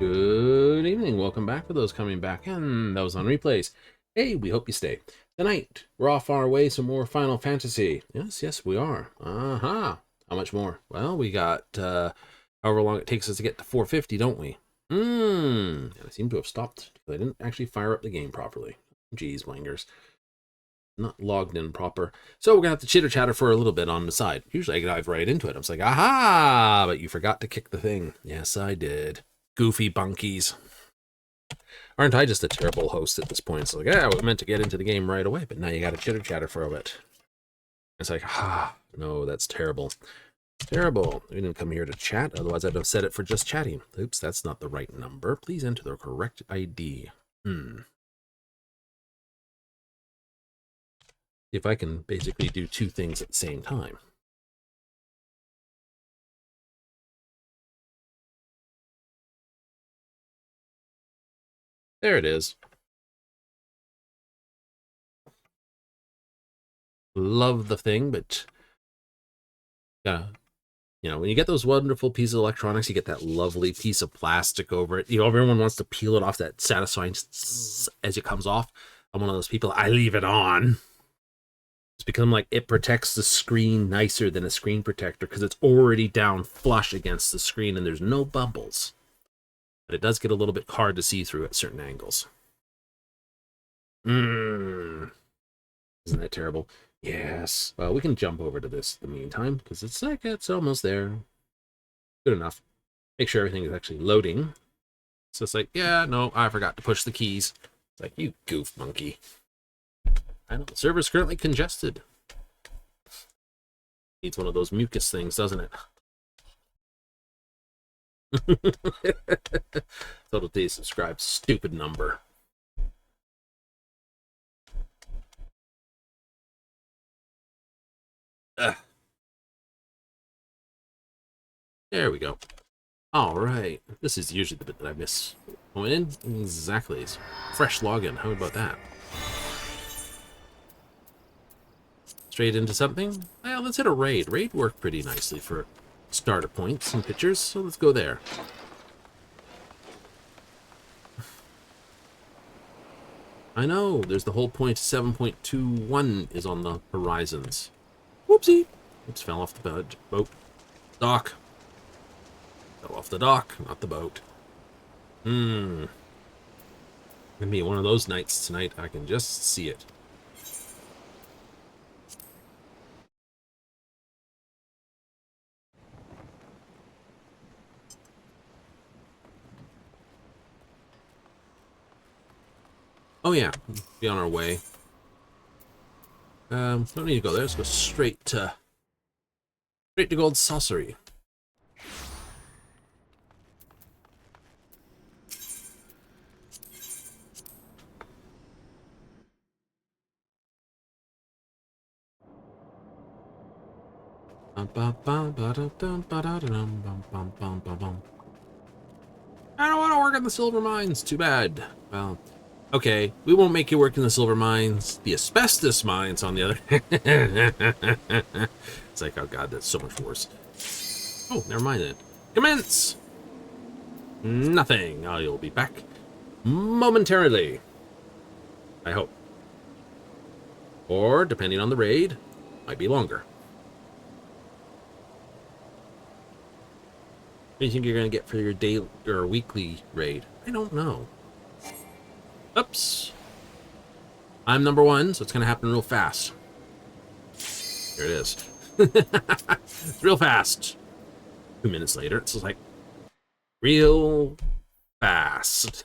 Good evening. Welcome back for those coming back and those on replays. Hey, we hope you stay. Tonight, we're off our way some more Final Fantasy. Yes, we are. How much more? Well, we got however long it takes us to get to 450, don't we? And I seem to have stopped. I didn't actually fire up the game properly. Jeez, blingers. Not logged in proper. So we're going to have to chitter-chatter for a little bit on the side. Usually I dive right into it. I was like, aha! But you forgot to kick the thing. Yes, I did. Goofy bunkies. Aren't I just a terrible host at this point? It's like, yeah, we meant to get into the game right away, but now you got to chitter-chatter for a bit. It's like, no, that's terrible. Terrible. We didn't come here to chat, otherwise I'd have set it for just chatting. Oops, that's not the right number. Please enter the correct ID. See if I can basically do two things at the same time. There it is. Love the thing, but you know, when you get those wonderful pieces of electronics, you get that lovely piece of plastic over it. You know, everyone wants to peel it off, that satisfying as it comes off. I'm one of those people, I leave it on. It's become like it protects the screen nicer than a screen protector because it's already down flush against the screen and there's no bubbles. But it does get a little bit hard to see through at certain angles. Isn't that terrible? Yes. Well, we can jump over to this in the meantime because it's like it's almost there. Good enough. Make sure everything is actually loading. So it's like, yeah, no, I forgot to push the keys. It's like, you goof monkey. I know, the server's currently congested. Needs one of those mucus things, doesn't it? Total D subscribe, stupid number. There we go. All right. This is usually the bit that I miss. Going in? Exactly. It's fresh login. How about that? Straight into something? Well, let's hit a raid. Raid worked pretty nicely for starter points and pictures, so let's go there. I know, there's the whole point 7.21 is on the horizons. Whoopsie! Oops, fell off the boat. Dock. Fell off the dock, not the boat. Gonna be one of those nights tonight, I can just see it. Oh yeah, be on our way. Don't need to go there. Let's go straight to Gold Saucery. I don't want to work in the silver mines. Too bad. Well. Okay, we won't make you work in the silver mines. The asbestos mines, on the other hand. It's like, oh god, that's so much worse. Oh, never mind then. Commence! Nothing. You'll be back momentarily. I hope. Or, depending on the raid, might be longer. What do you think you're going to get for your daily or weekly raid? I don't know. Oops. I'm number one, so it's going to happen real fast. Here it is. It's real fast. 2 minutes later, it's just like, real fast.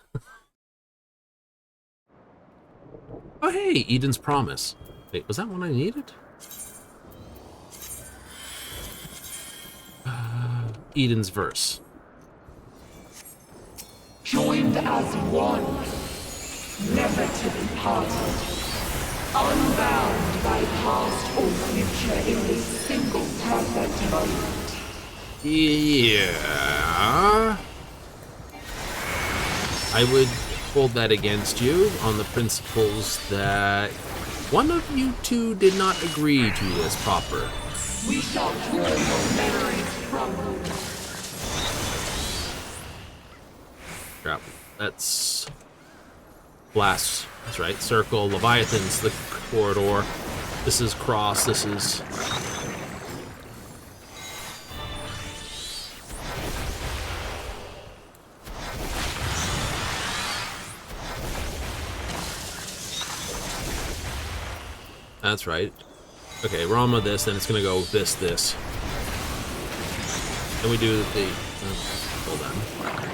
Oh, hey, Eden's Promise. Wait, was that one I needed? Eden's Verse. Joined as one. Never to be parted, unbound by past or future in this single perfect moment. Yeah. I would hold that against you on the principles that one of you two did not agree to this proper. We shall draw your memories from you. crap. That's blast. That's right. Circle. Leviathan's the corridor. This is cross. This is... That's right. Okay, Rama this, then it's gonna go this, this. Then we do the... hold on.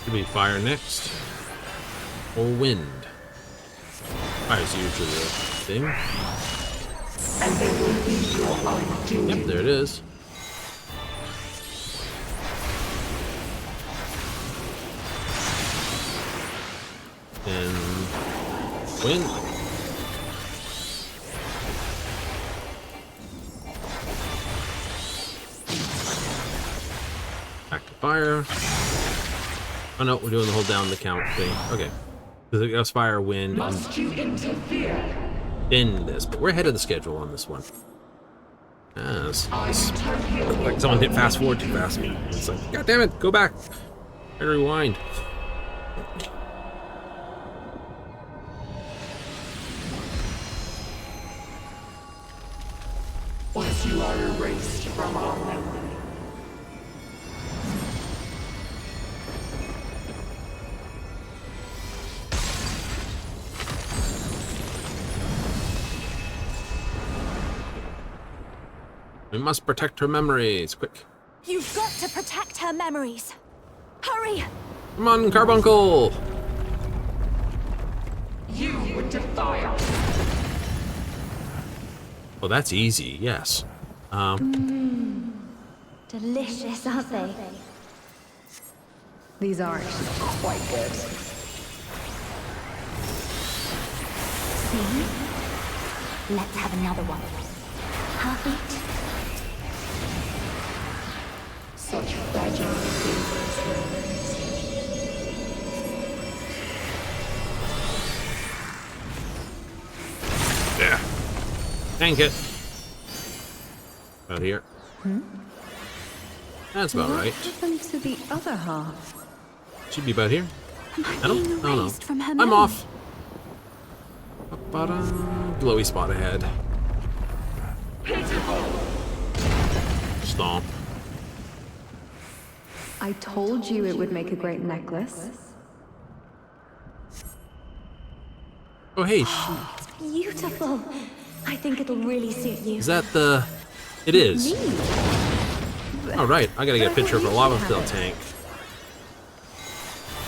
Should be fire next. Or wind. Fire's usually the thing. And they will be your undoing. Yep, there it is. And wind. Back to fire. Oh no, we're doing the hold down the count thing. Okay. Because it goes fire, wind, Must you interfere? and this. But we're ahead of the schedule on this one. Yes. I'm Like someone hit fast forward too fast. It's like, God damn it, go back. And rewind. Once you are erased from our memory. We must protect her memories. Quick. You've got to protect her memories. Hurry! Come on, Carbuncle! You would defy us. Oh, that's easy, yes. Delicious, aren't they? These are actually quite good. See? Let's have another one. Half eat. Such fragile things. Yeah. Tank it. About here. That's about right. What happened to the other half? Should be about here. Am I I don't being know. erased from her I'm memory? off. Glowy spot ahead. Stomp. I told you it would make a great necklace. Oh, hey. Beautiful. I think it'll really suit you. Is that the... It is. Me? Oh, right. I gotta get a picture of a lava fill tank.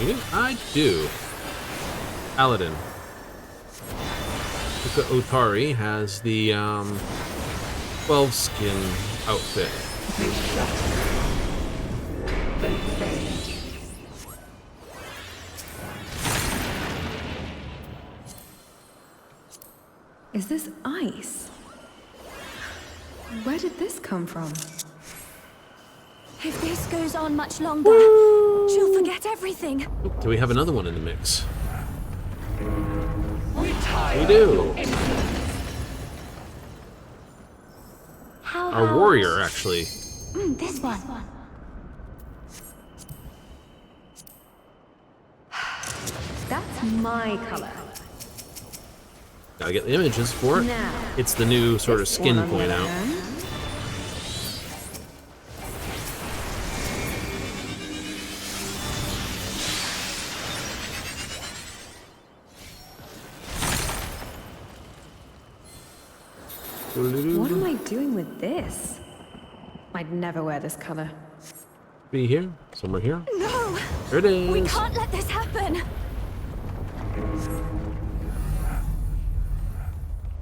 You do? I do. Paladin. Otari has the 12 skin outfit. Is this ice? Where did this come from? If this goes on much longer, she'll forget everything. Do we have another one in the mix? Retire. We do. How Our about... warrior, actually. This one. That's my color. Gotta get the images for it. Now, It's the new sort of this skin one on the point other out. hand. What am I doing with this? I'd never wear this color. Be here? Somewhere here? No! There it is. We can't let this happen!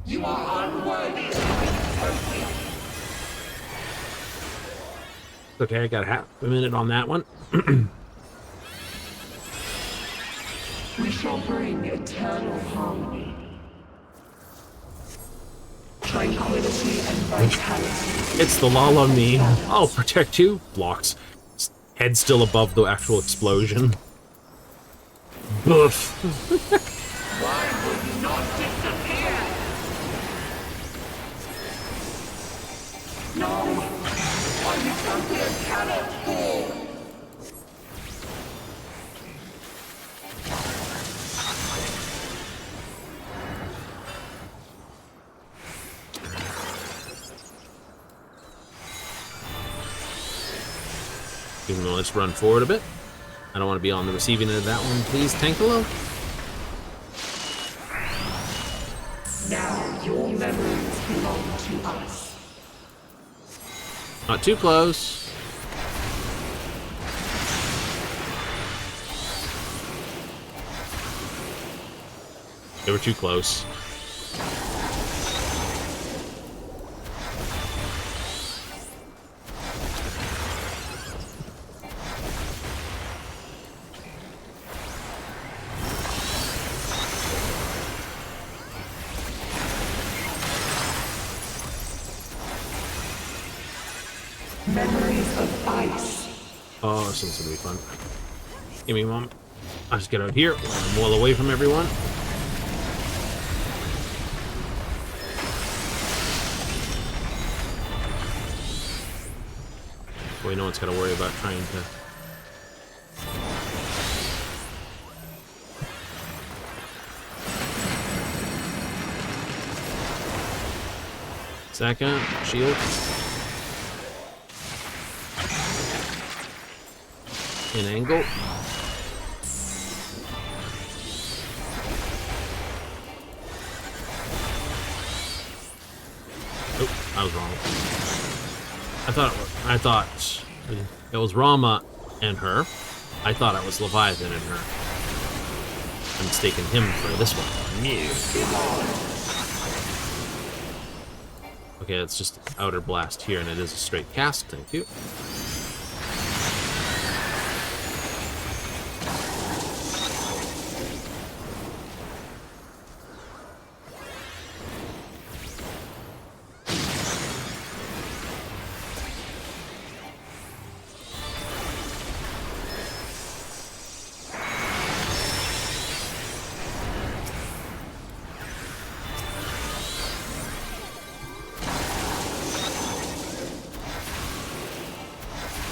You are unworthy of my trophy. Okay, I got half a minute on that one. We shall bring eternal harmony. tranquility and vitality. It's the Lala meme. I'll protect you. Blocks. Head still above the actual explosion. Boof. Why would you not disappear? No! My utopia cannot fall! Even though let's run forward a bit. I don't want to be on the receiving end of that one, please, Tankalo. Now your memories belong to us. Not too close. They were too close. Memories of ice. Oh, this one's gonna be fun. Give me a moment. I'll just get out here. I'm well away from everyone. Boy, no one's got to worry about trying to... Second, shield. In angle. Oh, I was wrong. I thought it was Rama and her. I thought it was Leviathan and her. I'm mistaken him for this one. Okay, it's just outer blast here, and it is a straight cast. Thank you.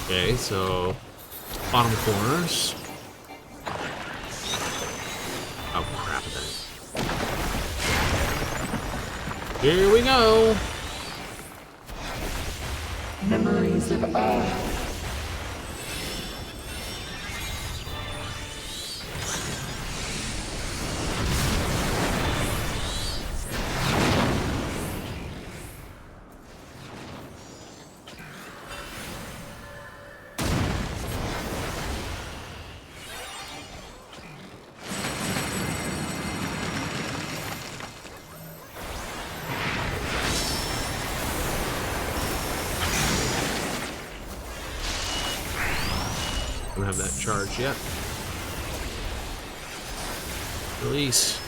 Okay, so bottom corners. Oh crap! Here we go. Memories of Earth. Don't have that charge yet. Release.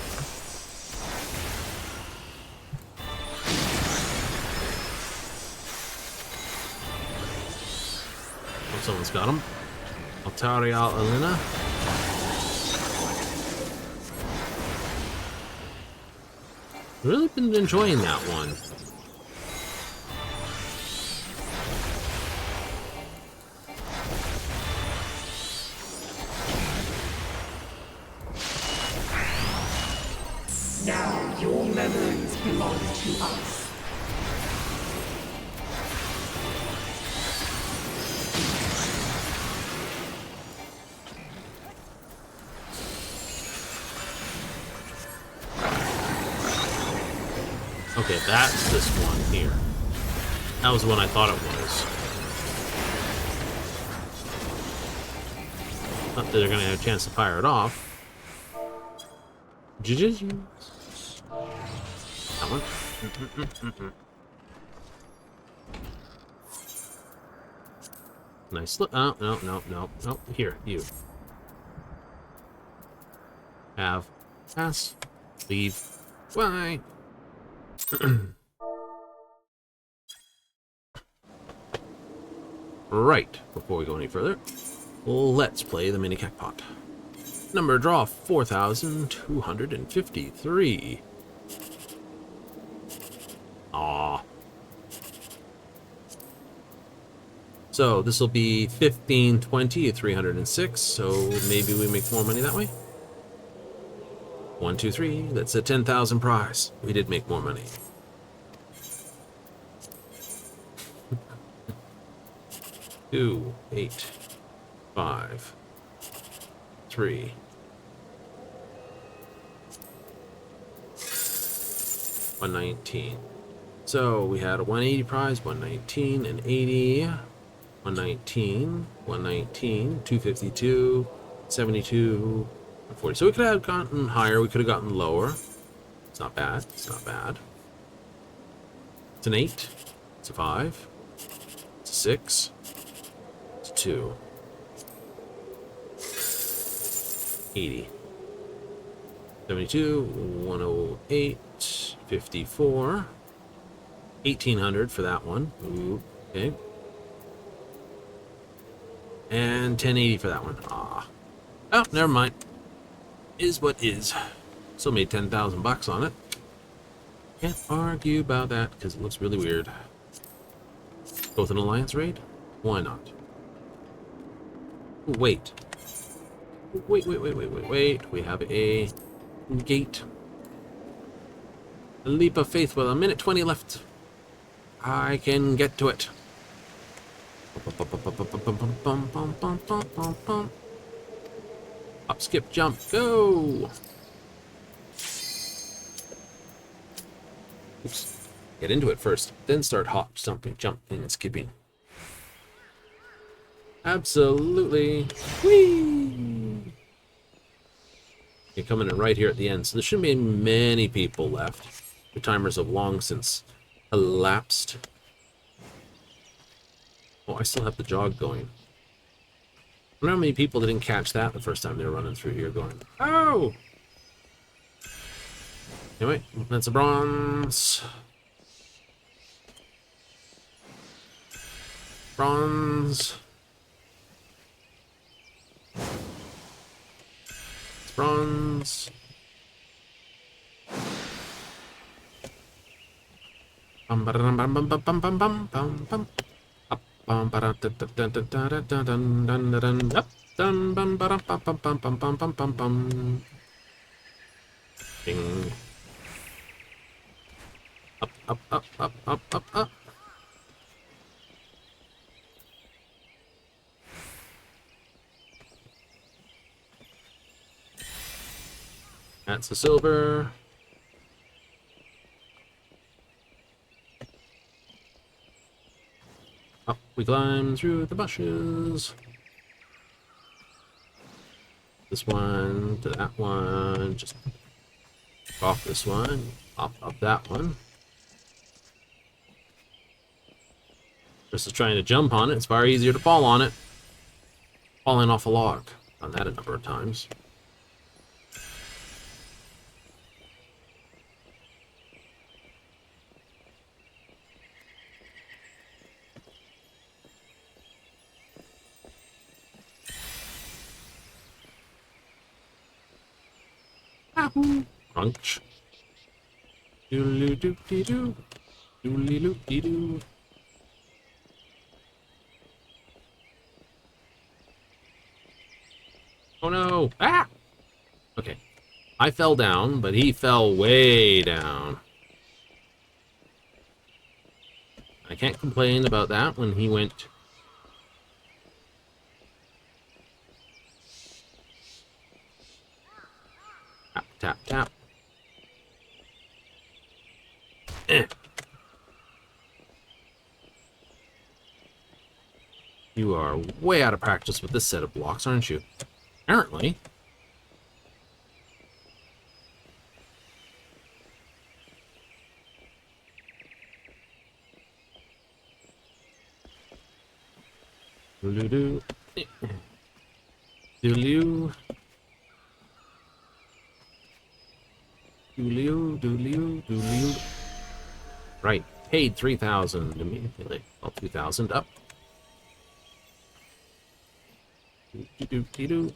Oh, someone's got him. Altarial Elena. Really been enjoying that one. Now your memories belong to us. Okay, that's this one here. That was the one I thought it was. Not that they're gonna have a chance to fire it off. That one. Nice. Oh, no. Here, you. Have. Pass. Leave. Bye. Right, before we go any further, let's play the mini Pot. Number draw 4,253. Aww. So this will be 15, 20 at 306, so maybe we make more money that way. 1, 2, 3, that's a 10,000 prize. We did make more money. Two, 8, 5, 3. 119. So we had a 180 prize, 119, and 80. 119, 119, 252, 72, 40. So we could have gotten higher, we could have gotten lower. It's not bad, it's not bad. It's an 8, it's a 5, it's a 6, it's a 2. 80. 72, 108, 54. 1,800 for that one. Ooh, okay. And 1080 for that one. Ah. Oh, never mind. Is what is. Still made 10,000 bucks on it. Can't argue about that because it looks really weird. Go with an alliance raid? Why not? Ooh, wait. Wait. We have a gate. A leap of faith with a minute 20 left. I can get to it. Up, skip, jump, go! Oops. Get into it first, then start hop, jumping, and skipping. Absolutely. Whee! You're coming in right here at the end, so there shouldn't be many people left. The timers have long since elapsed. Oh, I still have the jog going. I wonder how many people didn't catch that the first time they were running through here going, oh! Anyway, that's a bronze. Bronze. Bronze. Bum ba dum bum bum bum bum bum bum bum bum. Up bum ba dun dun dun dun dun dun dun dun dun. Up dun bum ba dum bum bum bum bum bum bum bum bum. Ding. Up up up up up up up. That's the silver. Up we climb through the bushes. This one to that one. Just off this one. Up that one. Versus trying to jump on it. It's far easier to fall on it. Falling off a log. Done that a number of times. Crunch. Doodly doopty doo. Doodly loopty doo. Oh no! Ah! Okay. I fell down, but he fell way down. I can't complain about that when he went. Tap, tap, tap. Eh. You are way out of practice with this set of blocks, aren't you? Apparently. Doodoo. Doodoo. Doolio. Right. Paid 3,000 immediately. Well, 2,000 up. Do-do-do-do-do.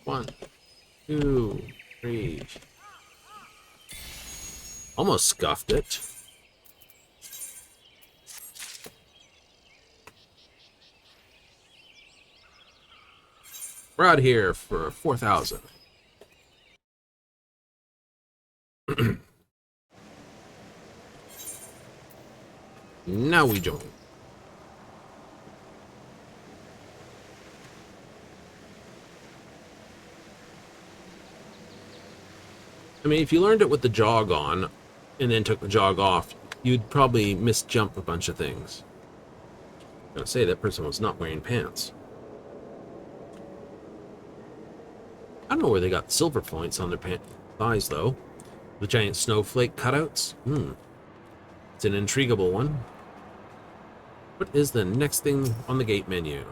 1, 2, 3. Almost scuffed it. We're out here for 4,000. Now we join. I mean, if you learned it with the jog on and then took the jog off, you'd probably misjump a bunch of things. I'm gonna say that person was not wearing pants. I don't know where they got silver points on their thighs, though. The giant snowflake cutouts? It's an intriguable one. What is the next thing on the gate menu?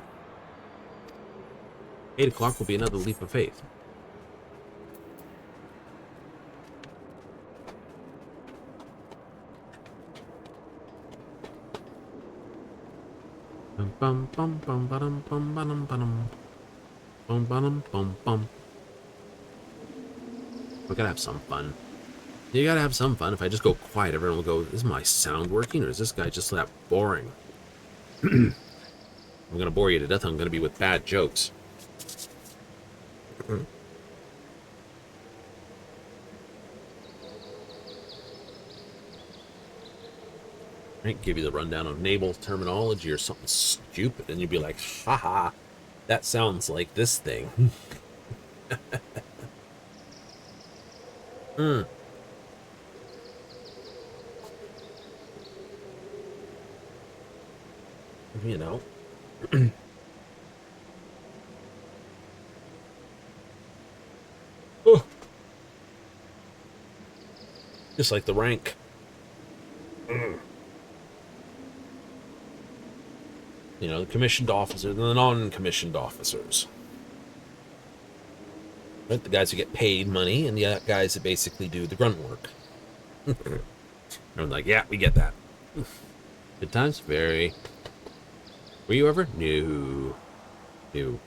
8 o'clock will be another leap of faith. Bum bum bum bum bum bum bum bum bum bum bum bum. We gotta have some fun. You gotta have some fun. If I just go quiet, everyone will go, is my sound working, or is this guy just that boring? I'm gonna bore you to death. I'm gonna be with bad jokes. Right, give you the rundown of naval terminology or something stupid, and you'd be like, haha, that sounds like this thing. You know. Oh. Just like the rank. You know, the commissioned officers and the non-commissioned officers. Right? The guys who get paid money and the guys that basically do the grunt work. I'm like, yeah, we get that. Good times? Very. Were you ever? No. No.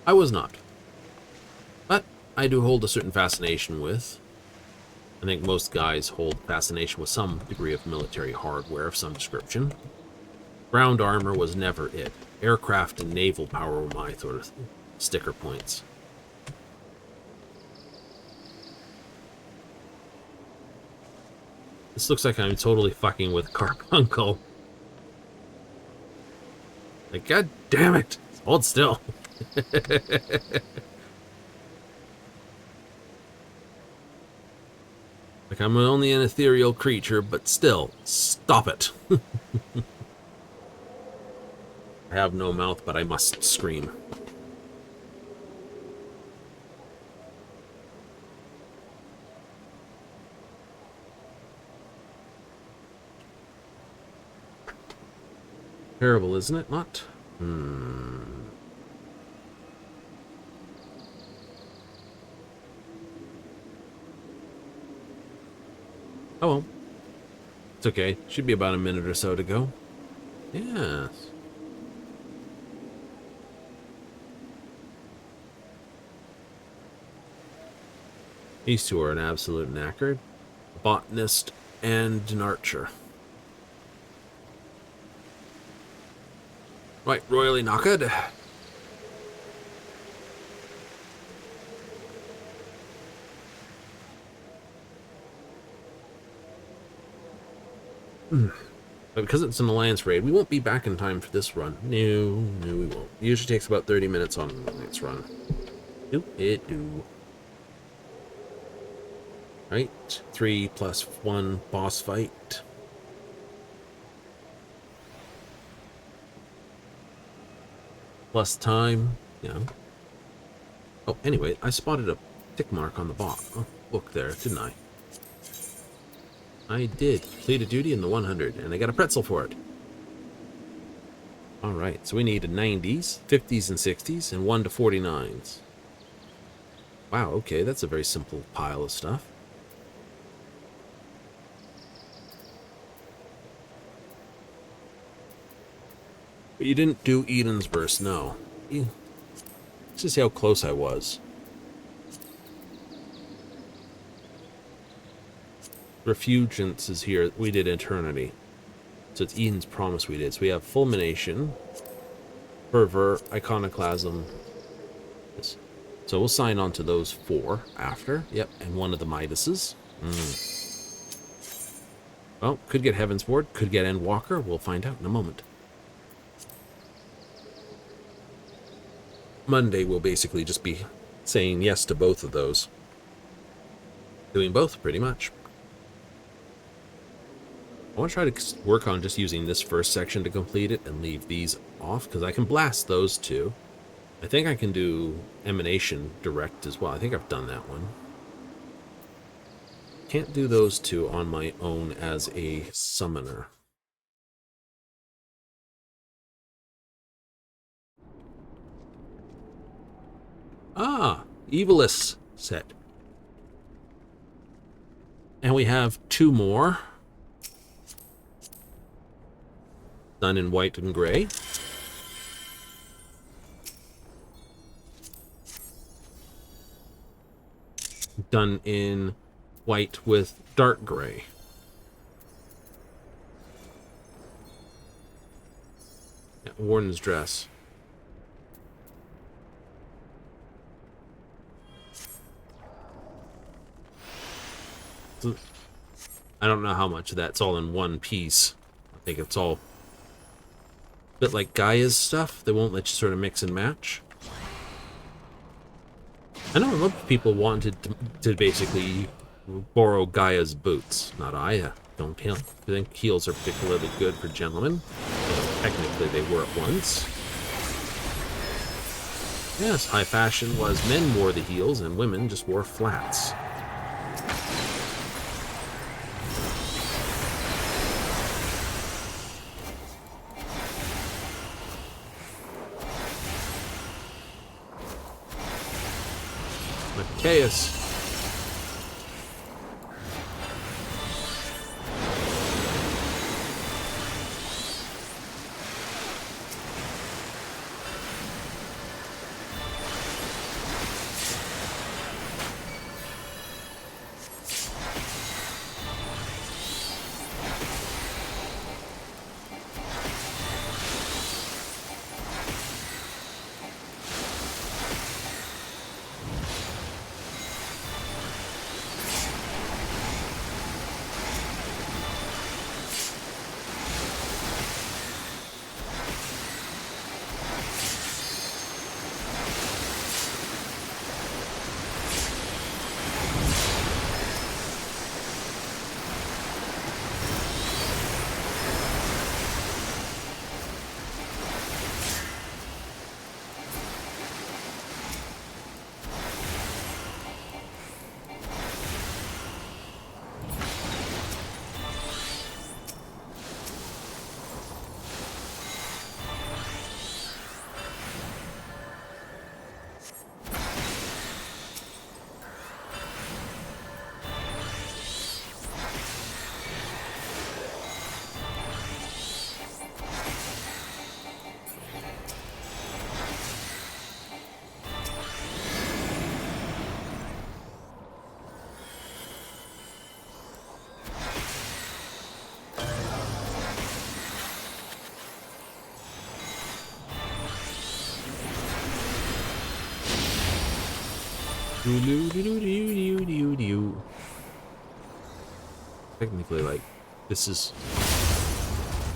I was not. But I do hold a certain fascination with. I think most guys hold fascination with some degree of military hardware of some description. Ground armor was never it. Aircraft and naval power were my sort of sticker points. This looks like I'm totally fucking with Carbuncle. Like, god damn it! Hold still. Like, I'm only an ethereal creature, but still, stop it. I have no mouth, but I must scream. Terrible, isn't it? Not? Oh well. It's okay. Should be about a minute or so to go. Yes. These two are an absolute knackered. A botanist and an archer. Right, royally knackered. But because it's an alliance raid, we won't be back in time for this run. No, we won't. It usually takes about 30 minutes on an alliance run. It do. Right, 3+1 boss fight. Plus time, you know. Oh, anyway, I spotted a tick mark on the book there, didn't I? I did. Completed duty in the 100, and I got a pretzel for it. Alright, so we need 90s, 50s, and 60s, and 1 to 49s. Wow, okay, that's a very simple pile of stuff. But you didn't do Eden's Verse, no. Let's just see how close I was. Refugence is here. We did Eternity. So it's Eden's Promise we did. So we have Fulmination, Fervor, Iconoclasm. Yes. So we'll sign on to those 4 after. Yep, and one of the Midases. Well, could get Heaven's Ward, could get Endwalker. We'll find out in a moment. Monday will basically just be saying yes to both of those. Doing both, pretty much. I want to try to work on just using this first section to complete it and leave these off, because I can blast those 2. I think I can do Emanation direct as well. I think I've done that one. Can't do those 2 on my own as a summoner. Ah, Evilus set. And we have 2 more. Done in white and gray. Done in white with dark gray. Yeah, Warden's Dress. I don't know how much of that's all in one piece. I think it's all a bit like Gaia's stuff. They won't let you sort of mix and match. I know a lot of people wanted to basically borrow Gaia's boots. Not I. Don't think heels are particularly good for gentlemen. Technically, they were at once. Yes, high fashion was men wore the heels and women just wore flats. Chaos. Technically, like, this is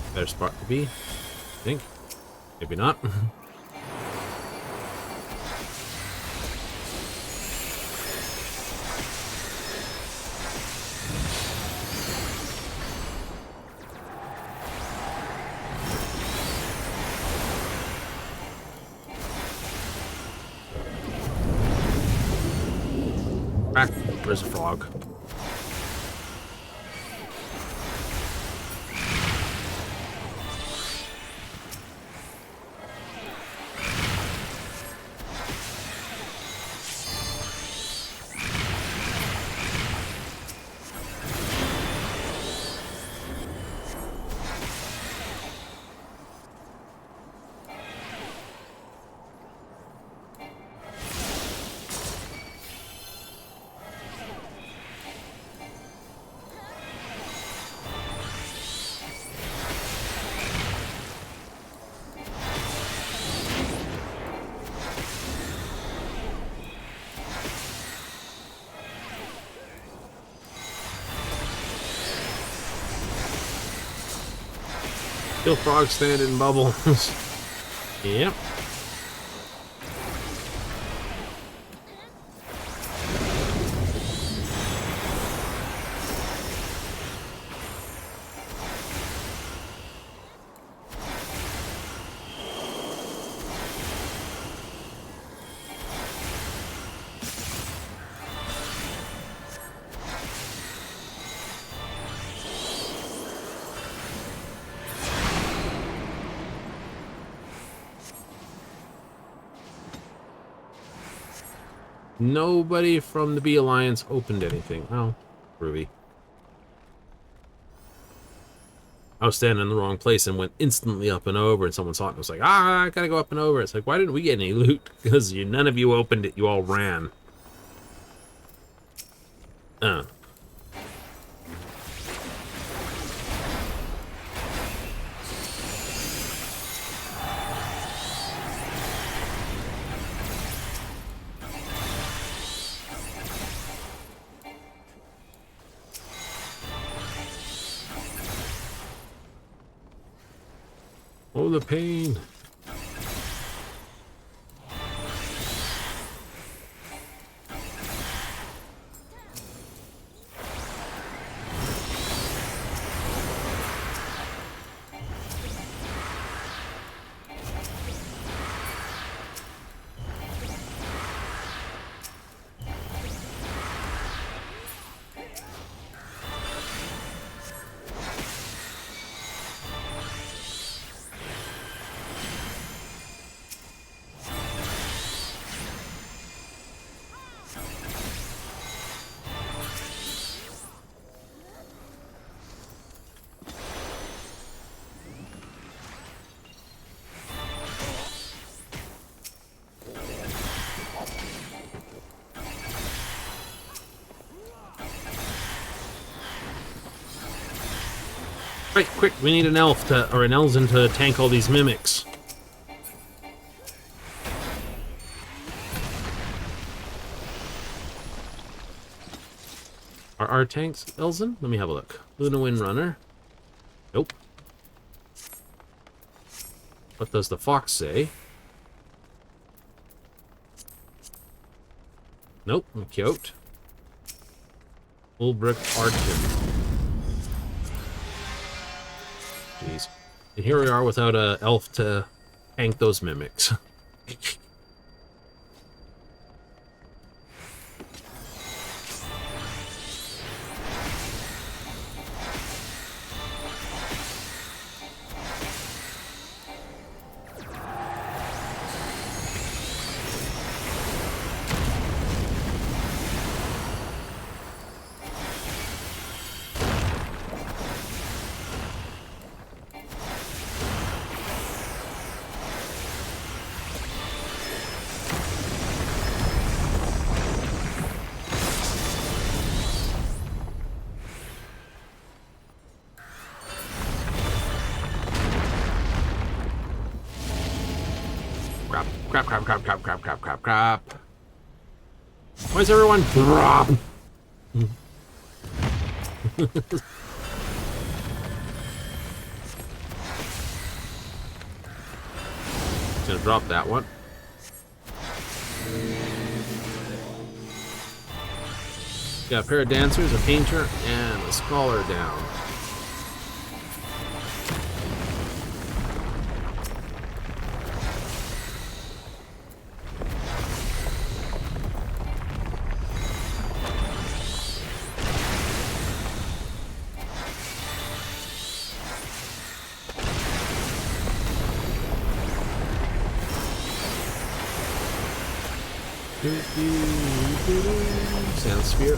a better spot to be, I think. Maybe not. Back. Where's the frog? Still frog stand in bubbles. Yep. Nobody from the B Alliance opened anything. Oh, groovy. I was standing in the wrong place and went instantly up and over, and someone saw it and was like, ah, I gotta go up and over. It's like, why didn't we get any loot? Because none of you opened it, you all ran. Oh, the pain. Right, quick, we need an elf to, or an Elzen to tank all these mimics. Are our tanks Elzen? Let me have a look. Luna Windrunner. Nope. What does the fox say? Nope, Makyote. Ulbrich Archon. Jeez. And here we are without an elf to tank those mimics. Crap. Why is everyone drop? Gonna drop that one. Got a pair of dancers, a painter, and a scholar down. Sand sphere.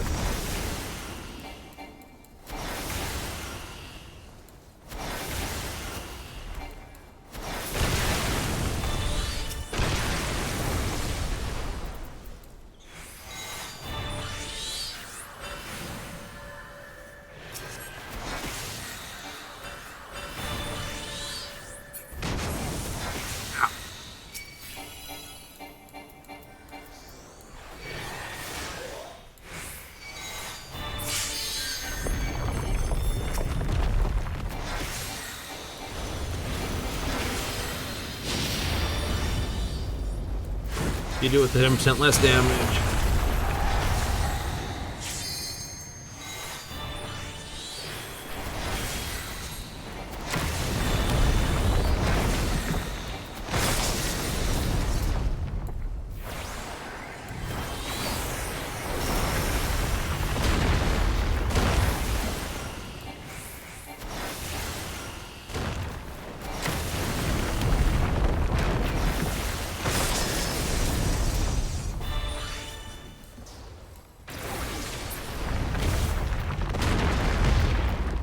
You do it with 10% less damage.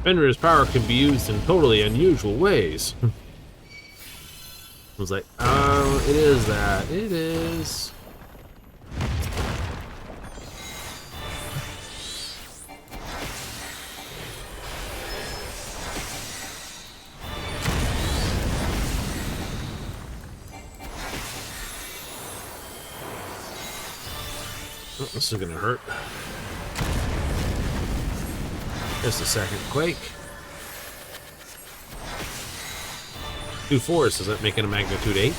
Fenrir's power can be used in totally unusual ways. I was like, oh, it is that. It is. Oh, this is gonna hurt. Just a second. Quake. 2 4s, does that make it a magnitude 8?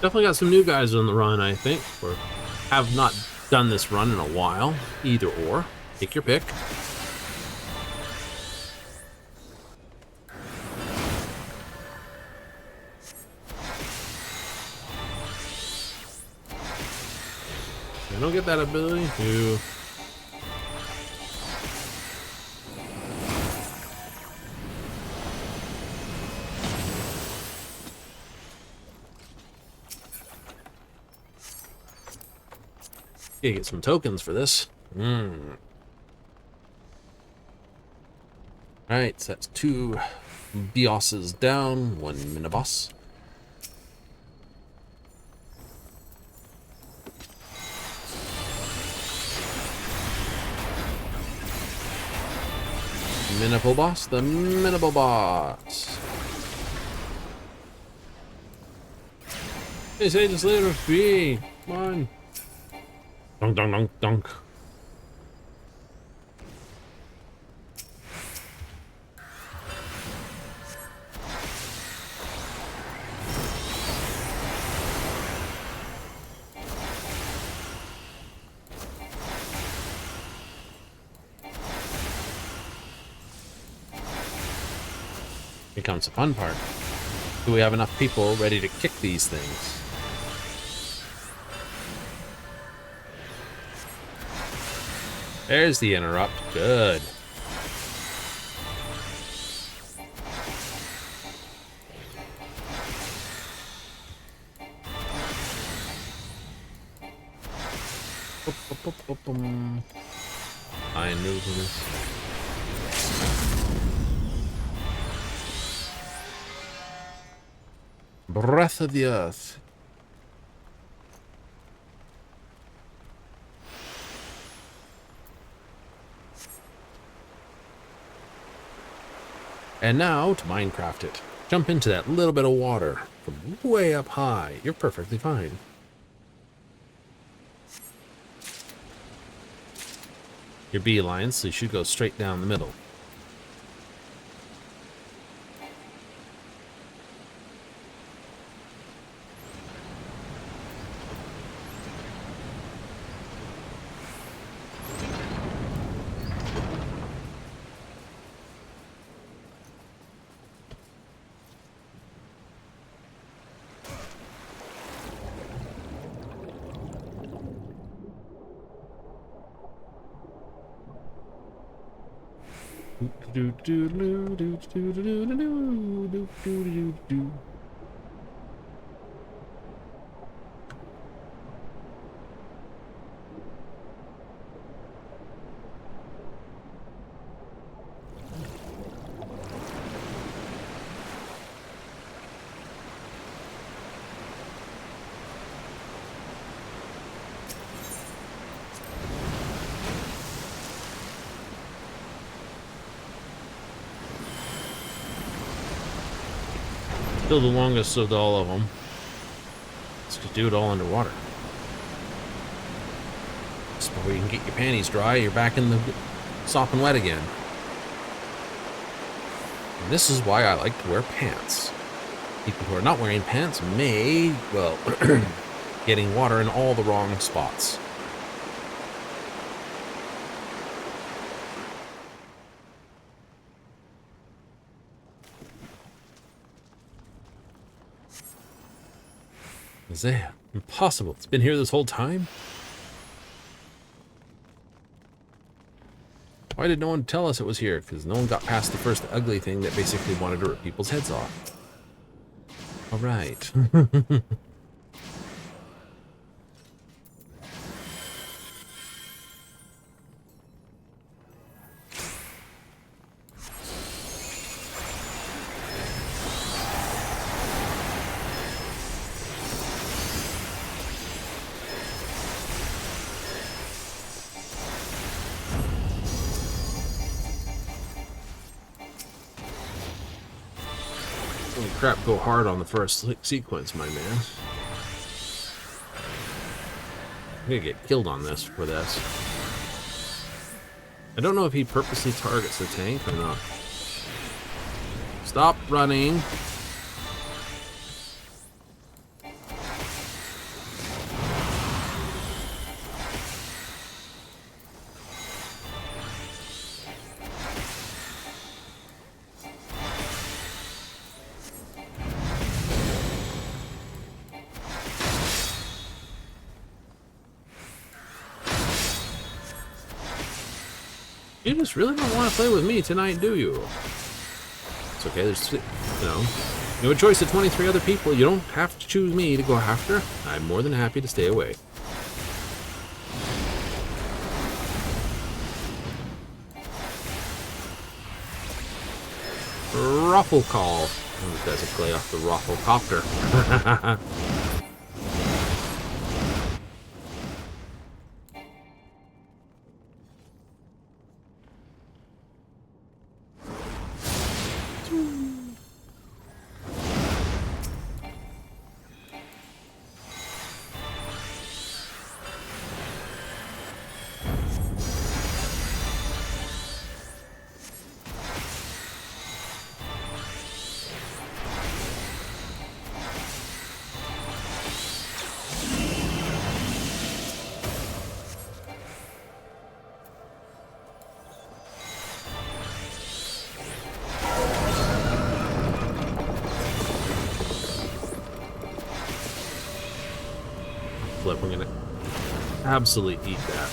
Definitely got some new guys on the run, I think, or have not done this run in a while. Either or. Take your pick. I don't get that ability to... get some tokens for this. Alright, so that's 2 bosses down, 1 mini-boss. Miniple boss, the miniple boss. They say just let it be. Come on. Dunk, dunk, dunk, dunk. Here comes the fun part. Do we have enough people ready to kick these things? There's the interrupt. Good. I knew this. Breath of the Earth. And now to Minecraft it. Jump into that little bit of water from way up high. You're perfectly fine. Your beeline, so you should go straight down the middle. Still the longest of all of them. Let's just do it all underwater. Just before you can get your panties dry, you're back in the sopping wet again. And this is why I like to wear pants. People who are not wearing pants may, well, getting water in all the wrong spots. Isaiah, impossible. It's been here this whole time? Why did no one tell us it was here? Because no one got past the first ugly thing that basically wanted to rip people's heads off. All right. Holy crap, go hard on the first sequence, my man. I'm gonna get killed on this for this. I don't know if he purposely targets the tank or not. Stop running. You just really don't want to play with me tonight, do you? It's okay, there's, you have a choice of 23 other people. You don't have to choose me to go after. I'm more than happy to stay away. Ruffle call. Oh, that's a play off the Ruffle Copter. Flip, we're gonna absolutely eat that.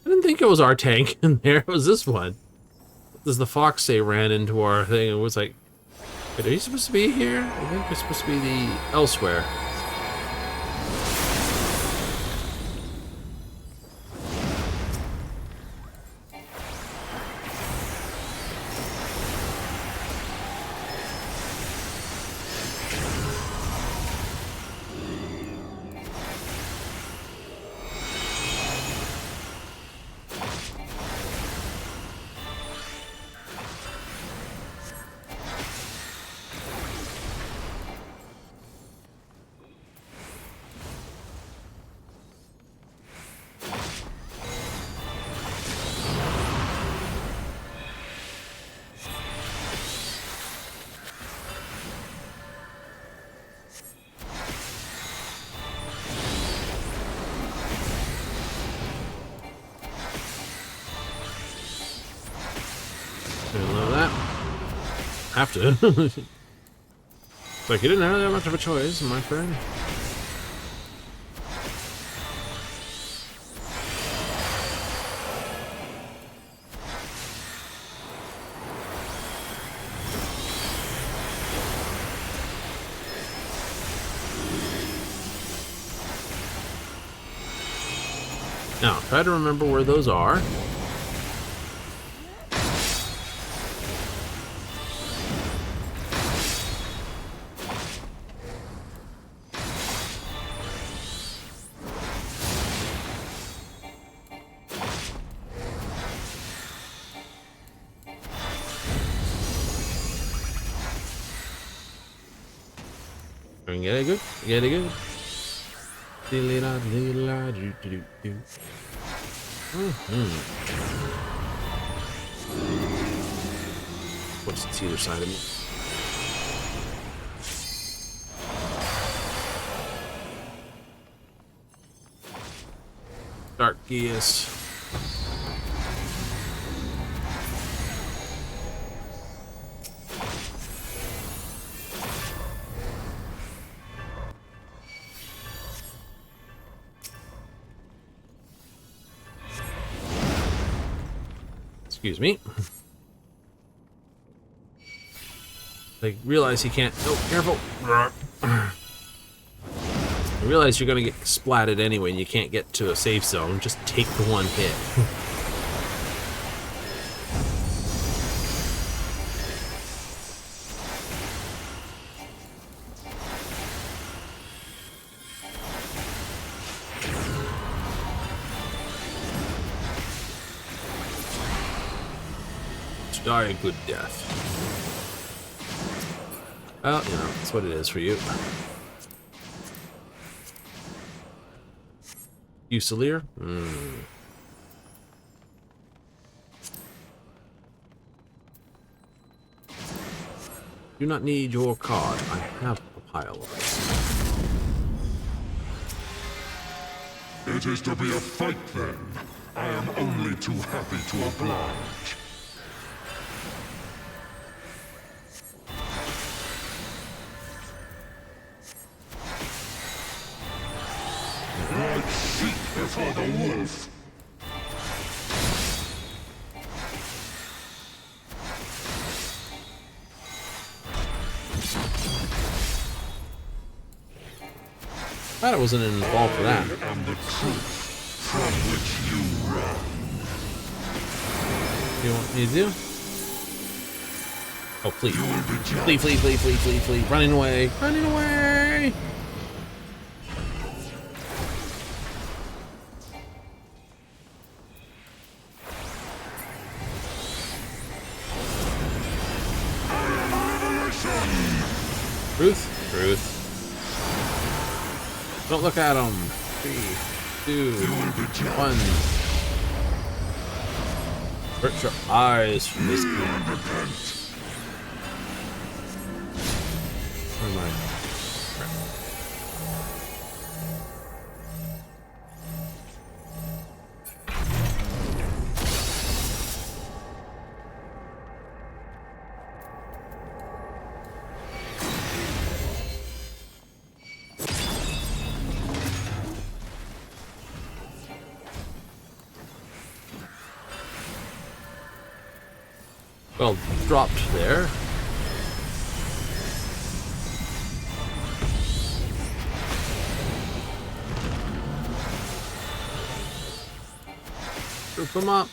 I didn't think it was our tank in there. It was this one. Does the fox say ran into our thing? It was like, wait, are you supposed to be here? I think you're supposed to be the elsewhere. Have to. It's like you didn't have that much of a choice, my friend. Now, try to remember where those are. Get it good. Get it good. What's either side of me? Dark gears. Excuse me. I realize he can't. Oh, careful. I realize you're gonna get splatted anyway and you can't get to a safe zone. Just take the one hit. To die a good death. Well, you know, that's what it is for you. Fusilier? Do not need your card. I have a pile of it. It is to be a fight then. I am only too happy to oblige. Like sheep before the wolf. Thought I wasn't involved for that. I am the truth from which you run. You want me to do? Oh, flee. You will be judged. Flee, flee, flee, flee, flee, flee. Running away. Running away! Truth? Truth. Don't look at him. 3, 2, 1. Hurt your eyes from this game. Where am I? Well, dropped there. Group them up.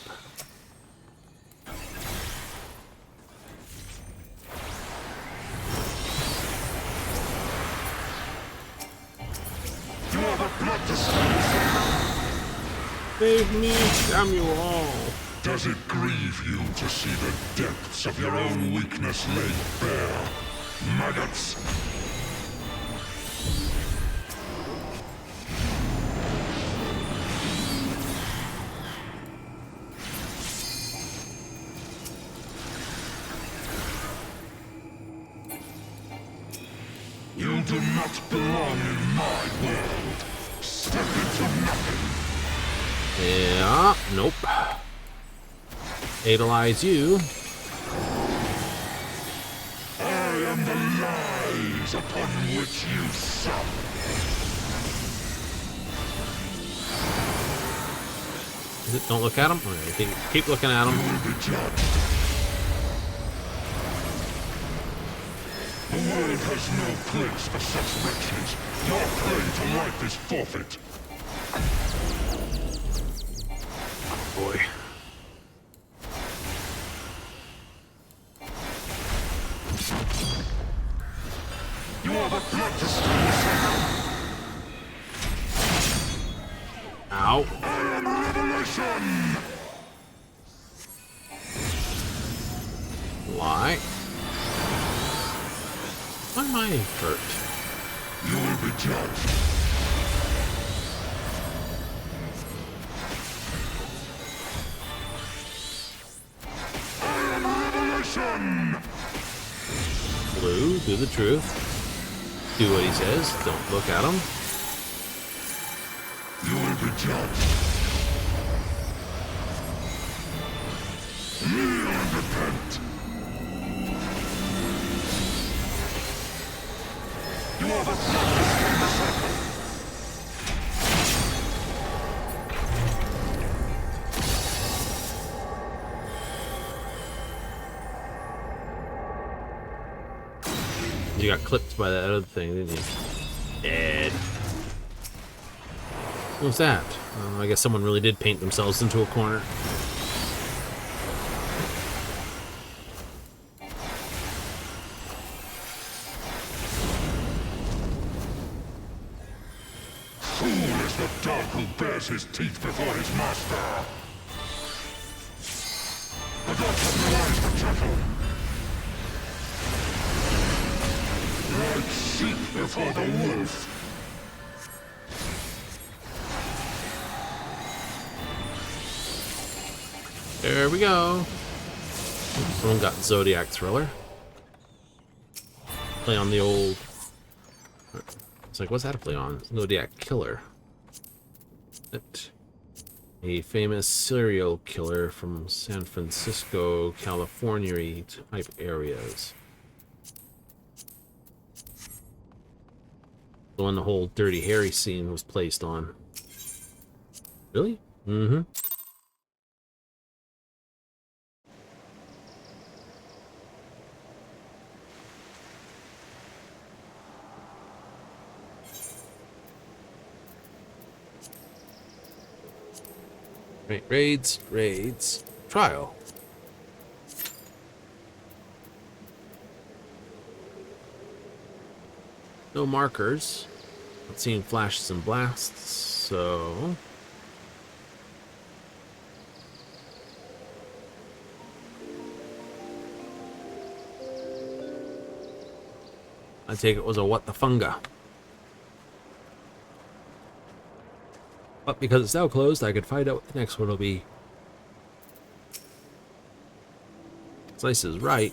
You have a blood to Save me, Samuel. Does it grieve you to see the depths of your own weakness laid bare? Maggots! You do not belong in my world. Step into nothing. Yeah, nope. Idolize you. I am the lies upon which you sup. Is it don't look at him? Okay, keep looking at You him. will be judged. The world has no place for such wretches. Your claim to life is forfeit. Boy. You have a blood to spill. Ow. I am revelation. Why? Why am I hurt? You will be judged. I am Revelation! Blue, do the truth. Do what he says. Don't look at him. You will be judged. Kneel and repent. You are the furthest from the circle. You got clipped by that other thing, didn't you? Dead. What was that? I guess someone really did paint themselves into a corner. Fool is the dog who bares his teeth before his master. The gods have no eyes for cattle. Like sheep before the wolf. There we go. Someone got Zodiac Thriller. Play on the old... It's like, what's that to play on? Zodiac Killer. A famous serial killer from San Francisco, California type areas. The one the whole Dirty Harry scene was placed on. Really? Mm-hmm. Right, raids, trial. No markers. Not seeing flashes and blasts, so... I take it was a what the funga. But because it's now closed, I could find out what the next one will be. Slice is right.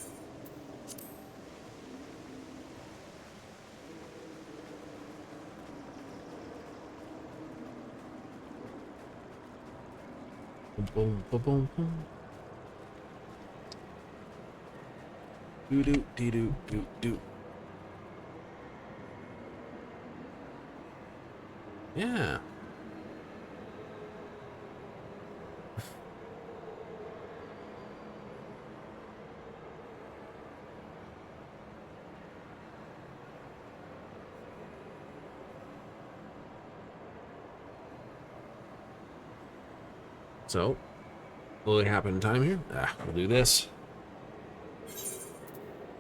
Boom, boom, boom, boom, boom. Doo doo dee doo doo doo. Yeah. So, will it happen in time here? We'll do this.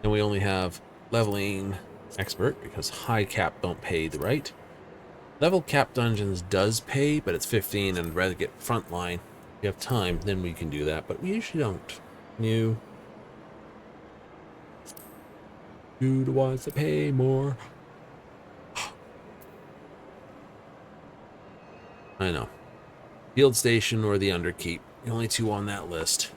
And we only have leveling expert because high cap don't pay the right. Level cap dungeons does pay, but it's 15 and I'd rather get frontline. If you have time, then we can do that, but we usually don't. New. Do the ones that pay more. I know. Field Station or the Underkeep. The only two on that list.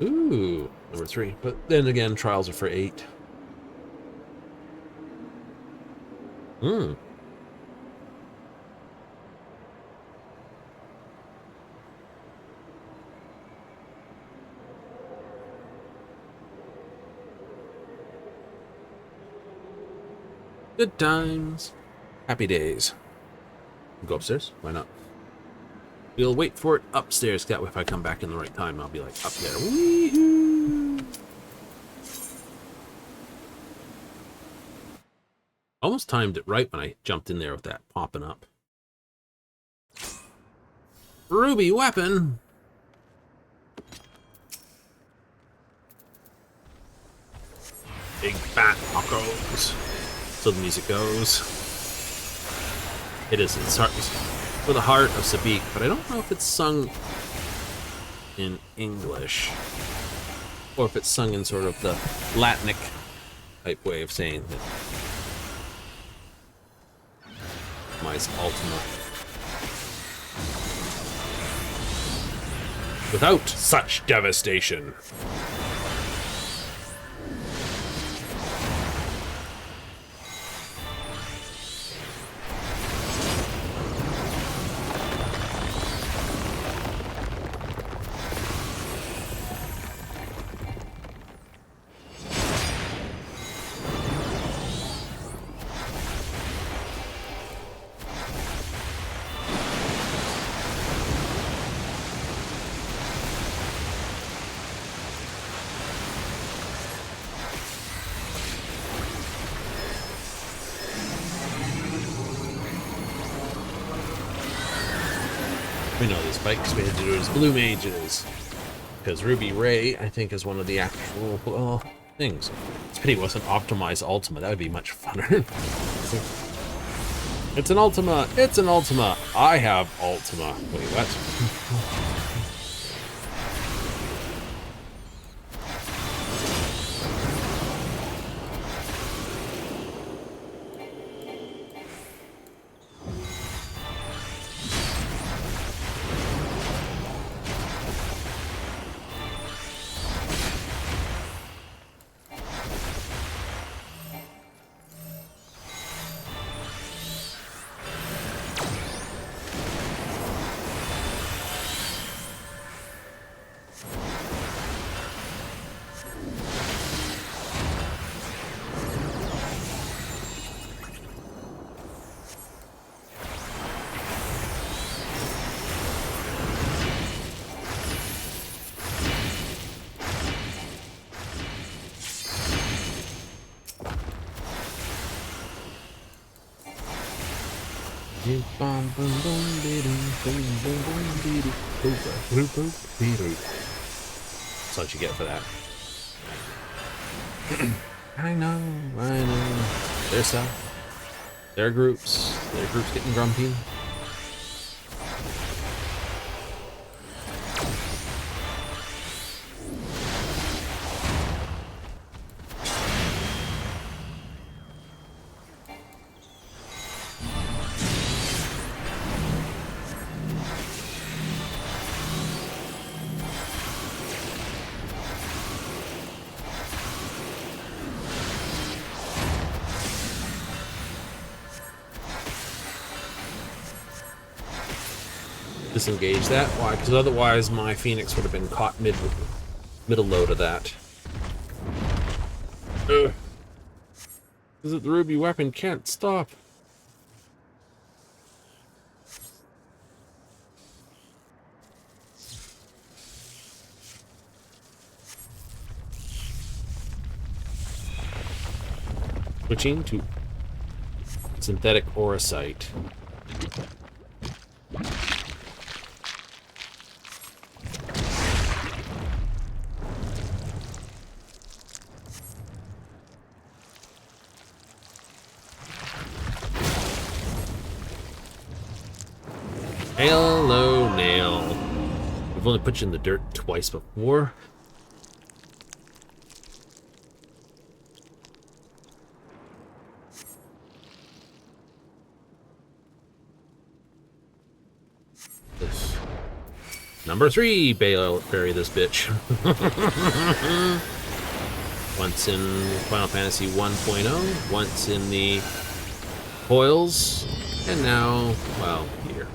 Ooh, number 3. But then again, trials are for 8. Hmm. Good times. Happy days. Go upstairs? Why not? We'll wait for it upstairs. That way if I come back in the right time, I'll be like up there. Wee-hoo! Almost timed it right when I jumped in there with that popping up. Ruby weapon! Big fat tacos. So the music goes. It is. It's for the heart of Sabik, but I don't know if it's sung in English or if it's sung in sort of the Latinic type way of saying that. My Ultima. Without such devastation. We know this fight because we had to do it as blue mages. Because Ruby Ray, I think, is one of the actual things. It's a pity it wasn't optimized Ultima. That would be much funner. It's an Ultima. It's an Ultima. I have Ultima. Wait, what? That's what you get for that. I know. There's some. Their groups getting grumpy. Disengage that. Why? Because otherwise my Phoenix would have been caught middle load of that. Because the ruby weapon can't stop. Switching to synthetic auracite. Hello, Nail. We've only put you in the dirt twice before. This. Number 3, bury this bitch. Once in Final Fantasy 1.0, once in the coils, and now, well, here.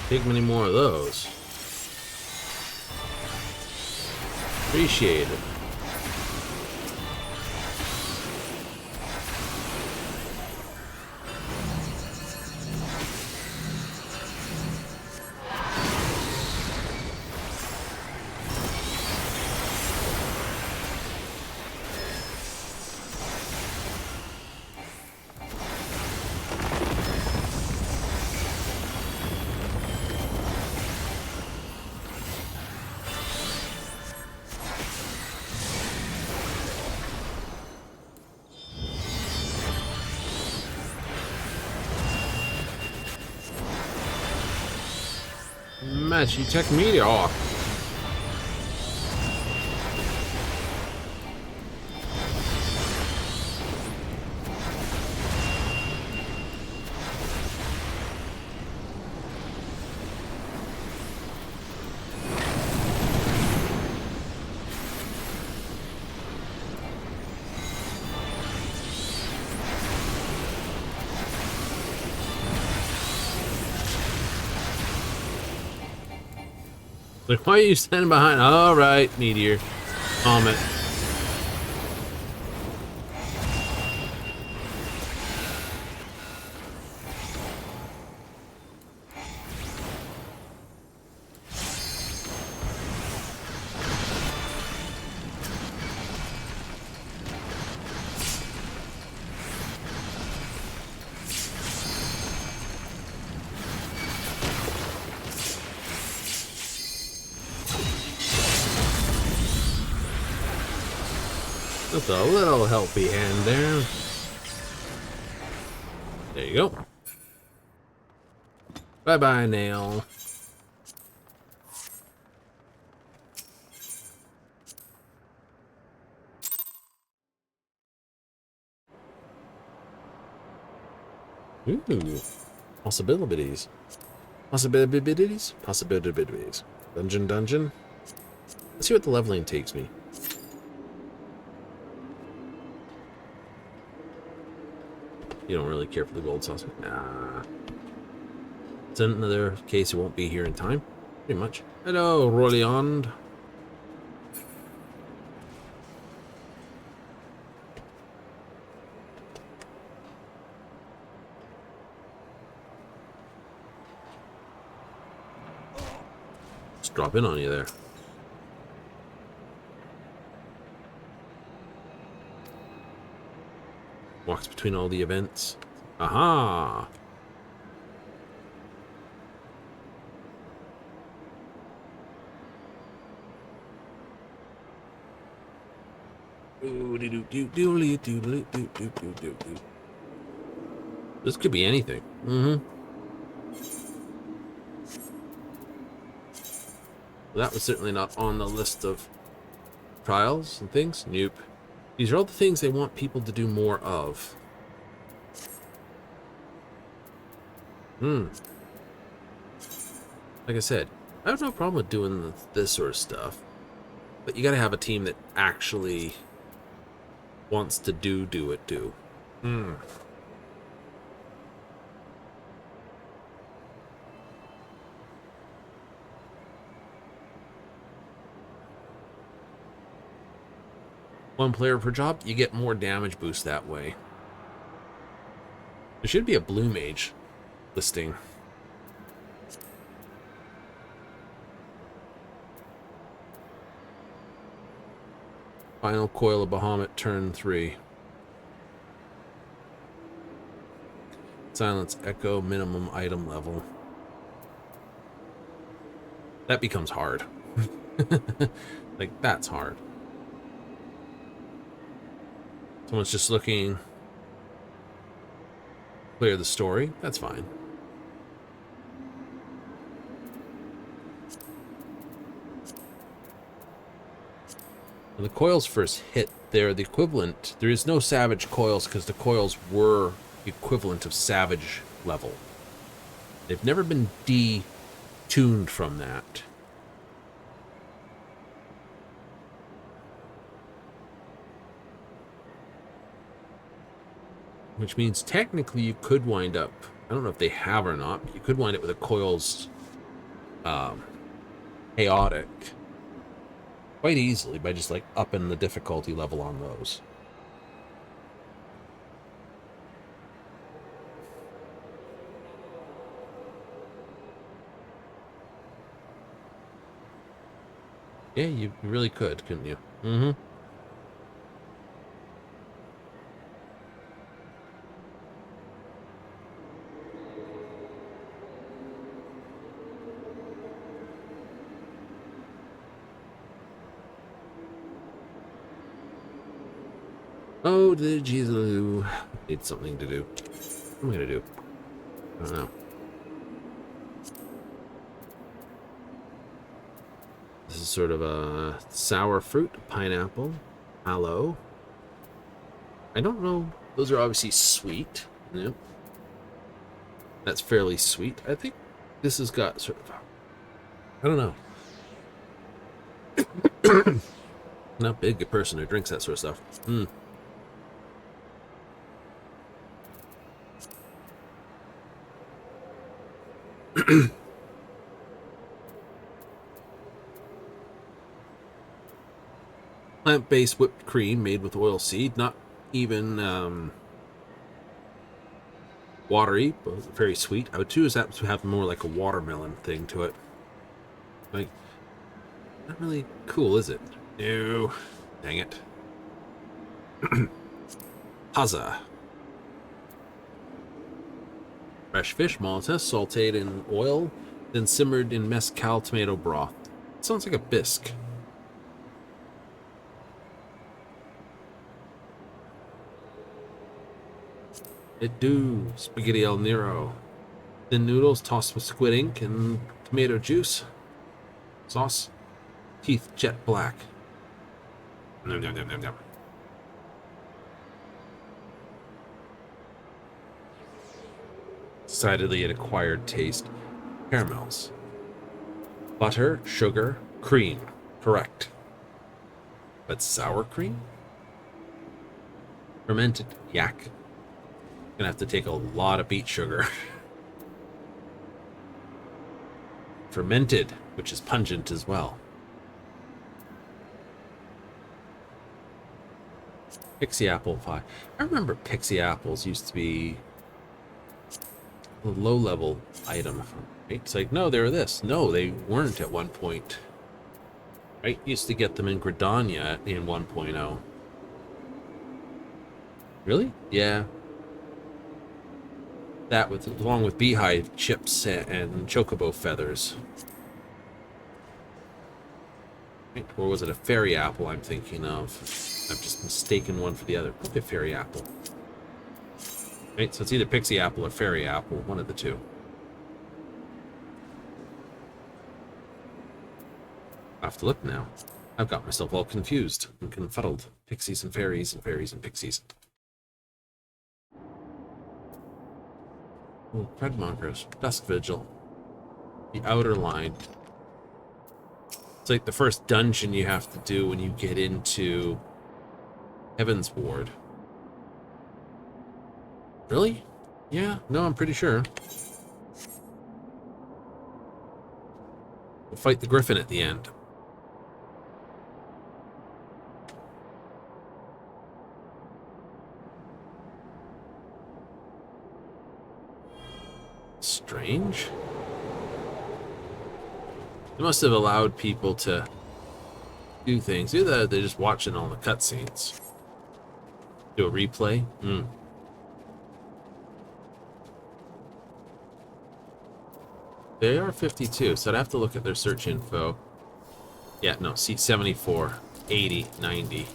Take many more of those. Appreciate it. Magitech Meteor. Like, why are you standing behind? All right, meteor, comet. Just a little helpy hand there. There you go. Bye-bye, nail. Ooh. Possibilities. Possibilities? Possibilities. Dungeon. Let's see what the leveling takes me. You don't really care for the gold saucer? Nah. It's another case it won't be here in time. Pretty much. Hello, Rolliand. Just drop in on you there. Walks between all the events. Aha! This could be anything. That was certainly not on the list of trials and things. Nope. These are all the things they want people to do more of. Like I said, I have no problem with doing this sort of stuff. But you gotta have a team that actually wants to do it. One player per job, you get more damage boost that way. There should be a blue mage listing. Final coil of Bahamut, turn 3. Silence echo, minimum item level. That becomes hard. Like, that's hard. Someone's just looking, clear the story, that's fine. When the coils first hit, they're the equivalent. There is no savage coils because the coils were the equivalent of savage level. They've never been detuned from that. Which means technically you could wind up, I don't know if they have or not, but you could wind up with a coils chaotic quite easily by just like upping the difficulty level on those. Yeah, you really could, couldn't you? Oh, the Jesus. Need something to do. What am I gonna do? I don't know. This is sort of a sour fruit, pineapple, aloe. I don't know. Those are obviously sweet. Yep. That's fairly sweet. I think this has got sort of, I don't know. Not big a person who drinks that sort of stuff. Plant-based whipped cream made with oil seed, not even watery, but very sweet. I would choose that to have more like a watermelon thing to it. Like, not really cool, is it? No. Dang it. Haza. Fresh fish, Malta, sauteed in oil, then simmered in mezcal tomato broth. Sounds like a bisque. It do. Spaghetti al Nero. Thin noodles tossed with squid ink and tomato juice. Sauce. Teeth jet black. Nom, nom, nom, nom, nom. Decidedly an acquired taste. Caramels. Butter, sugar, cream. Correct. But sour cream? Fermented yak. Gonna have to take a lot of beet sugar. Fermented, which is pungent as well. Pixie apple pie. I remember pixie apples used to be a low-level item. Right? It's like, no, they were this. No, they weren't at one point. Right? Used to get them in Gridania in 1.0. Really? Yeah. That with along with beehive chips and chocobo feathers. Right? Or was it a fairy apple I'm thinking of? I've just mistaken one for the other. Probably a fairy apple. Right, so it's either pixie apple or fairy apple, one of the two. I have to look now. I've got myself all confused and confuddled. Pixies and fairies and fairies and pixies. Oh, Predmonkers. Dusk Vigil. The Outer Line. It's like the first dungeon you have to do when you get into Heaven's Ward. Really? Yeah, no, I'm pretty sure. We'll fight the Griffin at the end. Strange. They must have allowed people to do things. Either they're just watching all the cutscenes. Do a replay. They are 52, so I'd have to look at their search info. Yeah, no, seat 74, 80, 90.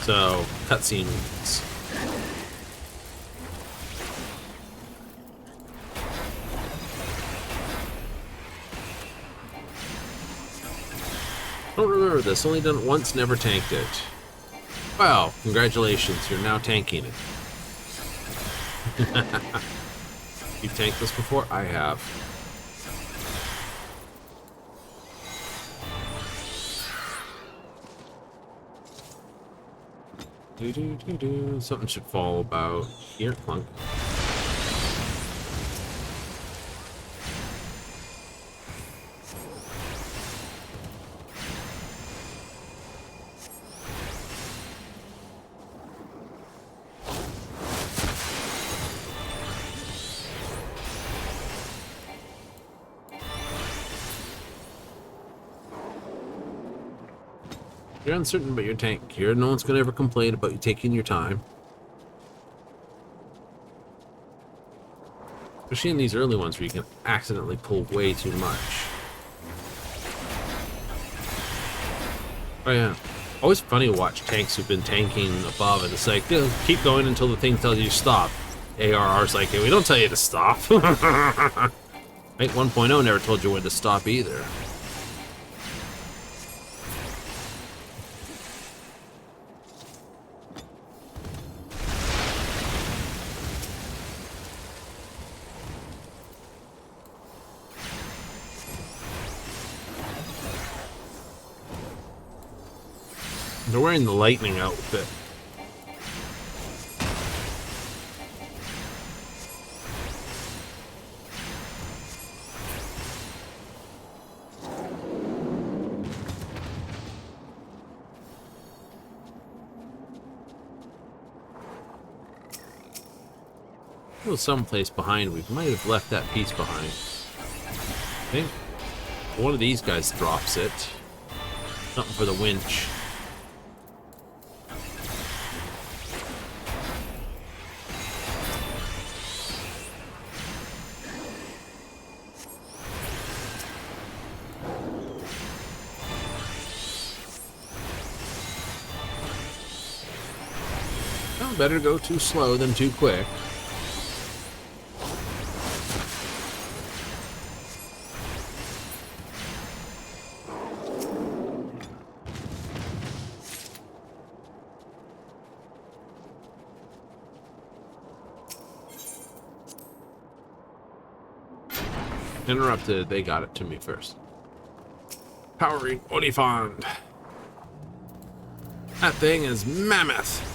So, cutscenes. Don't remember this, only done it once, never tanked it. Wow, congratulations, you're now tanking it. You tanked this before? I have. Something should fall about here, clunk. You're uncertain about your tank here. No one's going to ever complain about you taking your time. Especially in these early ones where you can accidentally pull way too much. Oh yeah. Always funny to watch tanks who've been tanking above and it's like, keep going until the thing tells you to stop. ARR's like, hey, we don't tell you to stop. Right, 1.0 never told you when to stop either. They're wearing the lightning outfit. It was someplace behind. We might have left that piece behind. I think one of these guys drops it. Something for the winch. Well, better go too slow than too quick. Interrupted, they got it to me first. Powering Olifant. That thing is mammoth.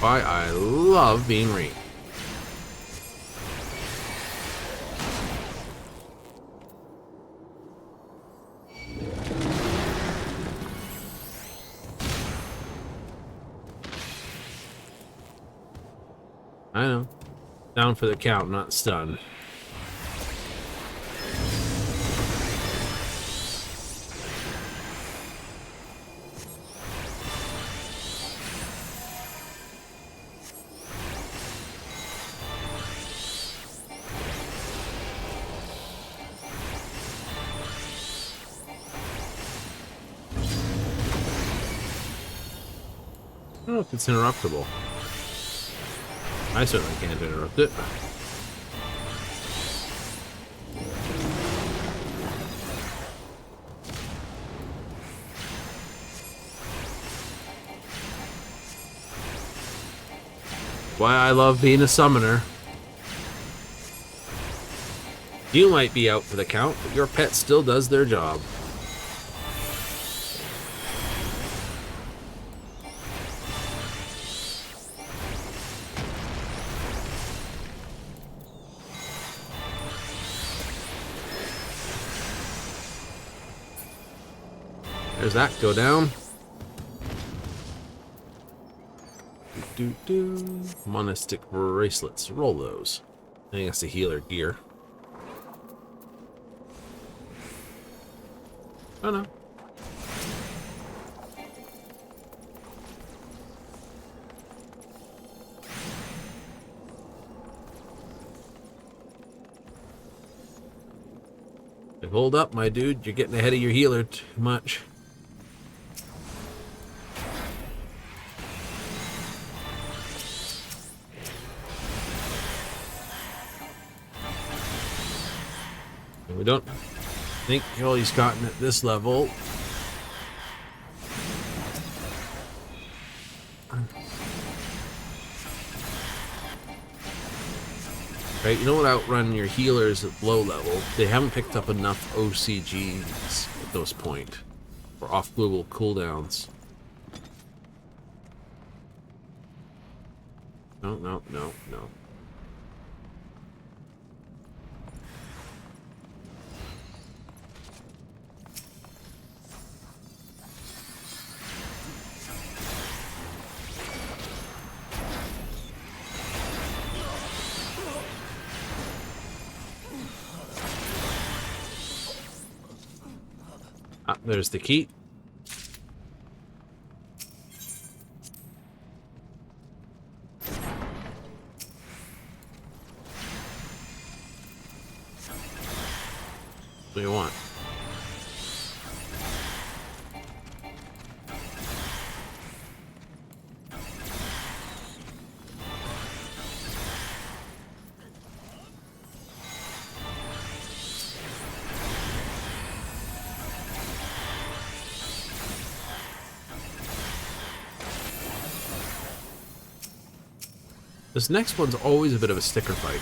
Why I love being ranked. I know. Down for the count, not stun. I don't know if it's interruptible. I certainly can't interrupt it. Why I love being a summoner. You might be out for the count, but your pet still does their job. There's that go down. Monistic bracelets. Roll those. I think that's the healer gear. Oh no. Hold up, my dude. You're getting ahead of your healer too much. We don't think he's gotten at this level. Right, you don't outrun your healers at low level. They haven't picked up enough OCGs at this point for off global cooldowns. No. Ah, there's the key. What do you want? This next one's always a bit of a sticker fight.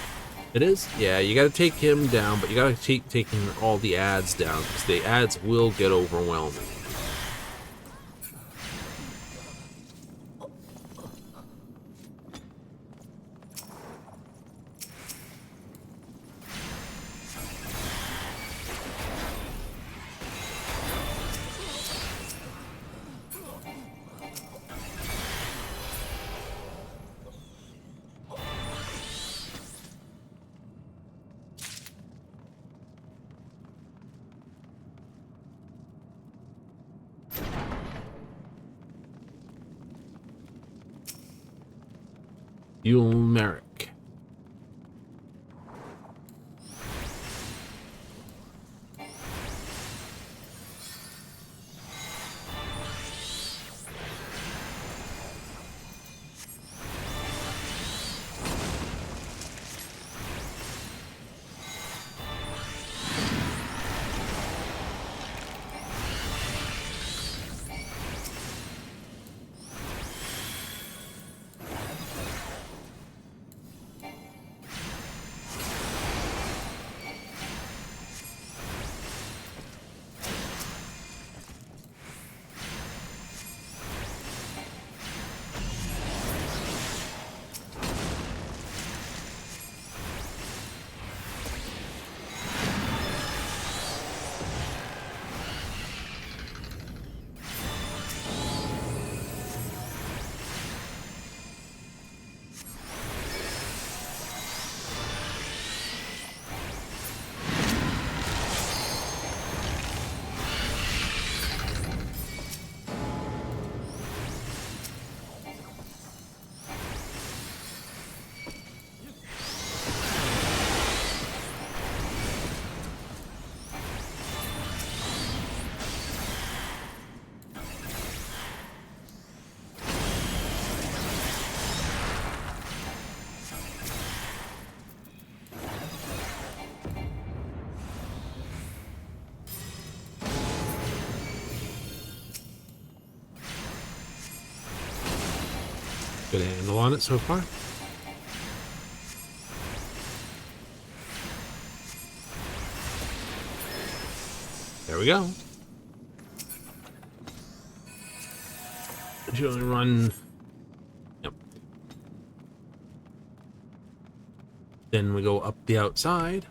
It is? Yeah, you gotta take him down, but you gotta keep taking all the ads down, because the ads will get overwhelming. Merrick. Good handle on it so far. There we go. You only run. Yep. Then we go up the outside.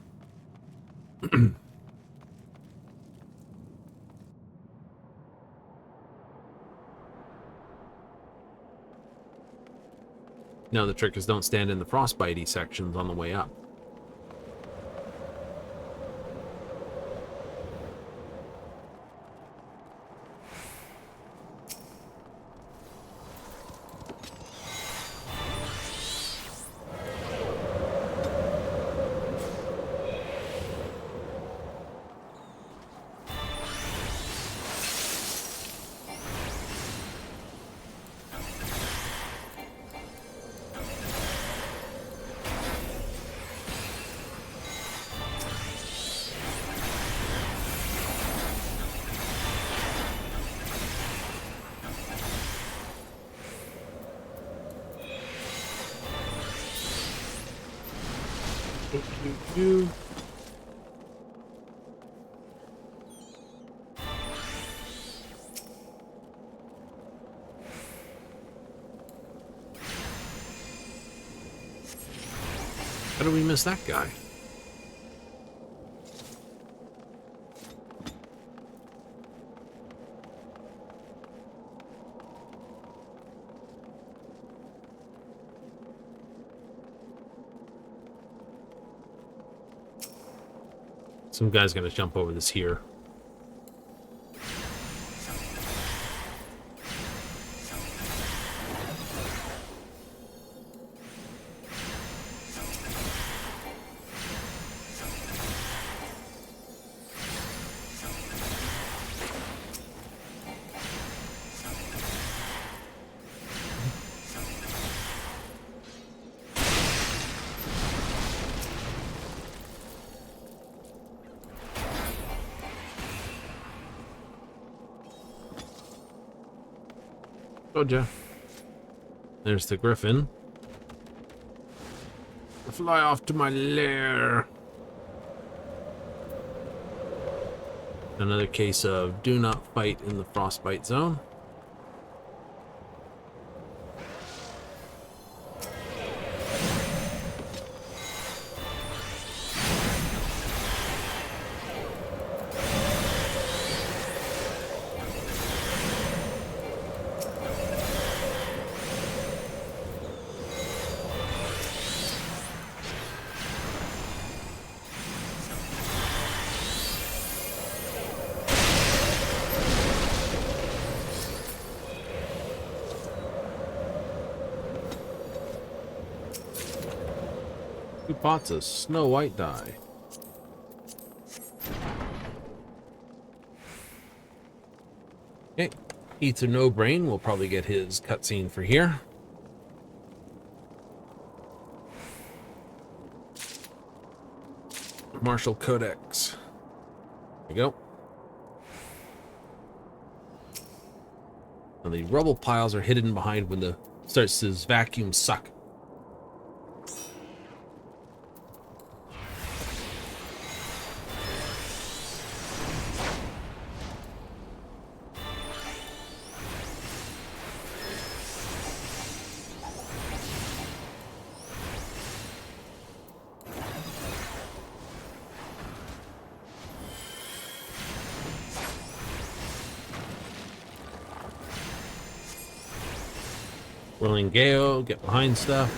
Now the trick is don't stand in the frostbitey sections on the way up. How did we miss that guy? Some guy's gonna jump over this here. Told ya. There's the griffin. Fly off to my lair. Another case of do not fight in the frostbite zone. Two pots of Snow White dye. Okay, Ether No Brain will probably get his cutscene for here. Martial Codex. There you go. And the rubble piles are hidden behind when the starts to vacuum suck. Whirling Gale, get behind stuff.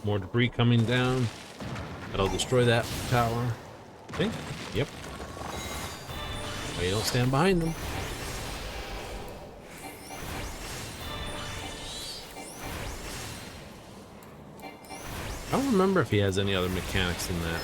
More debris coming down. That'll destroy that tower. I think. Yep. Well, you don't stand behind them. I don't remember if he has any other mechanics in that.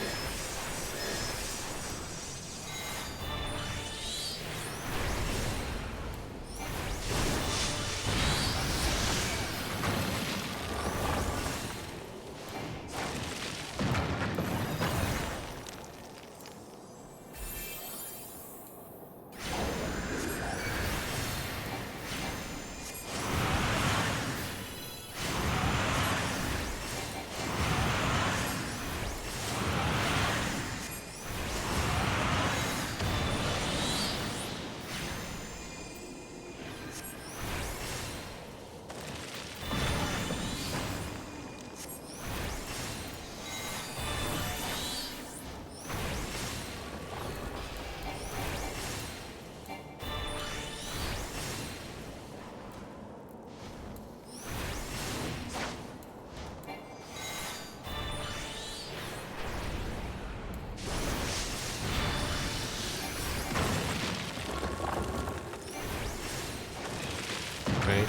Right.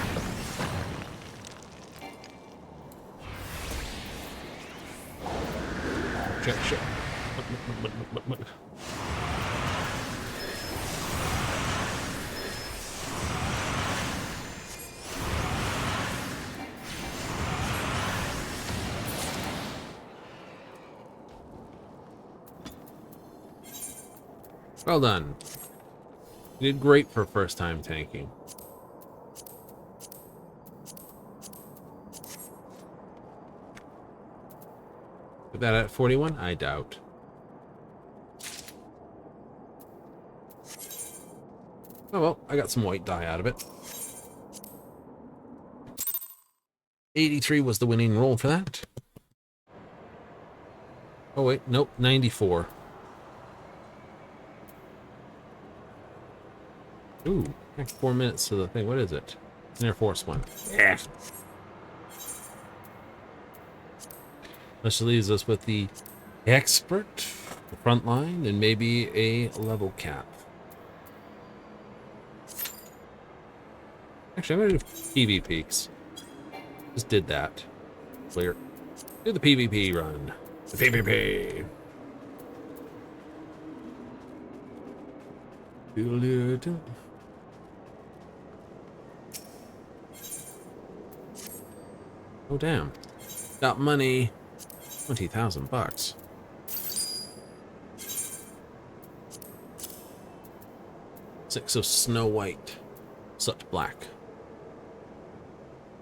Check. Well done. You did great for first time tanking. Put that at 41? I doubt. Oh well, I got some white dye out of it. 83 was the winning roll for that. Oh wait, nope, 94. Ooh, heck, 4 minutes to the thing. What is it? It's an Air Force One. Yeah. This leaves us with the expert, the front line, and maybe a level cap. Actually, I'm gonna do PV peaks. Just did that. Clear. Do the PvP run. The PvP. Oh damn. Got money. 20,000 bucks. Six of Snow White. Such black.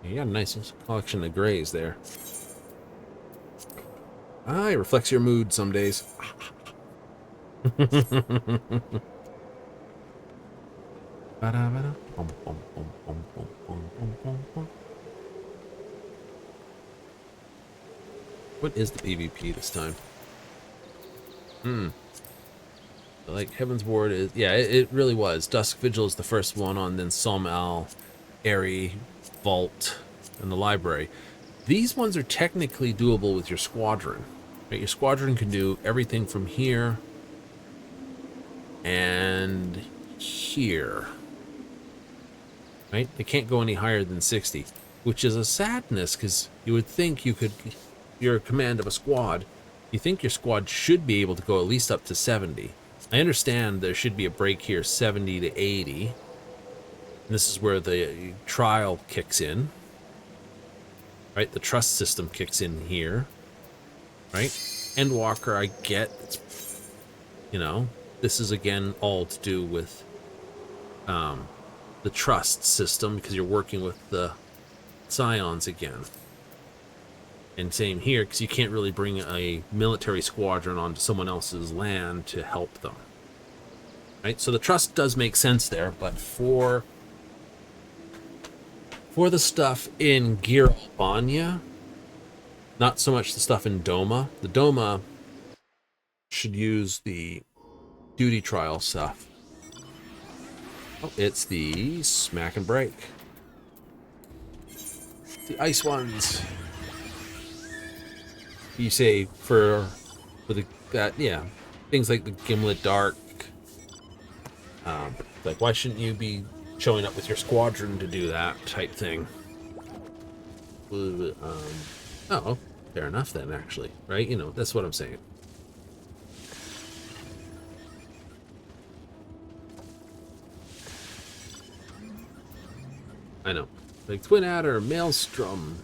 You got a nice collection of grays there. Ah, it reflects your mood some days. What is the PvP this time? Like Heaven's Ward is, yeah, it really was. Dusk Vigil is the first one on, then Somal, Airy, Vault, and the Library. These ones are technically doable with your squadron. Right? Your squadron can do everything from here and here. Right? They can't go any higher than 60, which is a sadness because you would think you could, you're a command of a squad, you think your squad should be able to go at least up to 70. I understand there should be a break here, 70 to 80. And this is where the trial kicks in. Right? The trust system kicks in here. Right? Endwalker, I get. It's, you know, this is again all to do with the trust system because you're working with the Scions again. And same here, because you can't really bring a military squadron onto someone else's land to help them. Right? So the trust does make sense there, but for the stuff in Gir Albania, not so much the stuff in Doma. The Doma should use the duty trial stuff. Oh, it's the smack and break. The ice ones. You say for the that yeah, things like the Gimlet Dark. Like why shouldn't you be showing up with your squadron to do that type thing? Oh, fair enough then. Actually, right? You know that's what I'm saying. I know, like Twin Adder, Maelstrom.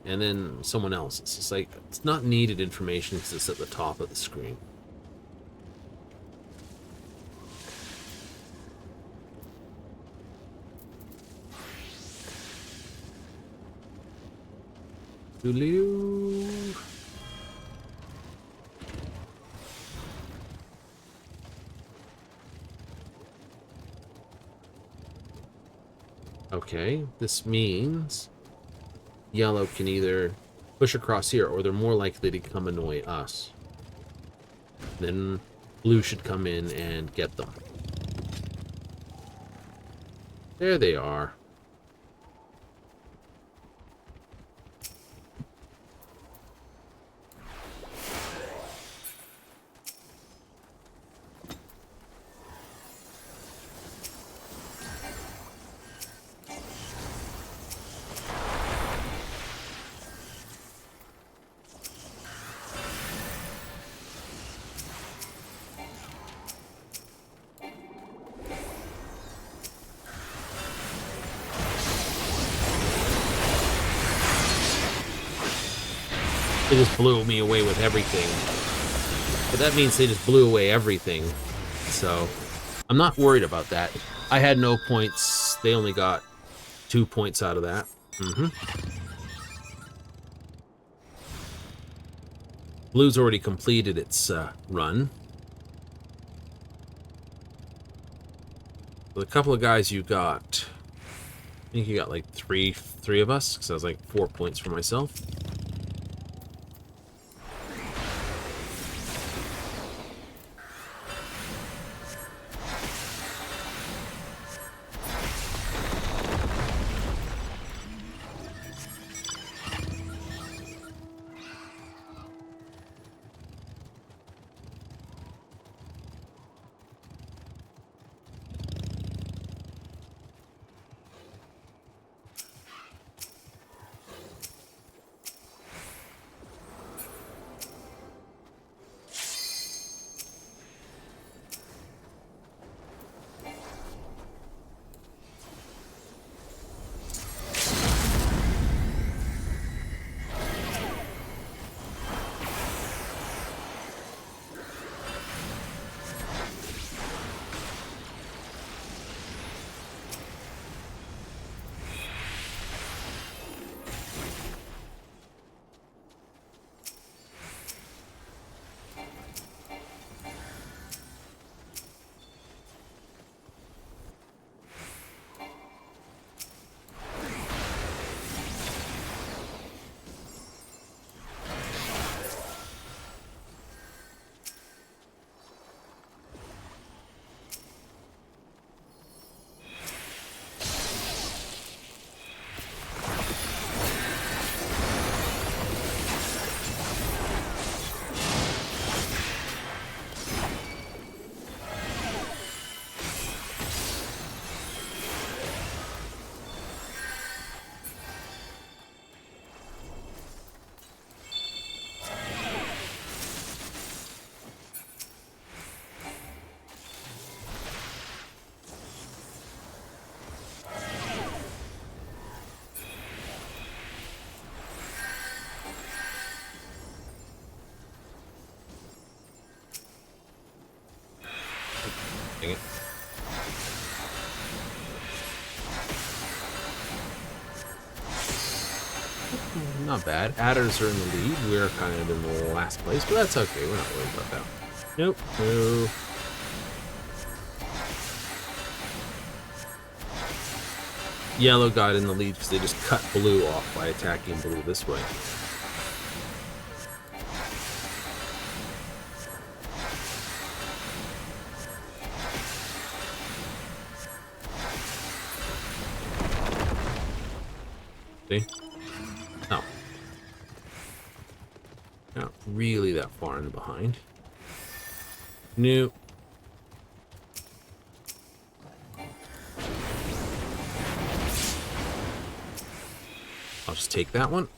And then someone else. It's just like, it's not needed information because it's at the top of the screen. Dooloo. Okay, this means yellow can either push across here or they're more likely to come annoy us. Then blue should come in and get them. There they are. They just blew me away with everything. But that means they just blew away everything. So, I'm not worried about that. I had no points. They only got 2 points out of that. Blue's already completed its run. With a couple of guys you got, I think you got like three of us, because I was like 4 points for myself. Not bad. Adders are in the lead. We're kind of in the last place, but that's okay. We're not worried about that. Nope. No. Yellow got in the lead because they just cut blue off by attacking blue this way. See? Oh. Not really that far in the behind. Nope. I'll just take that one.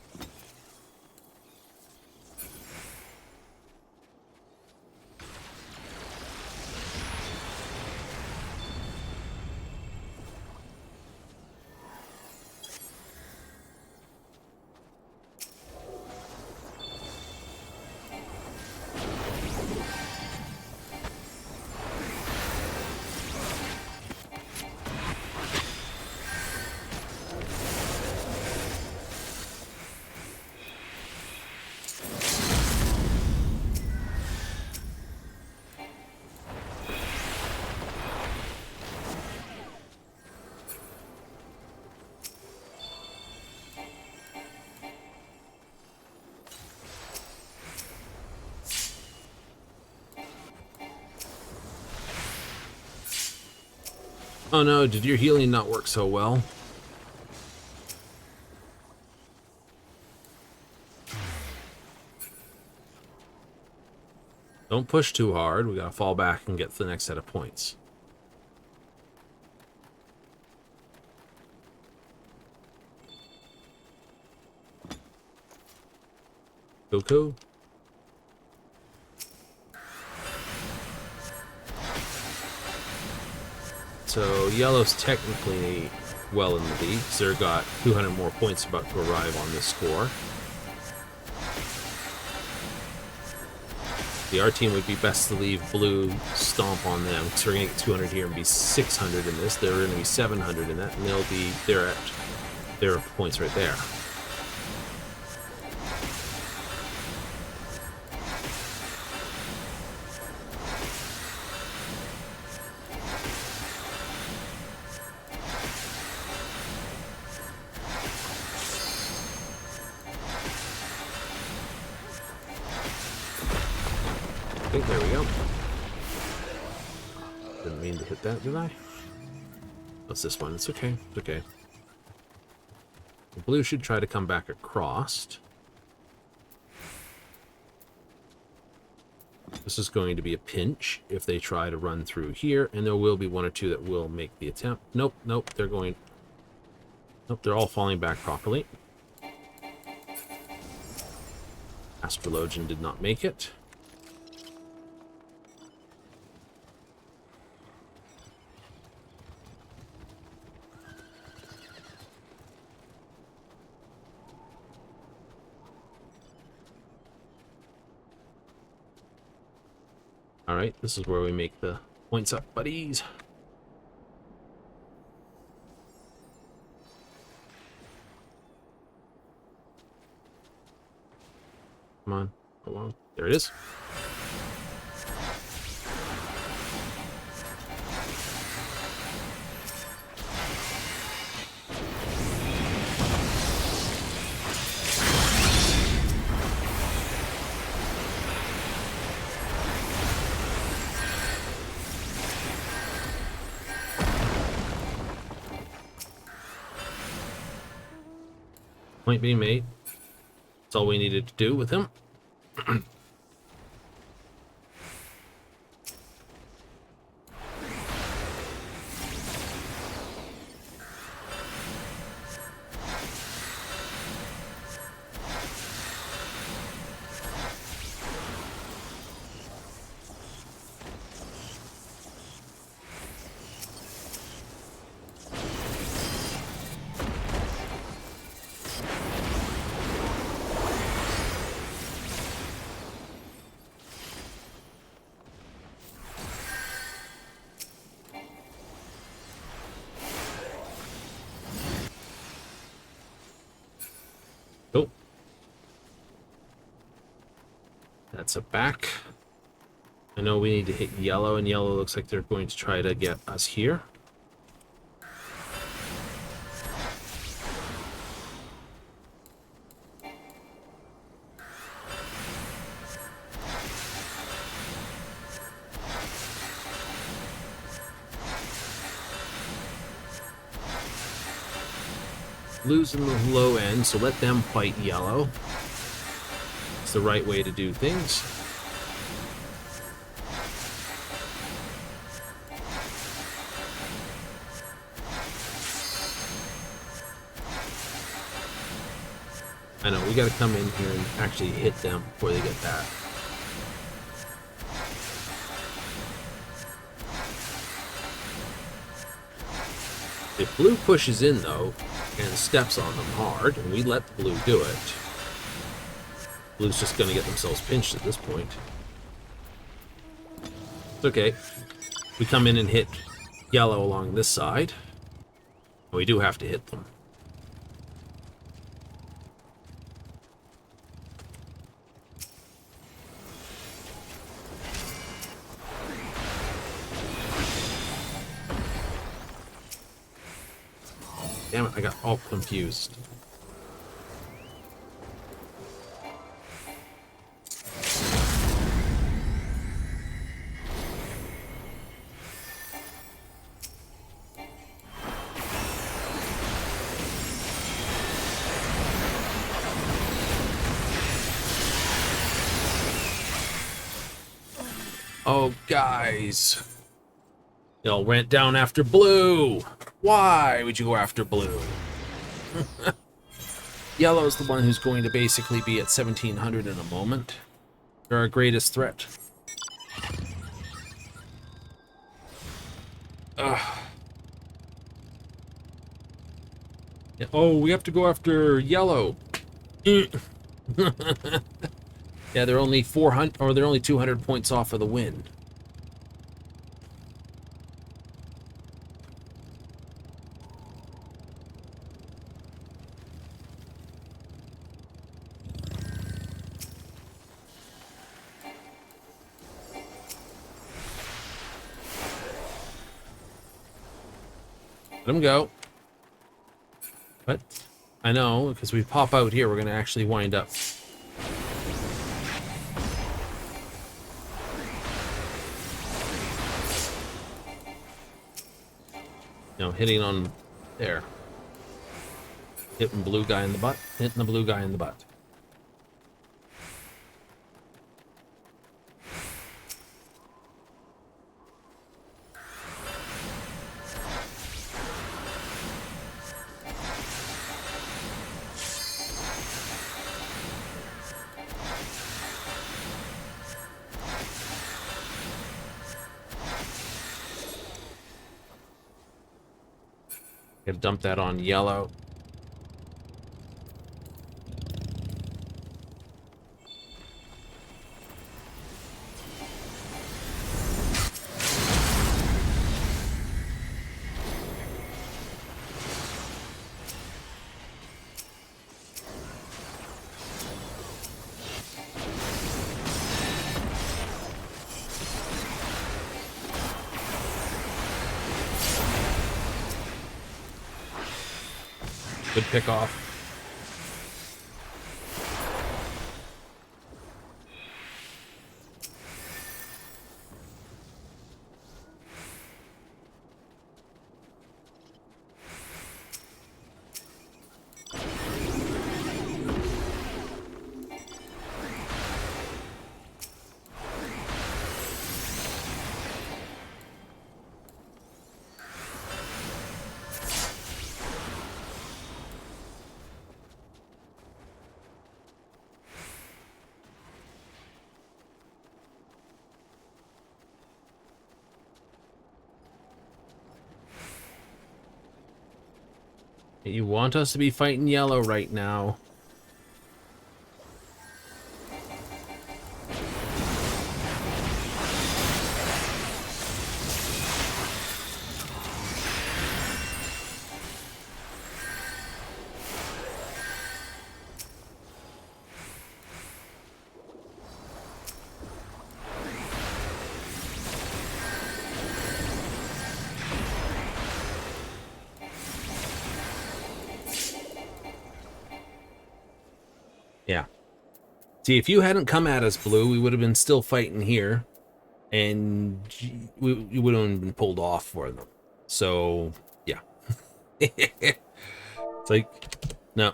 Oh no, did your healing not work so well? Don't push too hard. We gotta fall back and get to the next set of points. Coco. So yellow's technically well in the lead because they've got 200 more points about to arrive on this score. Our team would be best to leave blue stomp on them because we're going to get 200 here and be 600 in this. They're going to be 700 in that, and they're at their points right there. There we go. Didn't mean to hit that, did I? What's this one? It's okay. It's okay. The blue should try to come back across. This is going to be a pinch if they try to run through here, and there will be one or two that will make the attempt. Nope, nope, they're going... Nope, they're all falling back properly. Astrologian did not make it. Alright, this is where we make the points up, buddies. Come on, hold on. There it is. Point being made. That's all we needed to do with him. gets it back. I know we need to hit yellow, and yellow looks like they're going to try to get us here. Blue's in the low end, so let them fight yellow. It's the right way to do things. I know, we gotta come in here and actually hit them before they get that. If blue pushes in, though, and steps on them hard, and we let the blue do it, blue's just going to get themselves pinched at this point. It's okay. We come in and hit yellow along this side. We do have to hit them. Damn it, I got all confused. Oh, guys. Y'all went down after blue. Why would you go after blue? Yellow's the one who's going to basically be at 1700 in a moment. They're our greatest threat. Ugh. Yeah, oh, we have to go after yellow. Yeah, they're only 400, or they're only 200 points off of the win. Let him go. But I know, because we pop out here, we're going to actually wind up. No, hitting on there. Hitting blue guy in the butt. Hitting the blue guy in the butt. Gotta dump that on yellow. Good pick off. You want us to be fighting yellow right now. See, if you hadn't come at us, Blue, we would have been still fighting here, and we wouldn't have been pulled off for them. So, yeah. It's like, no.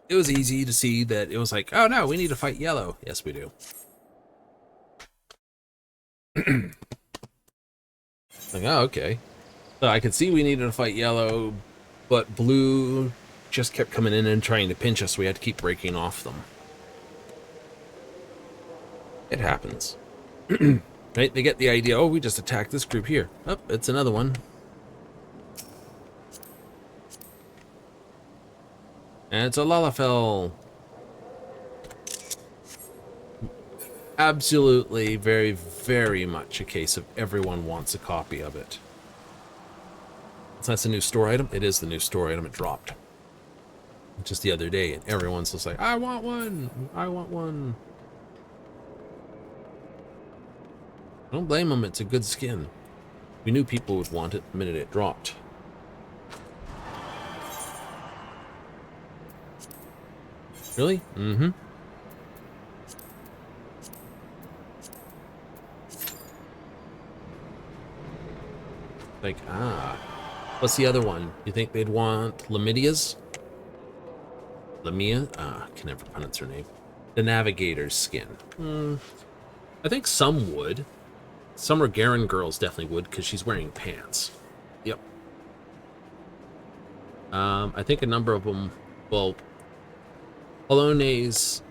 It was easy to see that it was like, oh no, we need to fight yellow. Yes, we do. Like, oh, okay. So I could see we needed to fight yellow, but blue just kept coming in and trying to pinch us. We had to keep breaking off them. It happens. Right? They get the idea, oh, we just attacked this group here. Oh, it's another one. And it's a Lalafell. Absolutely, very, very much a case of everyone wants a copy of it. So that's a new store item. It is the new store item. It dropped just the other day, and everyone's just like, I want one. I want one. Don't blame them. It's a good skin. We knew people would want it the minute it dropped. Really? Mm-hmm. Like, what's the other one? You think they'd want Lamidia's? Lamia? Can never pronounce her name. The Navigator's skin. I think some would. Some Garen girls definitely would, because she's wearing pants. Yep. I think a number of them, well, Alones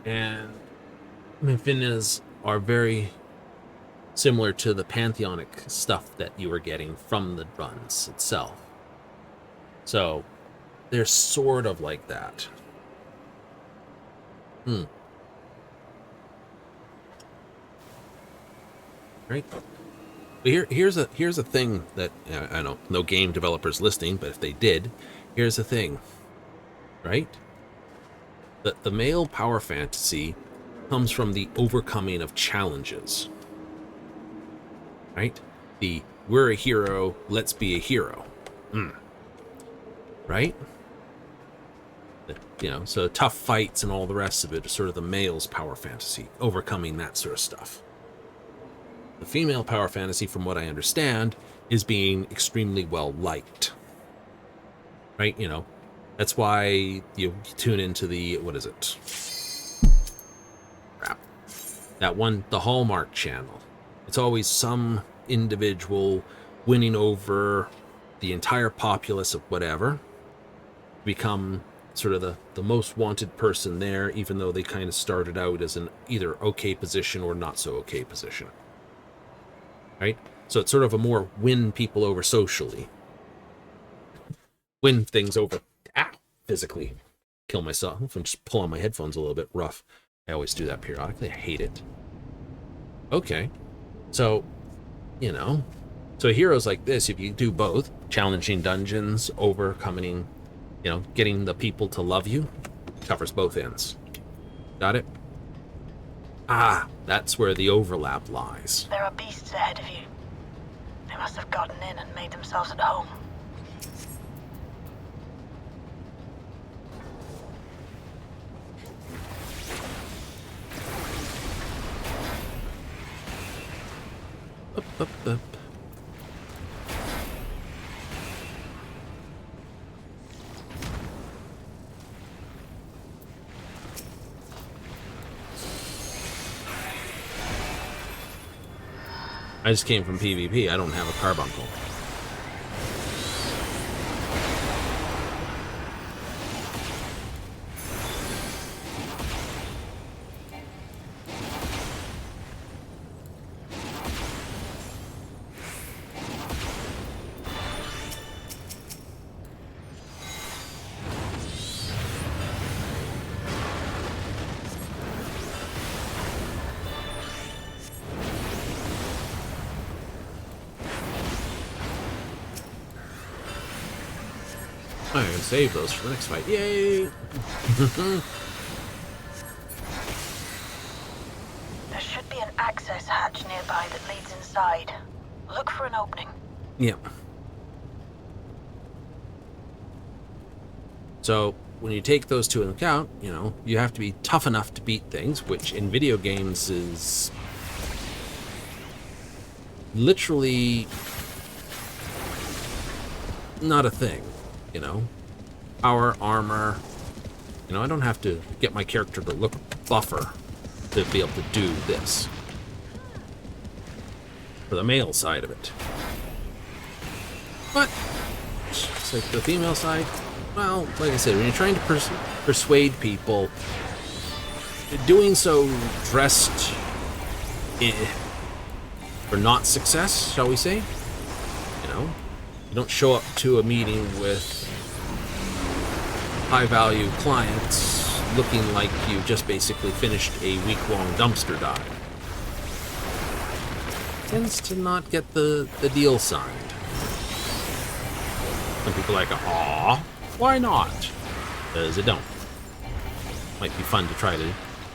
and Minfinas are very similar to the pantheonic stuff that you were getting from the runs itself. So, they're sort of like that. Right? But here's a thing that, I know, no game developers listening, but if they did, here's the thing. Right? The male power fantasy comes from the overcoming of challenges. Right? The we're a hero, let's be a hero. Right? You know, so tough fights and all the rest of it is sort of the male's power fantasy, overcoming that sort of stuff. The female power fantasy, from what I understand, is being extremely well liked. Right? You know, that's why you tune into the, what is it? Crap. That one, the Hallmark channel. It's always some individual winning over the entire populace of whatever, become sort of the most wanted person there, even though they kind of started out as an either okay position or not so okay position. Right? So it's sort of a more win people over socially. Win things over physically. Kill myself. If I'm just pulling my headphones a little bit rough. I always do that periodically. I hate it. Okay. So, you know. So heroes like this, if you do both, challenging dungeons, overcoming, you know, getting the people to love you, covers both ends. Got it? That's where the overlap lies. There are beasts ahead of you. They must have gotten in and made themselves at home. Up. I just came from PvP. I don't have a carbuncle. I'm gonna save those for the next fight. Yay! There should be an access hatch nearby that leads inside. Look for an opening. Yep. So, when you take those two into account, you know, you have to be tough enough to beat things, which in video games is literally not a thing, you know. Power, armor, you know, I don't have to get my character to look buffer to be able to do this. For the male side of it. But, it's like the female side, well, like I said, when you're trying to persuade people, doing so dressed for not success, shall we say? You know, you don't show up to a meeting with high-value clients looking like you just basically finished a week-long dumpster dive. Tends to not get the deal signed. Some people are like, aw, why not? Because it don't. Might be fun to try to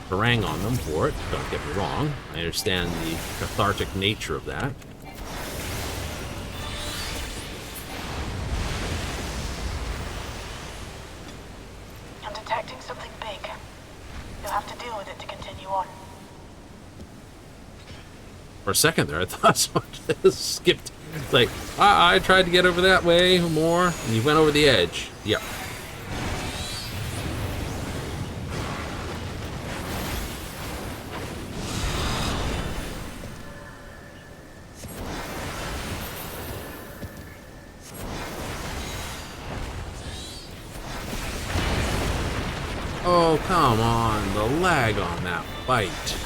harangue on them for it, don't get me wrong. I understand the cathartic nature of that. I'm detecting something big. You'll have to deal with it to continue on. For a second there, I thought someone just skipped. It's like, I tried to get over that way more, and you went over the edge. Yep. Oh, come on, the lag on that bite.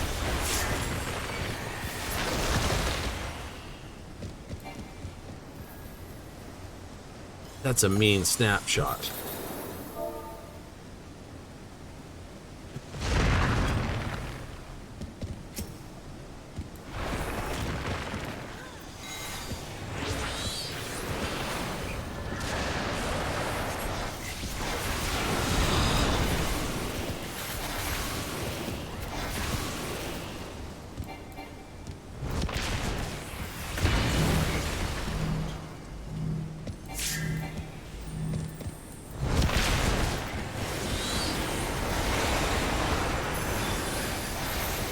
That's a mean snapshot.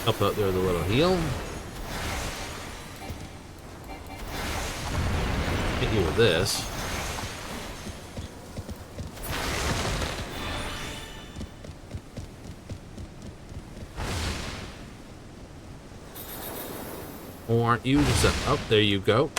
Up out there with a little heal. Hit you with this. Or aren't you just up? Oh, there you go.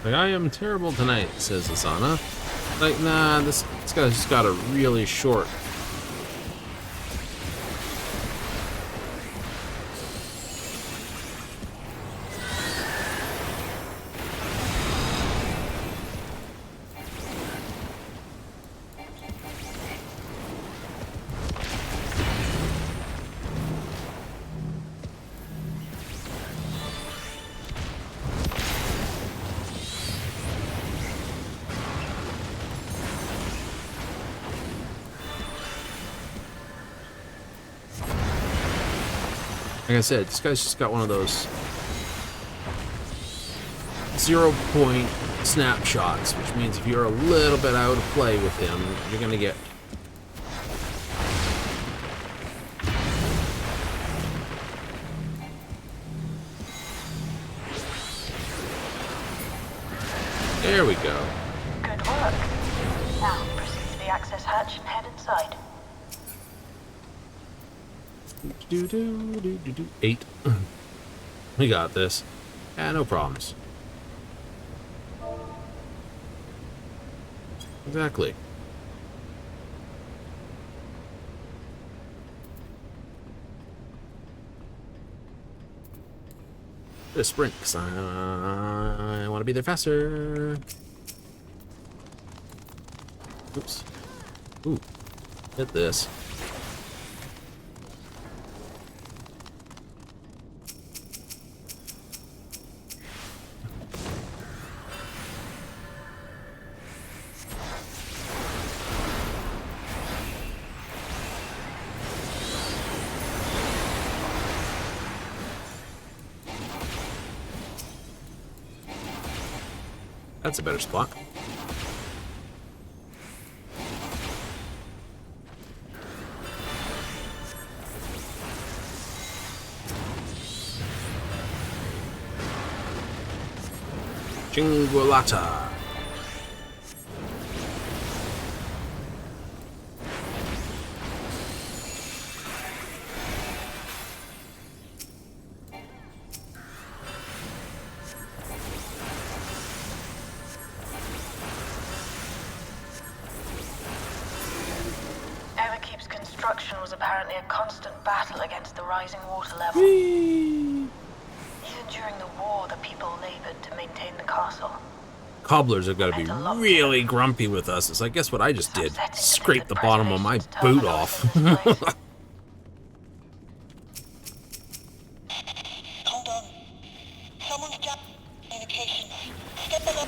Like, I am terrible tonight, says Asana. Like, nah, this guy's just got a really short. Like I said, this guy's just got one of those 0-point snapshots, which means if you're a little bit out of play with him, you're gonna get there we go. Good work. Now proceed to the access hatch and head inside. 8. We got this. Yeah, no problems. Exactly. A sprint, because I want to be there faster. Oops. Ooh. Hit this. That's a better spot. Chingulata. Everkeep's construction was apparently a constant battle against the rising water level. Whee! Even during the war, the people labored to maintain the castle. Cobblers have got to be really grumpy with us. It's like, guess what I just did? Scrape the bottom of my boot off. Hold on. Someone's got communication. Step it up.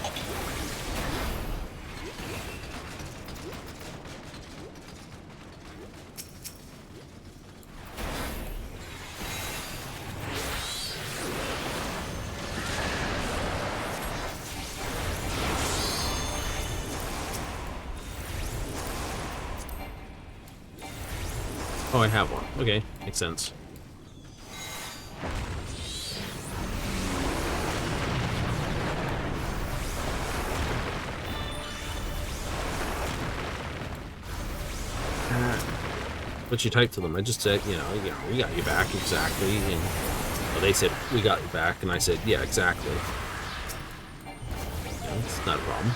Oh, I have one. Okay, makes sense. What you type to them? I just said, you know, we got you back exactly, and well, they said we got you back, and I said, yeah, exactly. You know, it's not a problem.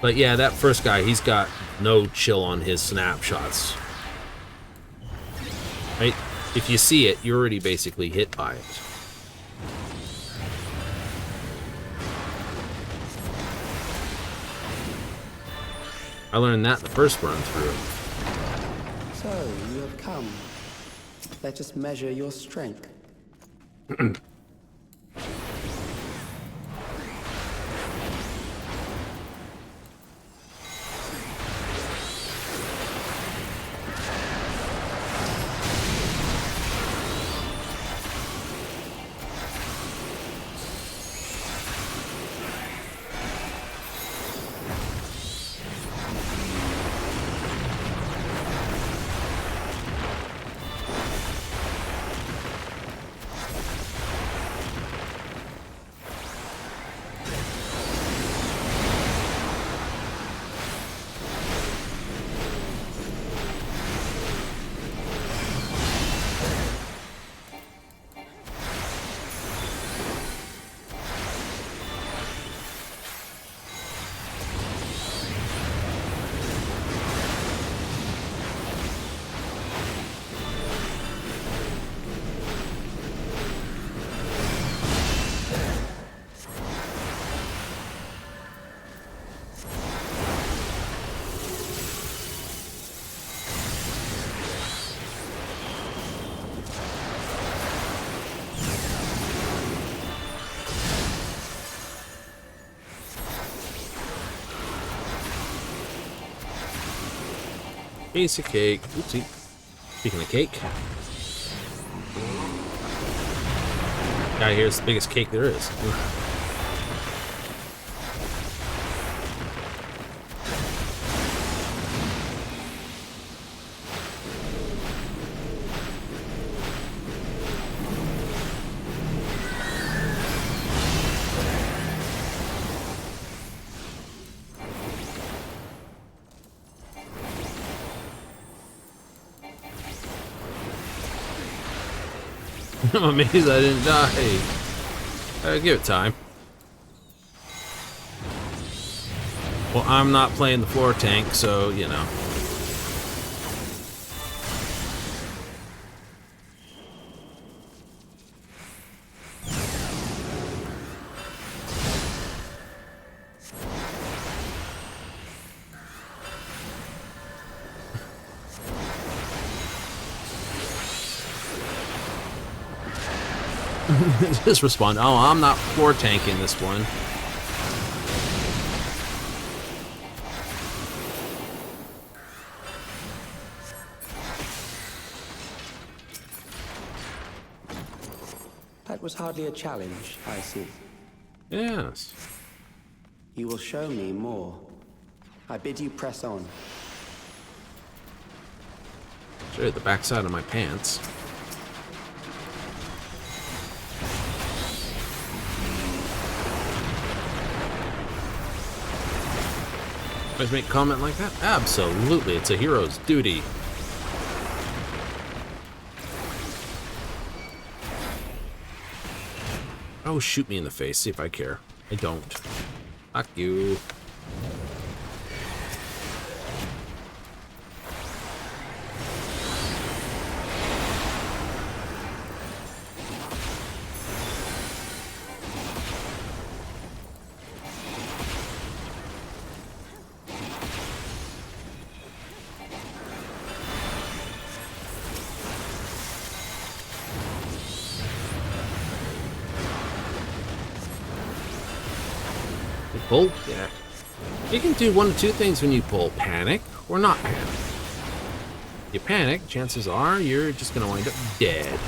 But yeah, that first guy, he's got no chill on his snapshots. Right? If you see it, you're already basically hit by it. I learned that the first run through. So, you have come. Let us measure your strength. Piece of cake. Oopsie. Speaking of cake. Guy here's the biggest cake there is. I'm amazed I didn't die. Give it time. Well, I'm not playing the floor tank, so, you know. Just respond. Oh, I'm not floor tanking this one. That was hardly a challenge, I see. Yes. you will show me more. I bid you press on. Show you the backside of my pants. Always make a comment like that? Absolutely, it's a hero's duty. Oh, shoot me in the face, see if I care. I don't. Fuck you. Pull? Yeah. You can do one of two things when you pull. Panic or not panic. You panic, chances are you're just going to wind up dead.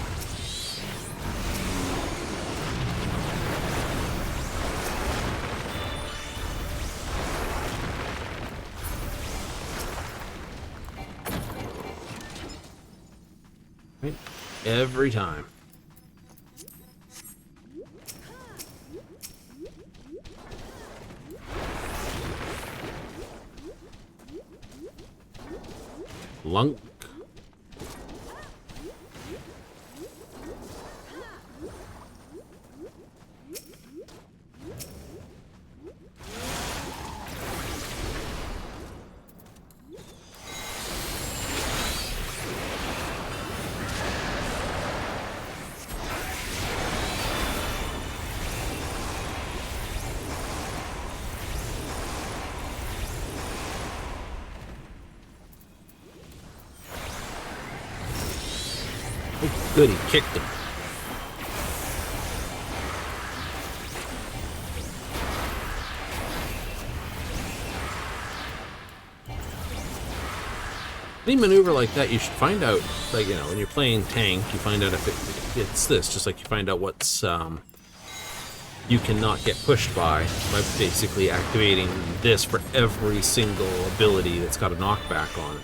Right? Every time. Lunk. Oh, good, he kicked him. Any maneuver like that, you should find out, like, you know, when you're playing tank, you find out if it's this, just like you find out what's, you cannot get pushed by basically activating this for every single ability that's got a knockback on it.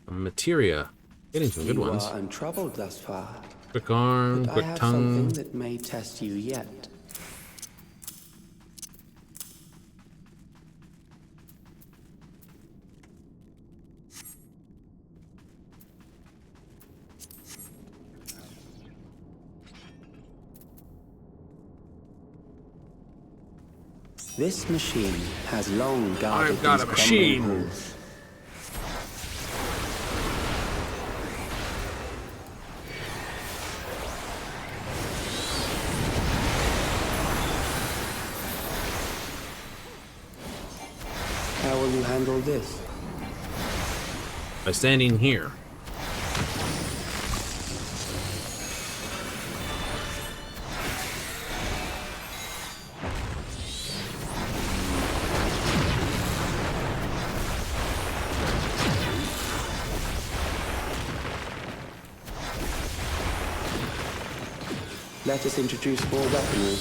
Materia. Getting some good ones. You are untroubled thus far. Quick arm, But quick I have tongue. something that may test you yet. This machine has long guarded I've got these a machine. crumbling halls. How will you handle this? By standing here. Let us introduce more weaponry.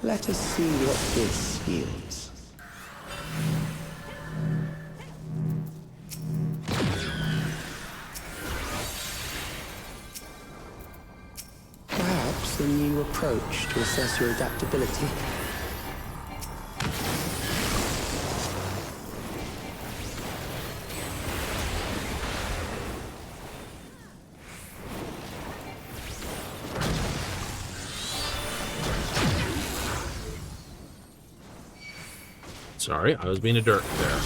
Let us see what this yields. Perhaps a new approach to assess your adaptability. Sorry, I was being a dirt there.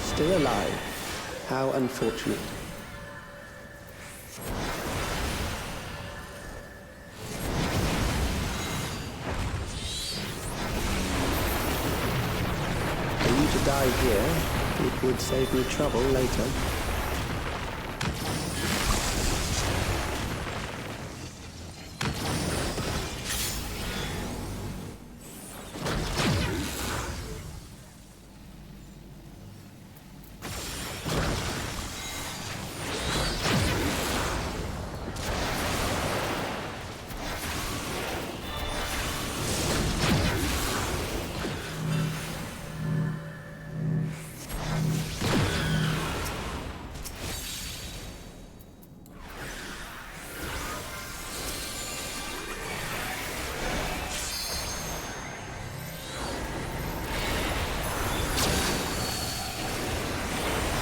Still alive. How unfortunate. For you to die here, it would save me trouble later.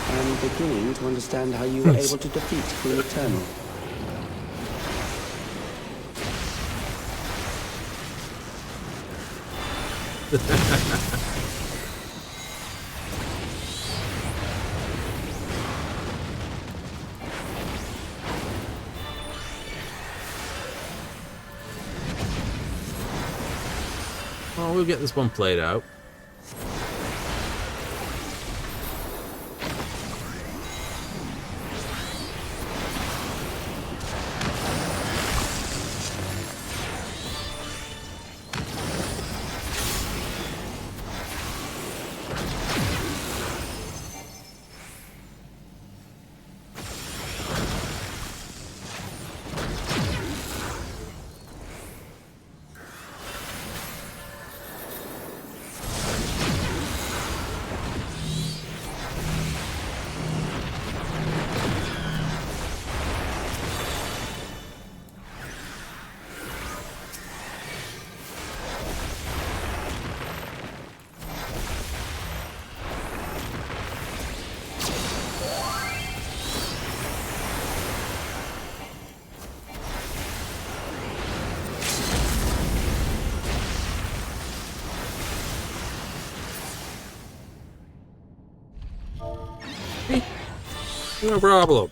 I'm beginning to understand how you were able to defeat Queen Eternal. Well, we'll get this one played out. No problem.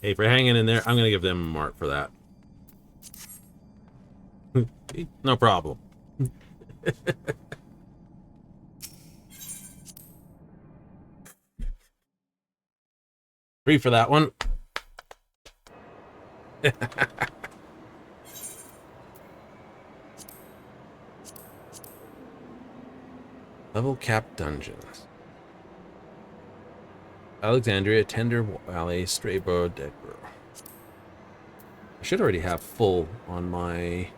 Hey, for hanging in there, I'm going to give them a mark for that. No problem. Free for that one. Level cap dungeons. Alexandria, Tender Valley, Straybo, Deadbro. I should already have full on my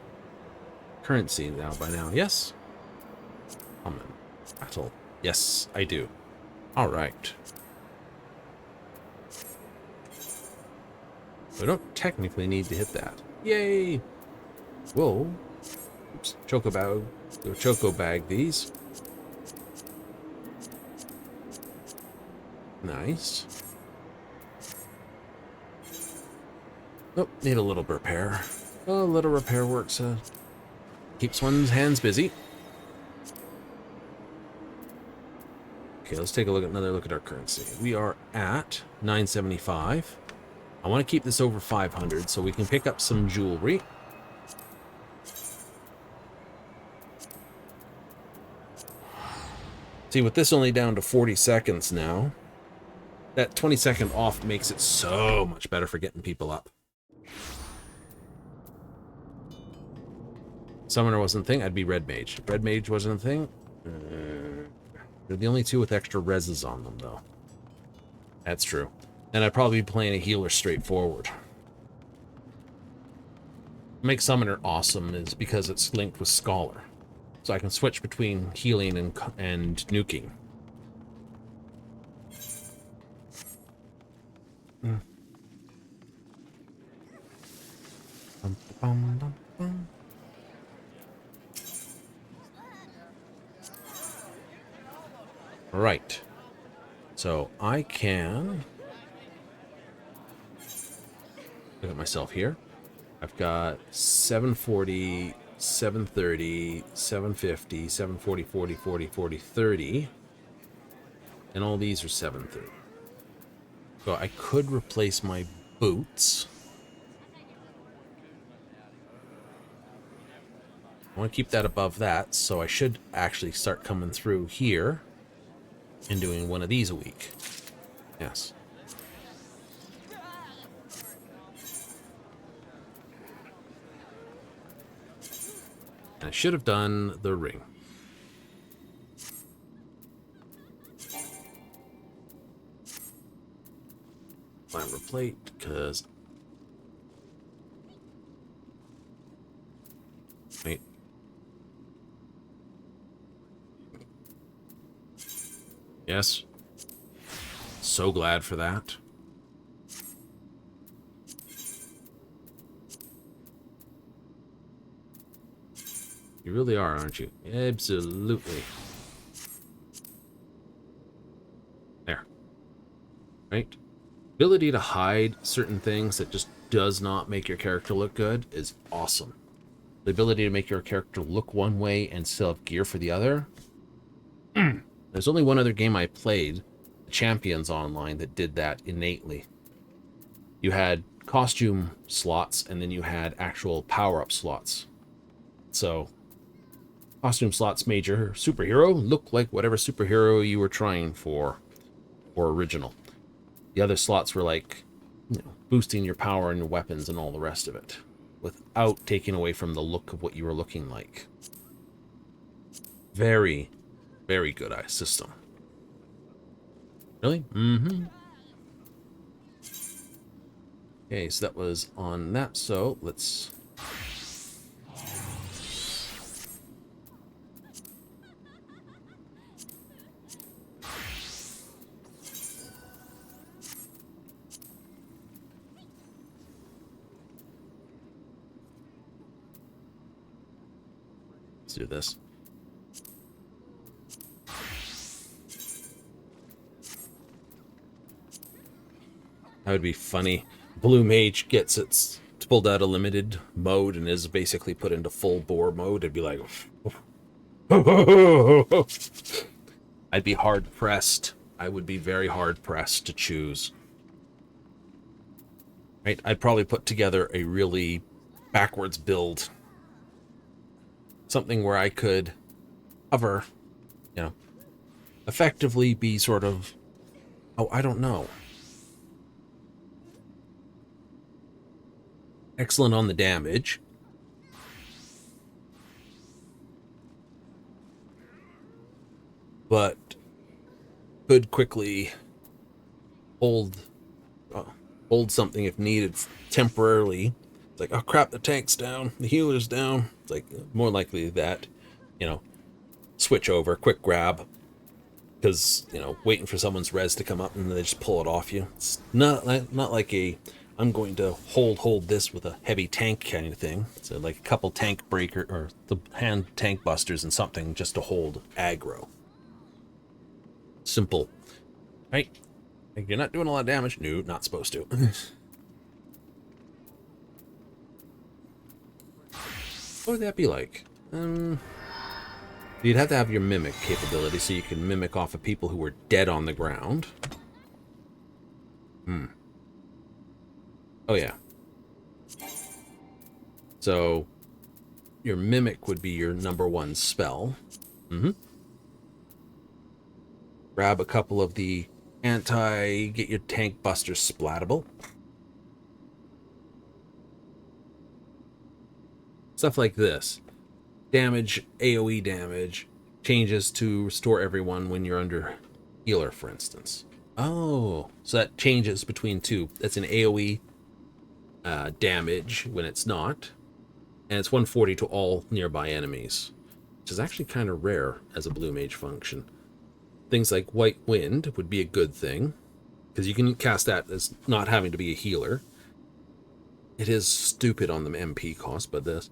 currency now by now. Yes? Common. Battle. Yes, I do. Alright. We don't technically need to hit that. Yay! Whoa. Oops. Choco bag these. Nice. Oh, need a little repair. A little repair works. Keeps one's hands busy. Okay, let's take another look at our currency. We are at 975. I want to keep this over 500 so we can pick up some jewelry. See, with this only down to 40 seconds now, that 20-second off makes it so much better for getting people up. Summoner wasn't a thing, I'd be Red Mage. If Red Mage wasn't a thing, they're the only two with extra reses on them, though. That's true. And I'd probably be playing a healer straightforward. What makes Summoner awesome is because it's linked with Scholar. So I can switch between healing and nuking. Right. So I can look at myself here. I've got 740, 730, 750, 740, 40, 40, 40, 30. And all these are 730. So I could replace my boots. I want to keep that above that, so I should actually start coming through here and doing one of these a week. Yes. I should have done the ring. Climber plate, because... Wait. Yes. So glad for that. You really are, aren't you? Absolutely. There. Right? Ability to hide certain things that just does not make your character look good is awesome. The ability to make your character look one way and still have gear for the other. There's only one other game I played, Champions Online, that did that innately. You had costume slots, and then you had actual power-up slots. So, costume slots made your superhero look like whatever superhero you were trying for, or original. The other slots were like, you know, boosting your power and your weapons and all the rest of it, without taking away from the look of what you were looking like. Very, very good system. Really? Mm-hmm. Okay, so that was on that, so let's... Let's do this. That would be funny. Blue Mage gets its pulled out of limited mode and is basically put into full bore mode. It'd be like... I'd be hard pressed. I would be very hard pressed to choose. Right? I'd probably put together a really backwards build. Something where I could hover, you know, effectively be sort of... Oh, I don't know. Excellent on the damage. But could quickly hold something if needed temporarily. It's like, oh crap, the tank's down, the healer's down. It's like more likely that, you know, switch over, quick grab. Because, you know, waiting for someone's res to come up and they just pull it off you. It's not like a... I'm going to hold this with a heavy tank kind of thing. So like a couple tank breaker or the hand tank busters and something just to hold aggro. Simple. Right? Like you're not doing a lot of damage. No, not supposed to. What would that be like? You'd have to have your mimic capability so you can mimic off of people who were dead on the ground. Oh, yeah. So, your Mimic would be your #1 spell. Grab a couple of the get your tank busters splatable. Stuff like this. Damage, AoE damage, changes to restore everyone when you're under healer, for instance. Oh, so that changes between two. That's an AoE damage when it's not, and it's 140 to all nearby enemies, which is actually kind of rare as a blue mage function. Things like White Wind would be a good thing, because you can cast that as not having to be a healer. It is stupid on the MP cost, but the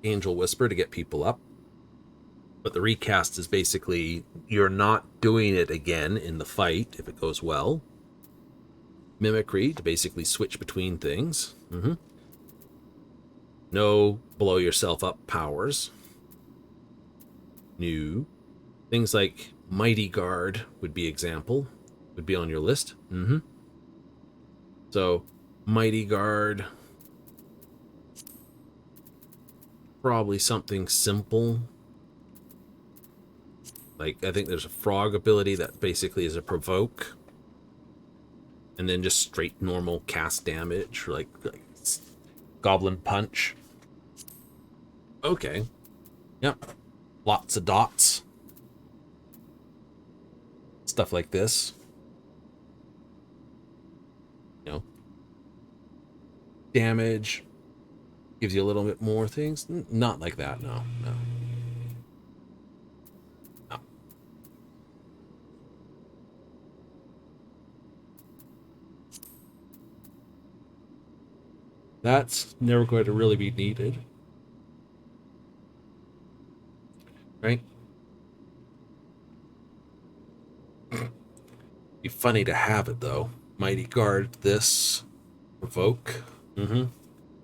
Angel Whisper to get people up. But the recast is basically you're not doing it again in the fight if it goes well. Mimicry to basically switch between things. No blow yourself up powers. New. Things like Mighty Guard would be example. Would be on your list. So, Mighty Guard. Probably something simple. Like, I think there's a frog ability that basically is a provoke. And then just straight normal cast damage. Like Goblin Punch. Okay. Yep. Lots of dots. Stuff like this. You know. Damage. Gives you a little bit more things. Not like that, no. No. That's never going to really be needed. Right? Be funny to have it, though. Mighty Guard, this. Provoke.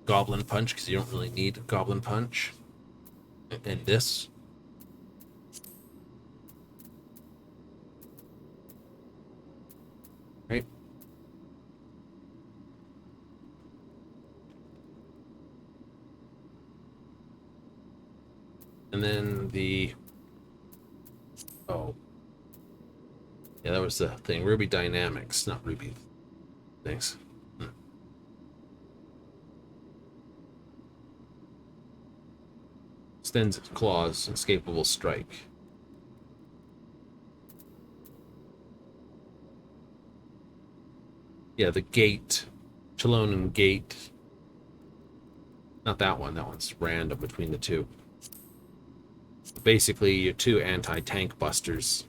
Goblin Punch, because you don't really need Goblin Punch. And this. Right? And then the... Oh. Yeah, that was the thing. Ruby Dynamics, not Ruby things. Extends its claws, escapable strike. Yeah, the gate. Chalonan Gate. Not that one. That one's random between the two. Basically, your two anti-tank busters.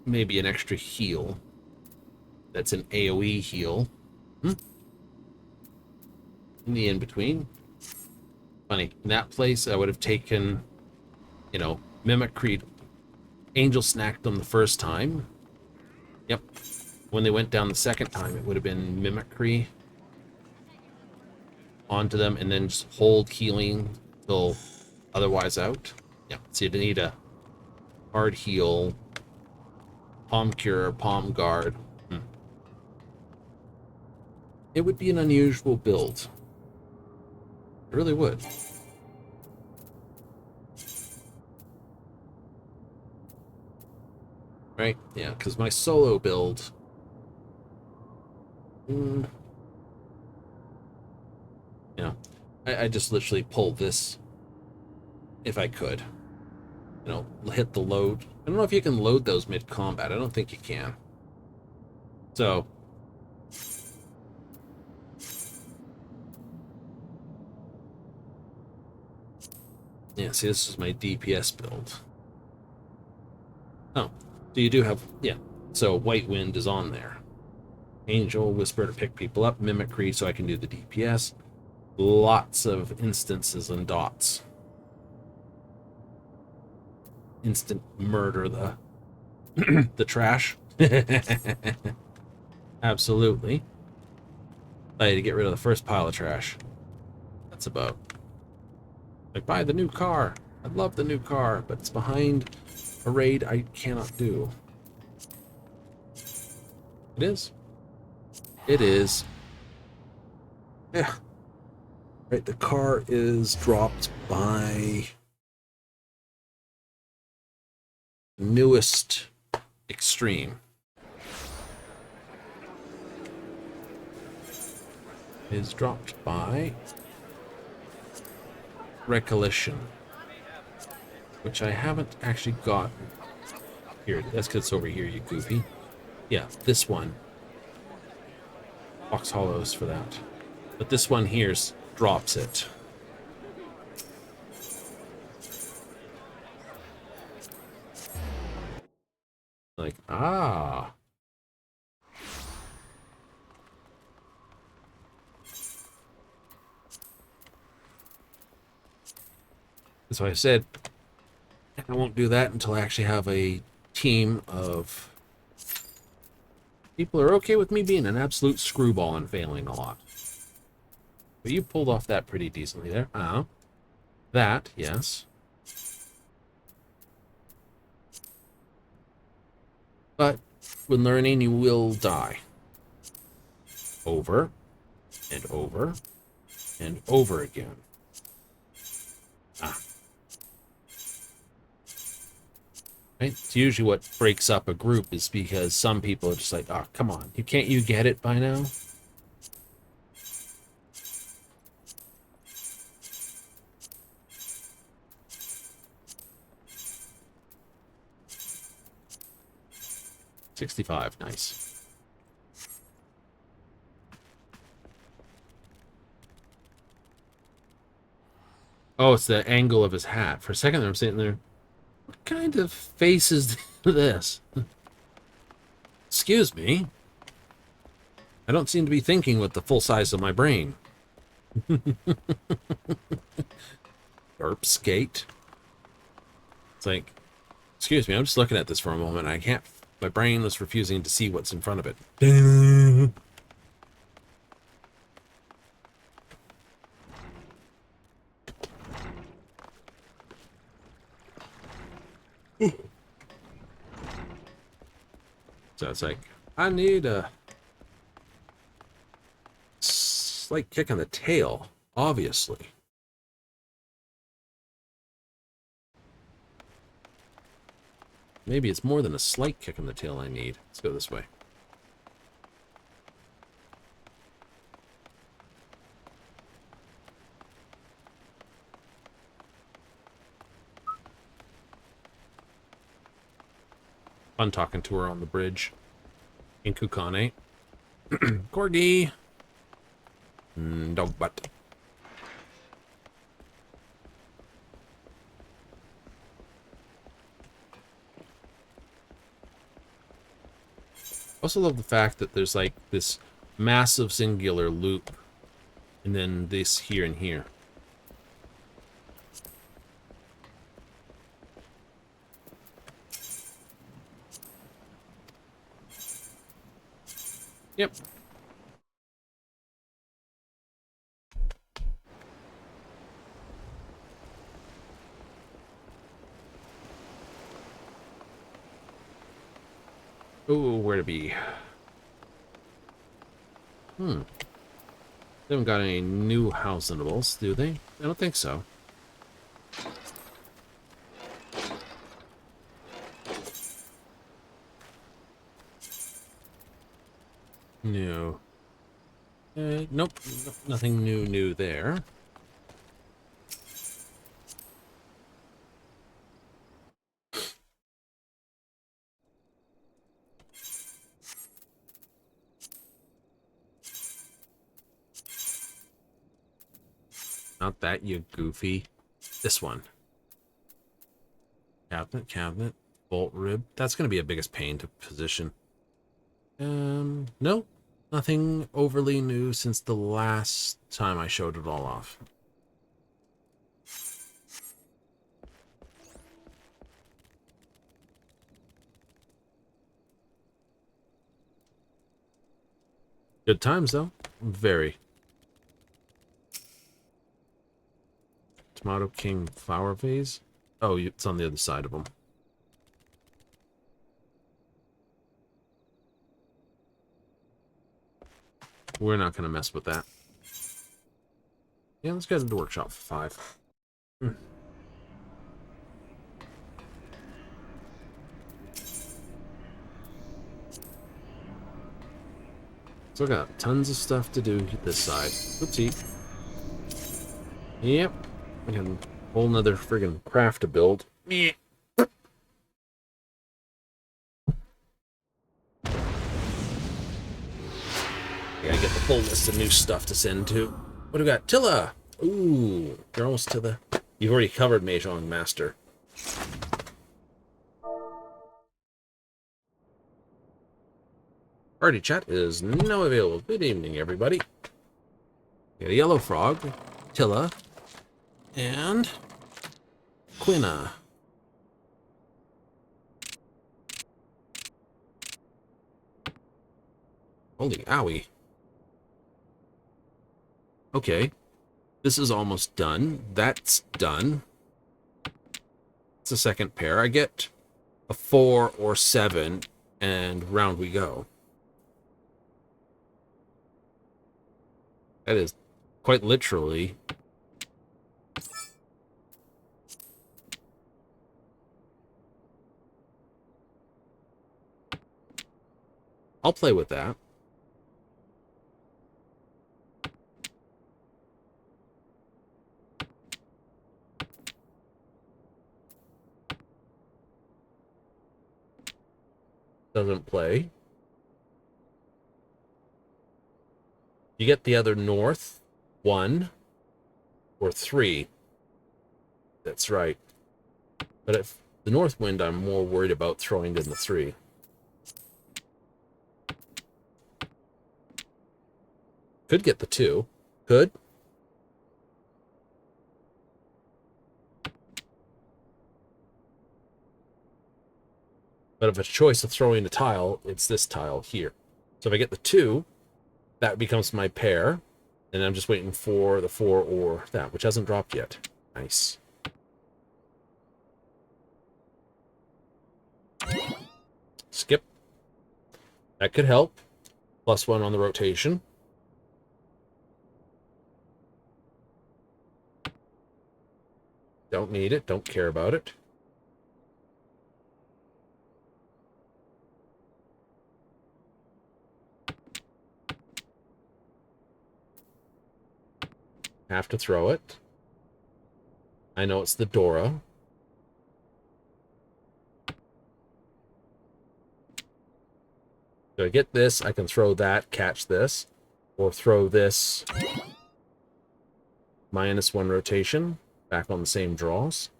Maybe an extra heal. That's an AoE heal. In the in-between. Funny. In that place, I would have taken, you know, Mimicry. Angel snacked them the first time. Yep. When they went down the second time, it would have been Mimicry onto them and then just hold healing till otherwise out. Yeah. So you'd need a hard heal, palm cure, palm guard. It would be an unusual build. It really would. Right? Yeah, because my solo build... You know, I just literally pull this if I could. You know, hit the load. I don't know if you can load those mid-combat. I don't think you can. So... Yeah, see, this is my DPS build. Oh, so you do have... Yeah, so White Wind is on there. Angel, Whisper to pick people up, Mimicry so I can do the DPS. Lots of instances and dots. Instant murder the trash. Absolutely. I had to get rid of the first pile of trash. That's about... Like, buy the new car. I love the new car, but it's behind a raid I cannot do. It is. It is. Yeah. Right, the car is dropped by newest extreme. Is dropped by Recollection, which I haven't actually gotten. Here, that's because it's over here, you goofy. Yeah, this one. Fox Hollows for that. But this one here's drops it. Like, ah. That's why I said I won't do that until I actually have a team of people who are okay with me being an absolute screwball and failing a lot. But you pulled off that pretty decently there. That, yes. But when learning, you will die. Over and over and over again. Right? It's usually what breaks up a group is because some people are just like, oh, come on. Can't you get it by now? $65, nice. Oh, it's the angle of his hat. For a second there, I'm sitting there. What kind of face is this? Excuse me. I don't seem to be thinking with the full size of my brain. Burp skate. It's like, excuse me, I'm just looking at this for a moment. I can't, my brain was refusing to see what's in front of it. So it's like, I need a slight kick on the tail, obviously. Maybe it's more than a slight kick on the tail I need. Let's go this way. Fun talking to her on the bridge in Kukane. Corgi. Dog butt. Also love the fact that there's like this massive singular loop and then this here and here. Yep. Oh, where to be? They haven't got any new house-inables, do they? I don't think so. No. Nope. Nothing new there. Not that, you goofy. This one. Cabinet, bolt rib. That's going to be a biggest pain to position. No. Nothing overly new since the last time I showed it all off. Good times, though. Very. Tomato King flower vase. Oh, it's on the other side of them. We're not going to mess with that. Yeah, let's get into the workshop for 5. Still got tons of stuff to do this side. Oopsie. Yep. I got a whole nother friggin' craft to build. Meh. Gotta get the full list of new stuff to send to. What do we got? Tilla! Ooh, you're almost to the... You've already covered Mahjong Master. Party chat is now available. Good evening, everybody. We got a yellow frog, Tilla, and Quina. Holy owie. Okay. This is almost done. That's done. It's a second pair. I get a 4 or 7, and round we go. That is quite literally. I'll play with that. Doesn't play. You get the other north, 1 or 3. That's right. But if the north wind, I'm more worried about throwing than the 3. Could get the 2. Could. But if it's a choice of throwing a tile, it's this tile here. So if I get the 2, that becomes my pair. And I'm just waiting for the 4 or that, which hasn't dropped yet. Nice. Skip. That could help. +1 on the rotation. Don't need it. Don't care about it. Have to throw it. I know it's the Dora. So I get this, I can throw that, catch this, or throw this -1 rotation, back on the same draws.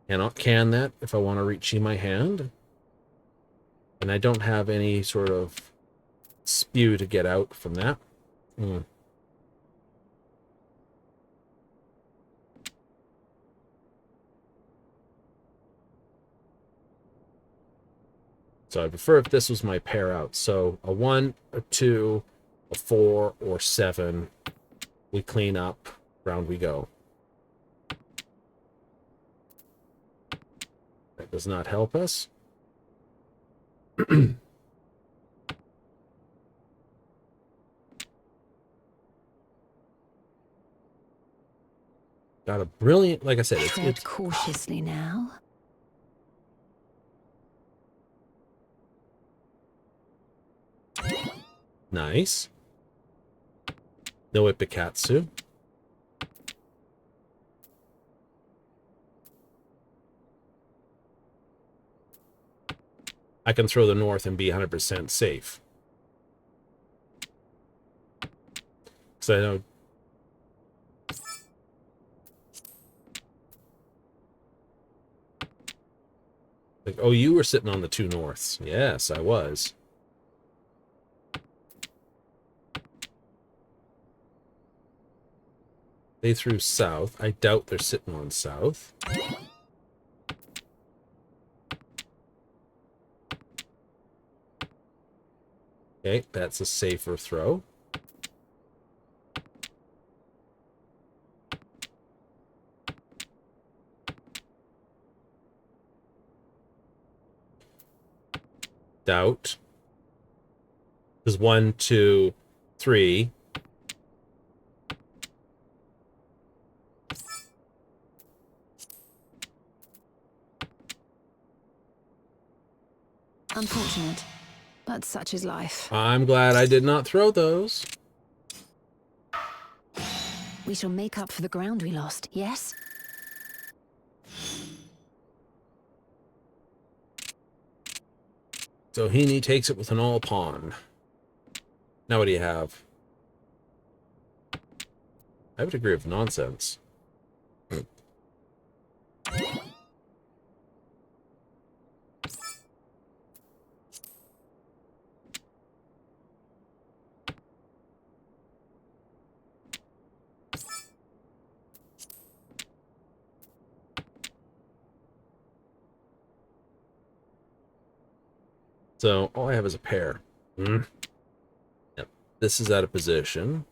Cannot can that if I want to reach in my hand. And I don't have any sort of spew to get out from that. So I prefer if this was my pair out. So a 1, a 2, a 4, or 7. We clean up. Round we go. That does not help us. Got a brilliant, like I said, Tread cautiously now. Nice. No Ipikatsu. I can throw the north and be 100% safe. Because I know... Like, oh, you were sitting on the 2 norths. Yes, I was. They threw south. I doubt they're sitting on south. Okay, that's a safer throw. Doubt. There's 1, 2, 3. Unfortunate, but such is life. I'm glad I did not throw those. We shall make up for the ground we lost, yes? So Heaney takes it with an all pawn. Now what do you have? I have a degree of nonsense. So all I have is a pair. Yep. This is out of position.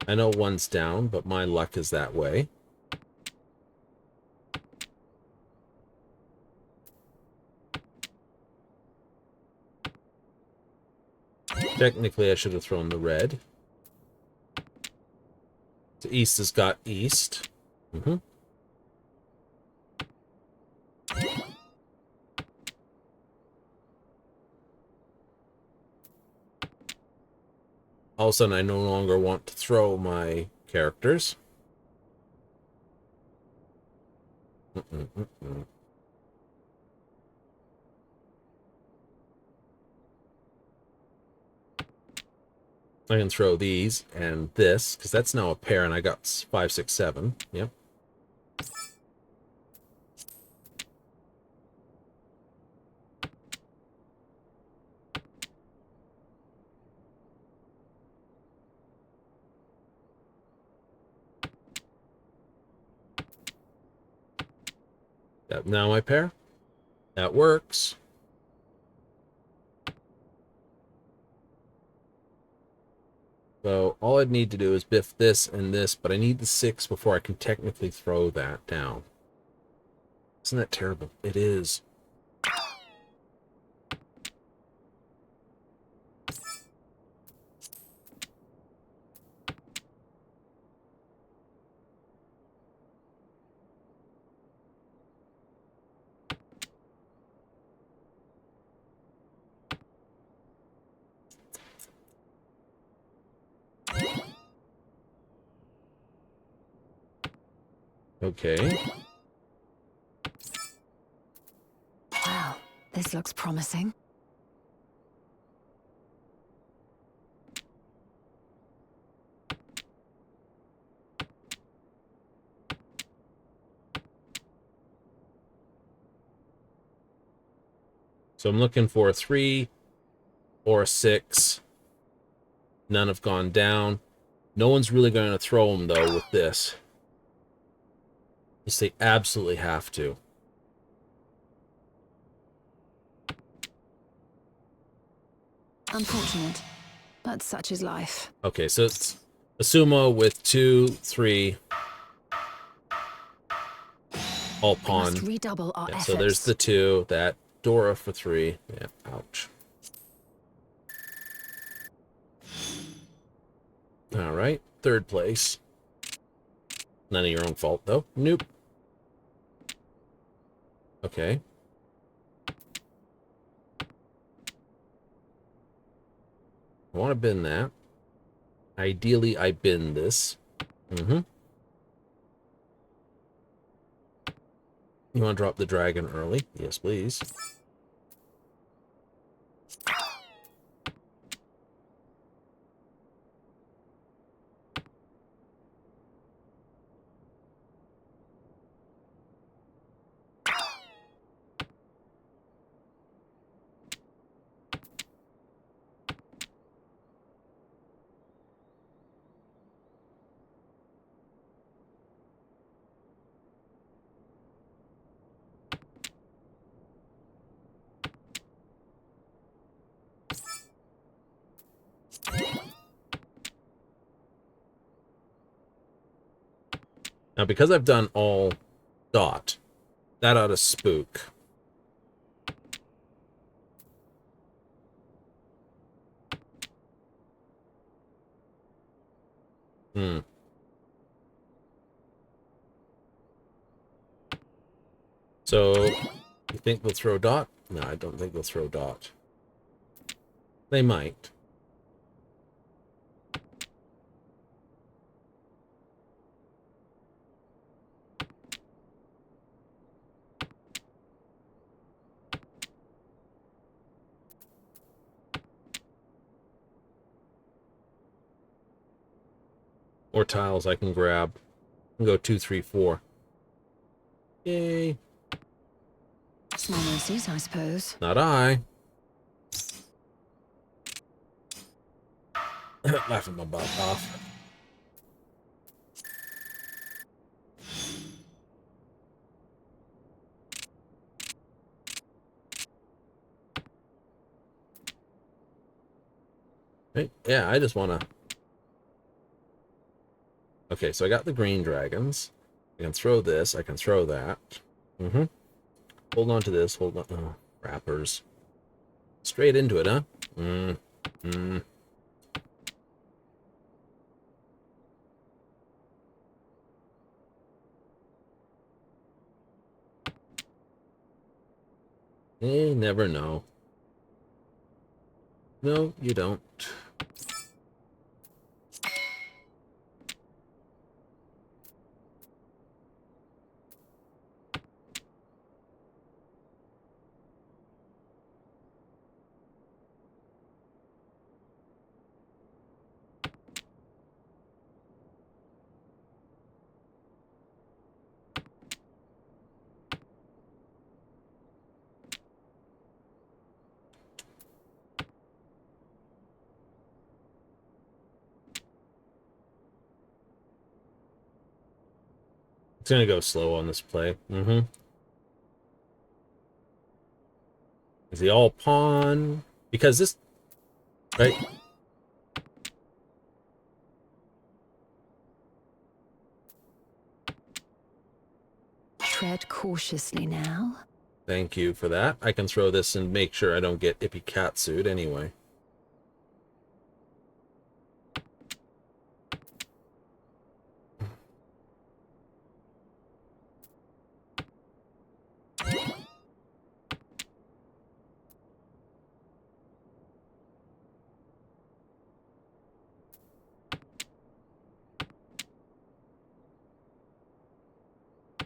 I know one's down, but my luck is that way. Technically, I should have thrown the red. So East has got East. All of a sudden, I no longer want to throw my characters. I can throw these and this, because that's now a pair, and I got 5, 6, 7. Yep. That now my pair. That works. So all I'd need to do is biff this and this, but I need the 6 before I can technically throw that down. Isn't that terrible? It is. Okay. Wow, this looks promising. So I'm looking for a 3 or a 6. None have gone down. No one's really going to throw them, though, with this. They absolutely have to. Unfortunate, but such is life. Okay, so it's a sumo with 2, 3. All We pawn. must redouble our efforts. So there's the 2. That Dora for 3. Yeah, ouch. All right, 3rd place. None of your own fault, though. Nope. Okay. I want to bin that. Ideally, I bin this. You want to drop the dragon early? Yes, please. Now, because I've done all dot, that ought to spook. So, you think they'll throw dot? No, I don't think they'll throw dot. They might. Or tiles I can grab and go 2, 3, 4. Yay. Small mercies, I suppose. Not I. Laughing my butt off. Right? Yeah, I just want to... Okay, so I got the green dragons. I can throw this. I can throw that. Mm-hmm. Hold on to this. Hold on. Oh, wrappers. Straight into it, huh? You never know. No, you don't. It's gonna go slow on this play. Mm-hmm. Is he all pawn? Because this... Right? Tread cautiously now. Thank you for that. I can throw this and make sure I don't get Ippy Catsued anyway.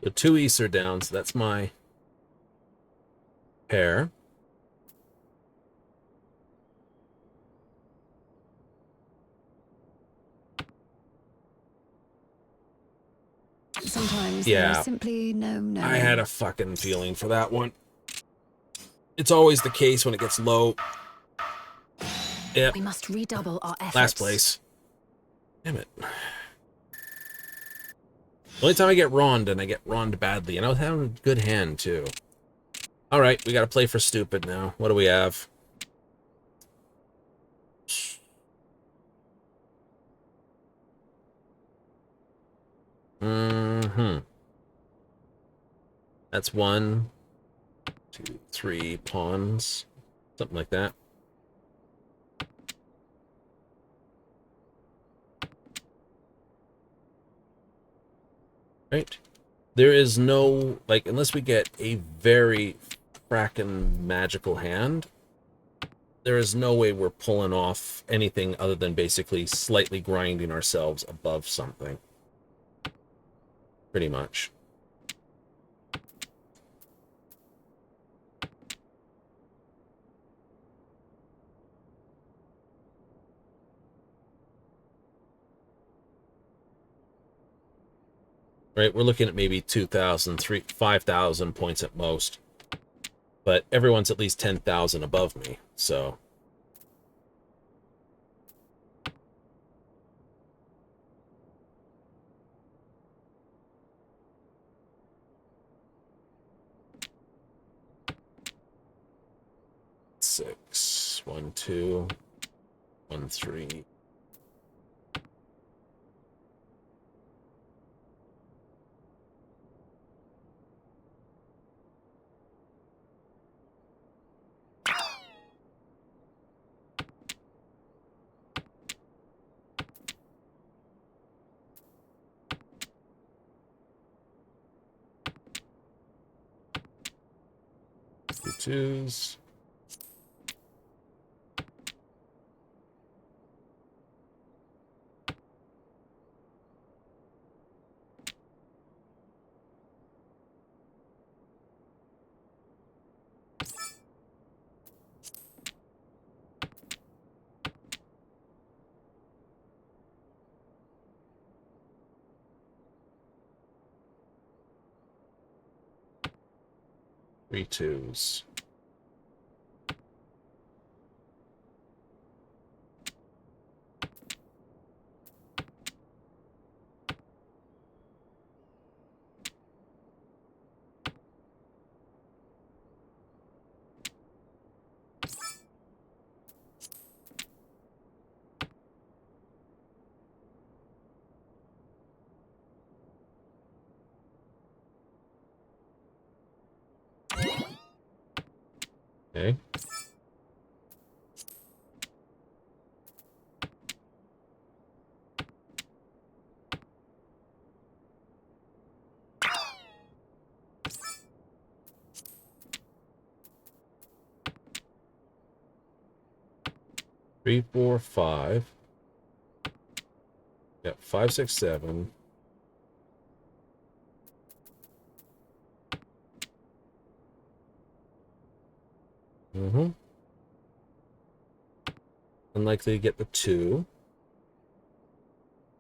The 2 Easts are down, so that's my pair. Sometimes Yeah. there's simply no knowing. I had a fucking feeling for that one. It's always the case when it gets low. Yeah. We must redouble our efforts. Last place. Damn it. The only time I get wronged, and I get wronged badly. And I was having a good hand, too. Alright, we gotta play for stupid now. What do we have? Mm-hmm. That's 1, 2, 3 pawns. Something like that. Right? There is no, like, unless we get a very frackin' magical hand, there is no way we're pulling off anything other than basically slightly grinding ourselves above something. Pretty much. Right, we're looking at maybe 2,000, 5,000 points at most. But everyone's at least 10,000 above me, so... Six, 1, 2, 1, 3... 2 2s. Three 2s. Okay. Three, four, five. Yep, 5, 6, 7. Mm-hmm. Unlikely to get the 2.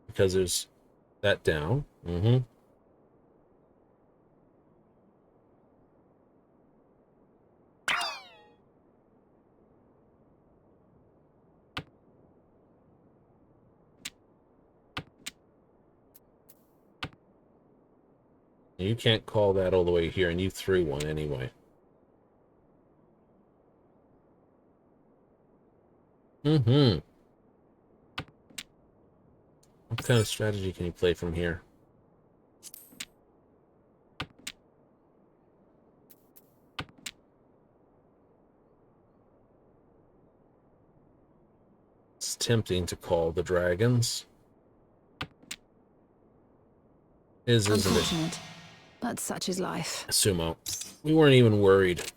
Because there's that down. Mm-hmm. You can't call that all the way here, and you threw one anyway. Mm-hmm. What kind of strategy can you play from here? It's tempting to call the dragons. Isn't it? Unfortunate, but such is life. Sumo. We weren't even worried.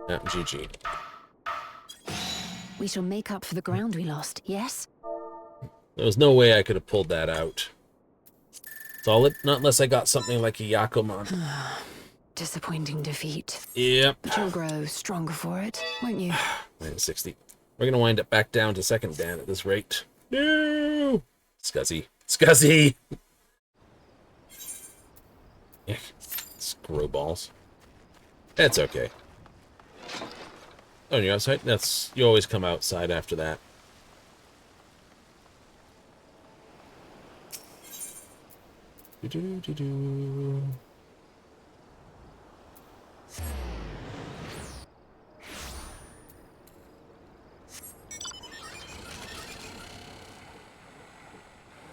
GG. We shall make up for the ground we lost, yes? There was no way I could have pulled that out. Solid? Not unless I got something like a Yakuman. Disappointing defeat. Yep. But you'll grow stronger for it, won't you? -60. We're gonna wind up back down to second Dan at this rate. No! Scuzzy. Scuzzy! Screw balls. That's okay. Oh, you're outside? You always come outside after that. Do-do-do-do.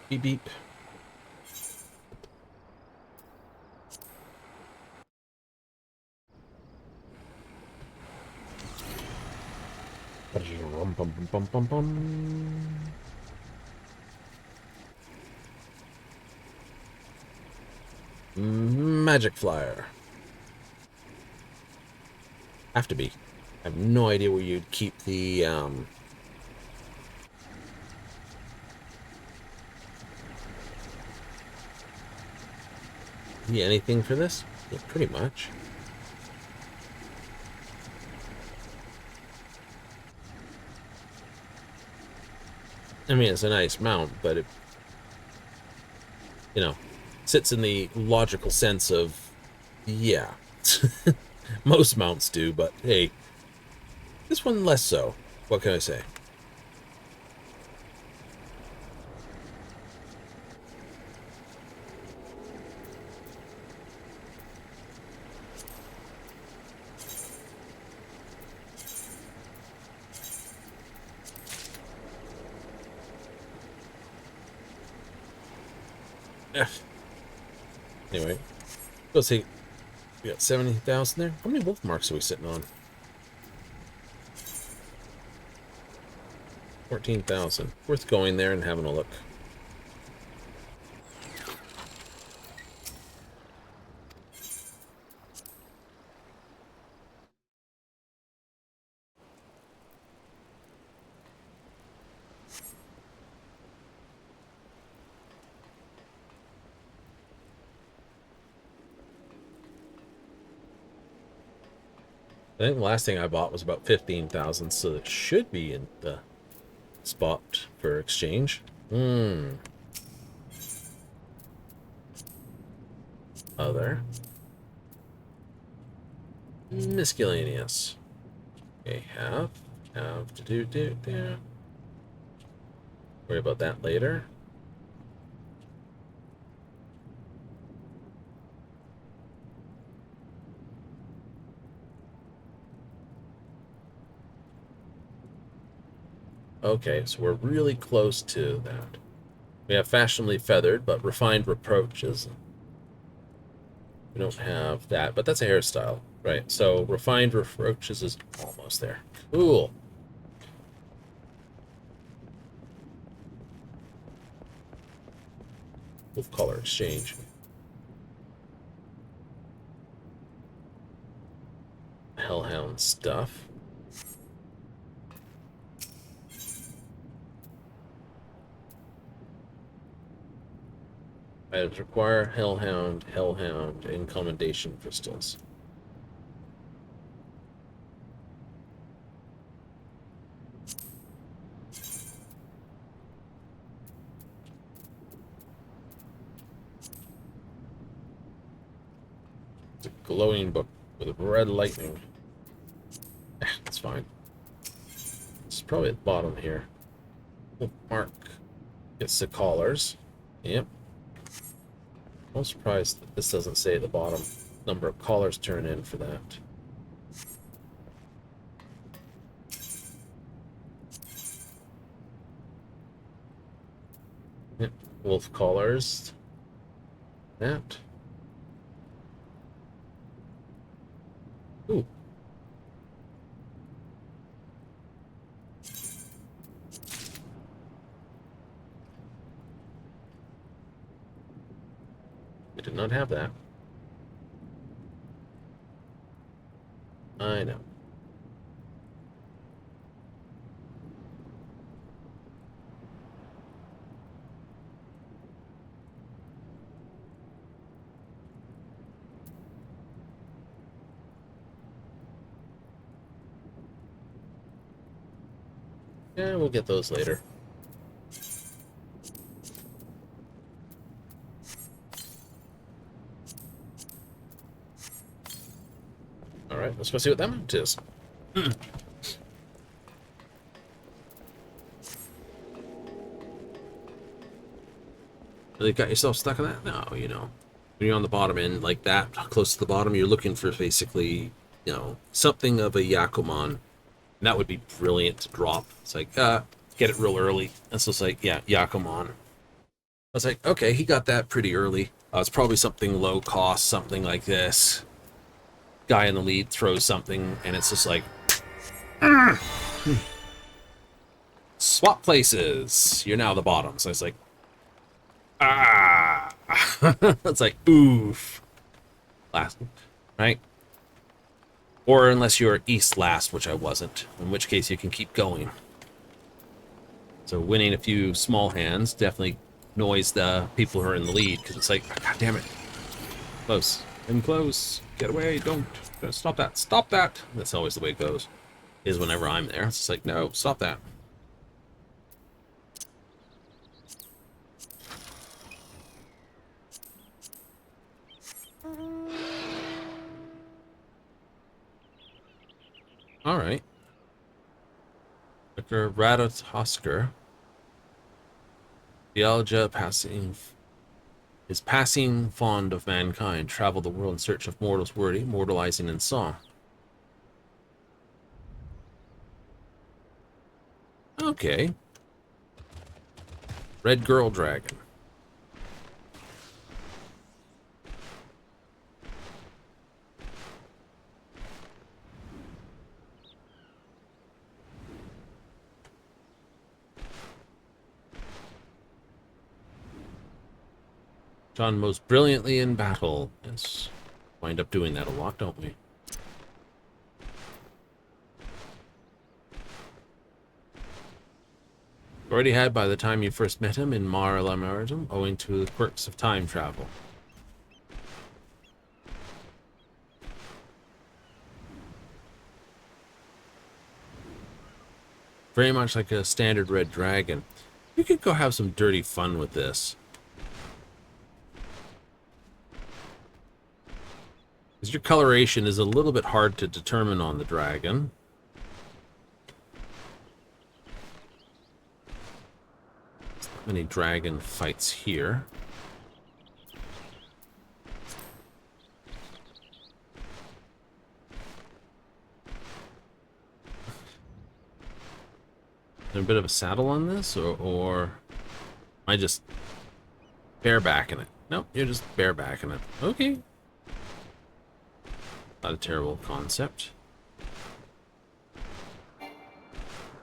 Beep beep. Magic flyer. Have to be. I have no idea where you'd keep the anything for this? Yeah, pretty much. I mean, it's a nice mount, but it, you know, sits in the logical sense of, yeah. Most mounts do, but hey, this one less so. What can I say? Anyway, let's see. We got 70,000 there. How many wolf marks are we sitting on? 14,000. Worth going there and having a look. I think the last thing I bought was about 15,000, so it should be in the spot for exchange. Other. Miscellaneous. Okay, have to do. Worry about that later. Okay, so we're really close to that. We have fashionably feathered, but refined reproaches. We don't have that, but that's a hairstyle. Right, so refined roaches is almost there. Cool. Wolf color exchange. Hellhound stuff. Items require Hellhound, and Commendation crystals. It's a glowing book with red lightning. That's fine. It's probably at the bottom here. Mark gets the collars. Yep. I'm surprised that this doesn't say at the bottom number of collars turn in for that. Yep. Wolf collars. That. Ooh. We did not have that. I know. Yeah, we'll get those later. Alright, let's go see what that mount is. Really got yourself stuck in that? No, you know. When you're on the bottom end like that, close to the bottom, you're looking for basically, you know, something of a Yakuman. And that would be brilliant to drop. It's like, get it real early. That's just like, yeah, Yakuman. I was like, okay, he got that pretty early. It's probably something low cost, something like this. Guy in the lead throws something, and it's just like, swap places. You're now the bottom. So it's like, it's like, oof. Last, right? Or unless you're east last, which I wasn't, in which case you can keep going. So winning a few small hands definitely annoys the people who are in the lead, because it's like, God damn it. Close. And close. Get away. Don't. Stop that. Stop that. That's always the way it goes. Is whenever I'm there. It's just like, no, stop that. Alright. Dr. Ratatosker. Dialga is passing fond of mankind, travel the world in search of mortals worthy, mortalizing in song. Okay. Red Girl Dragon. Done most brilliantly in battle. Yes. Wind up doing that a lot, don't we? Already had by the time you first met him in Mar Lamaritum, owing to the quirks of time travel. Very much like a standard red dragon. You could go have some dirty fun with this. Because your coloration is a little bit hard to determine on the dragon. There's not many dragon fights here. Is there a bit of a saddle on this, or am I just barebacking it? Nope, you're just barebacking it. Okay. Not a terrible concept.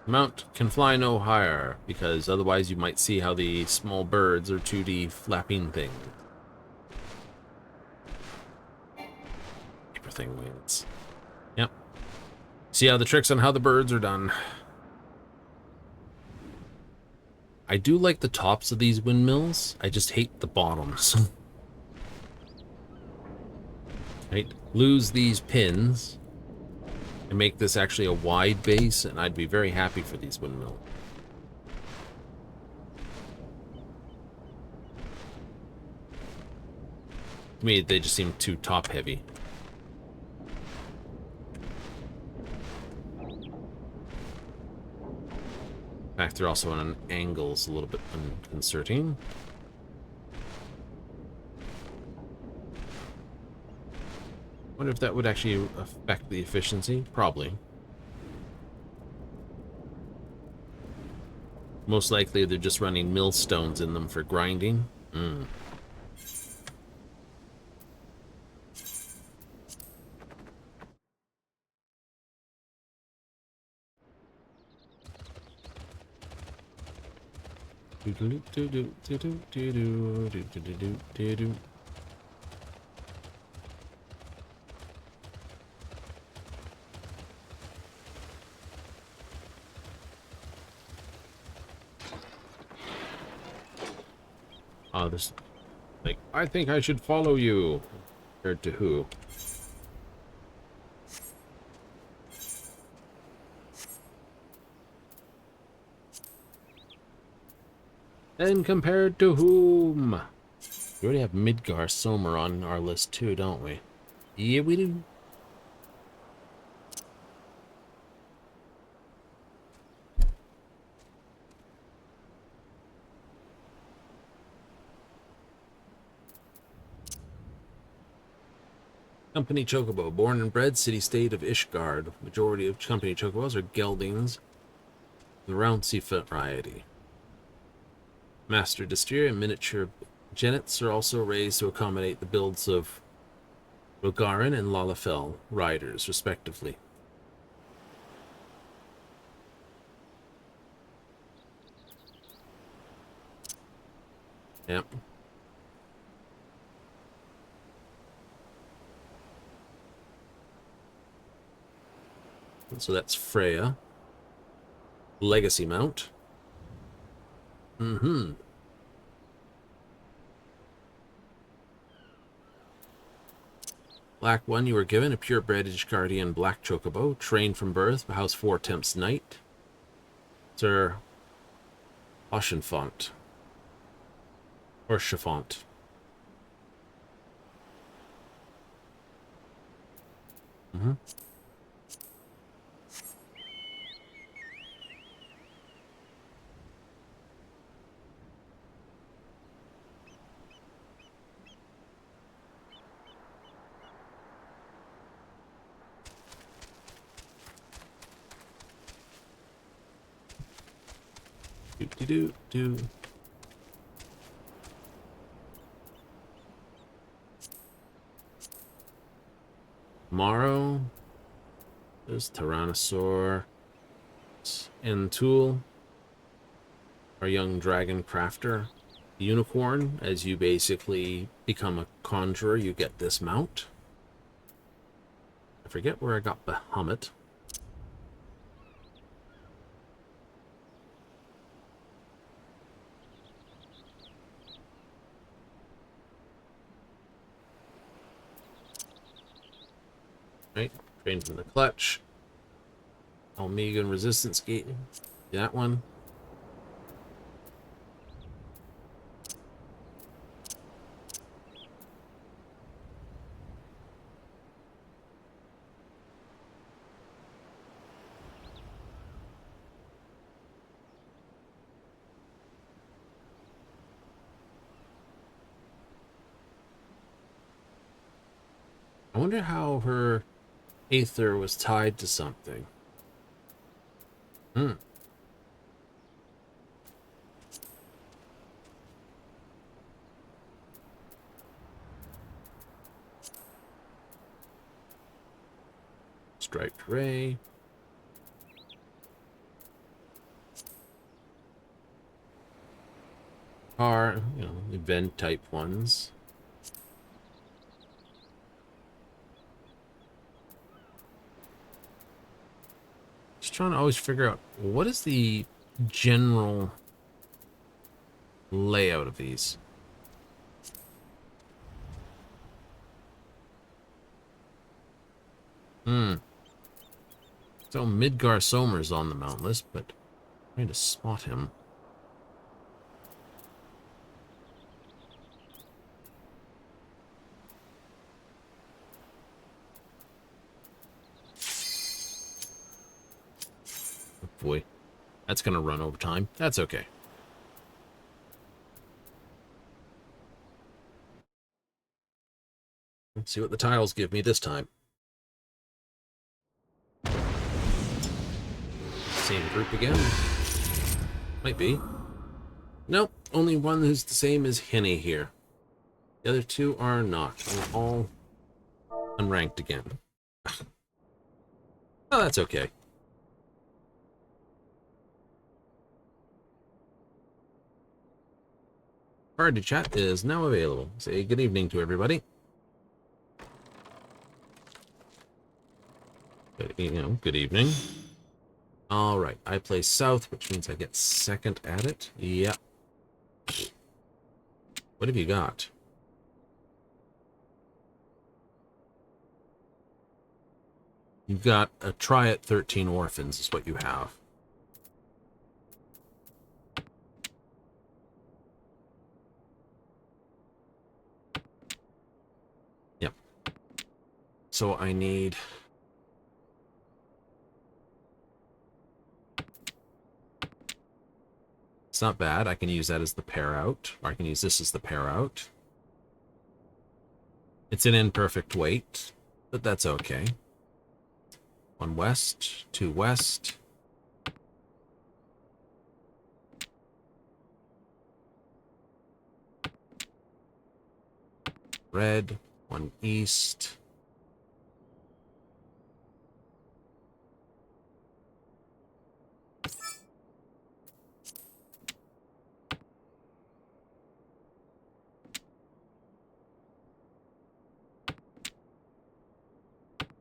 Mount can fly no higher, because otherwise you might see how the small birds are 2D flapping things. Paper thing wins. Yep. See how the tricks on how the birds are done. I do like the tops of these windmills. I just hate the bottoms. Right? Lose these pins and make this actually a wide base, and I'd be very happy for these windmills. To me, they just seem too top heavy. In fact, they're also on an angle, is a little bit unconcerting. Wonder if that would actually affect the efficiency? Probably. Most likely they're just running millstones in them for grinding. There's like, I think I should follow you. Compared to who? And compared to whom? We already have Midgar Somer on our list too, don't we? Yeah, we do. Company Chocobo, born and bred city-state of Ishgard. Majority of company chocobos are geldings, the rouncy variety. Master Dystria and miniature genets are also raised to accommodate the builds of Rogarin and Lalafell riders, respectively. Yep. So that's Freya. Legacy mount. Black 1, you were given a purebred Ishgardian black chocobo, trained from birth, House 4 Temps Knight. Sir Oceanfont. Or Chiffont. Do. Tomorrow, there's Tyrannosaur, Entool, our young dragon crafter, Unicorn. As you basically become a conjurer, you get this mount. I forget where I got Bahamut. Right, train from the clutch. Almegan resistance gate. That one. I wonder how her Aether was tied to something. striped ray. Are, you know, event type ones. Just trying to always figure out what is the general layout of these. So Midgar Somer's on the mount list, but I'm trying to spot him. Oh boy, that's gonna run over time. That's okay. Let's see what the tiles give me this time. Same group again. Might be. Nope, only one who's the same as Henny here. The other two are not. They're all unranked again. Oh, that's okay. Party chat is now available. Say good evening to everybody. Good evening. All right, I play south, which means I get second at it. Yeah. What have you got? You've got a try at 13 orphans is what you have. Yep. So I need... It's not bad. I can use that as the pair out, or I can use this as the pair out. It's an imperfect weight, but that's okay. 1 west, 2 west. Red, 1 east.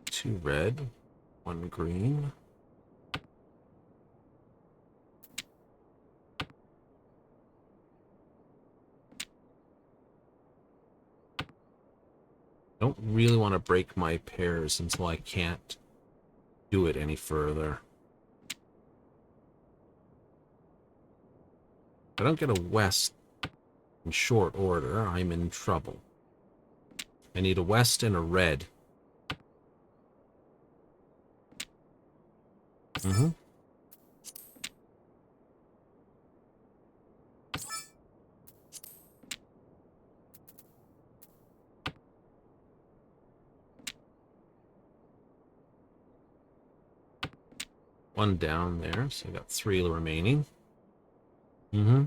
Two red, 1 green. Don't really want to break my pairs until I can't do it any further. If I don't get a west in short order, I'm in trouble. I need a west and a red. Mm-hmm. One down there, so I got 3 remaining. Mm-hmm.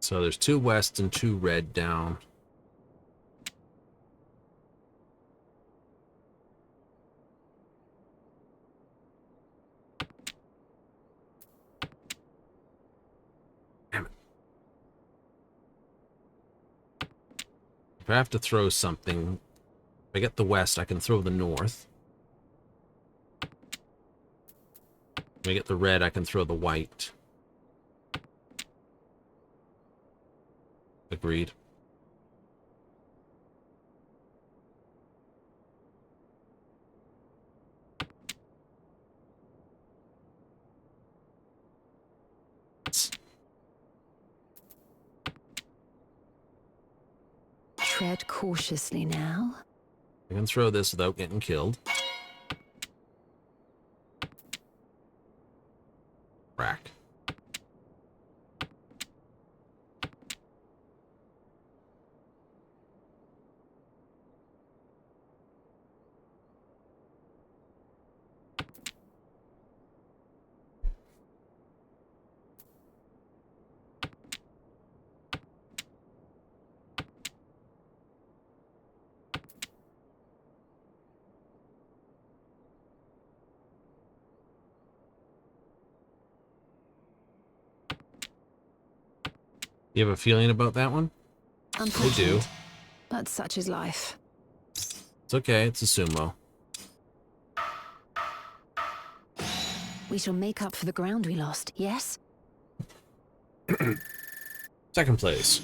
So there's 2 west and 2 red down. Damn it. If I have to throw something, if I get the west, I can throw the north. If I get the red, I can throw the white. Agreed. Tread cautiously now. I can throw this without getting killed. Rack. You have a feeling about that one? I do. Unfortunate, but such is life. It's okay. It's a sumo. We shall make up for the ground we lost, yes? Second place.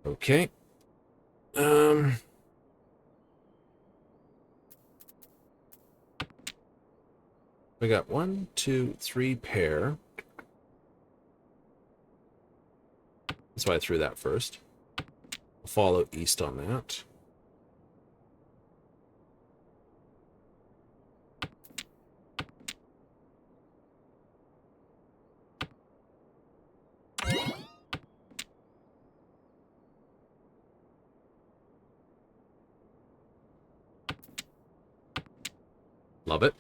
Okay. We got 1, 2, 3 pair. That's why I threw that first. I'll follow east on that. Love it.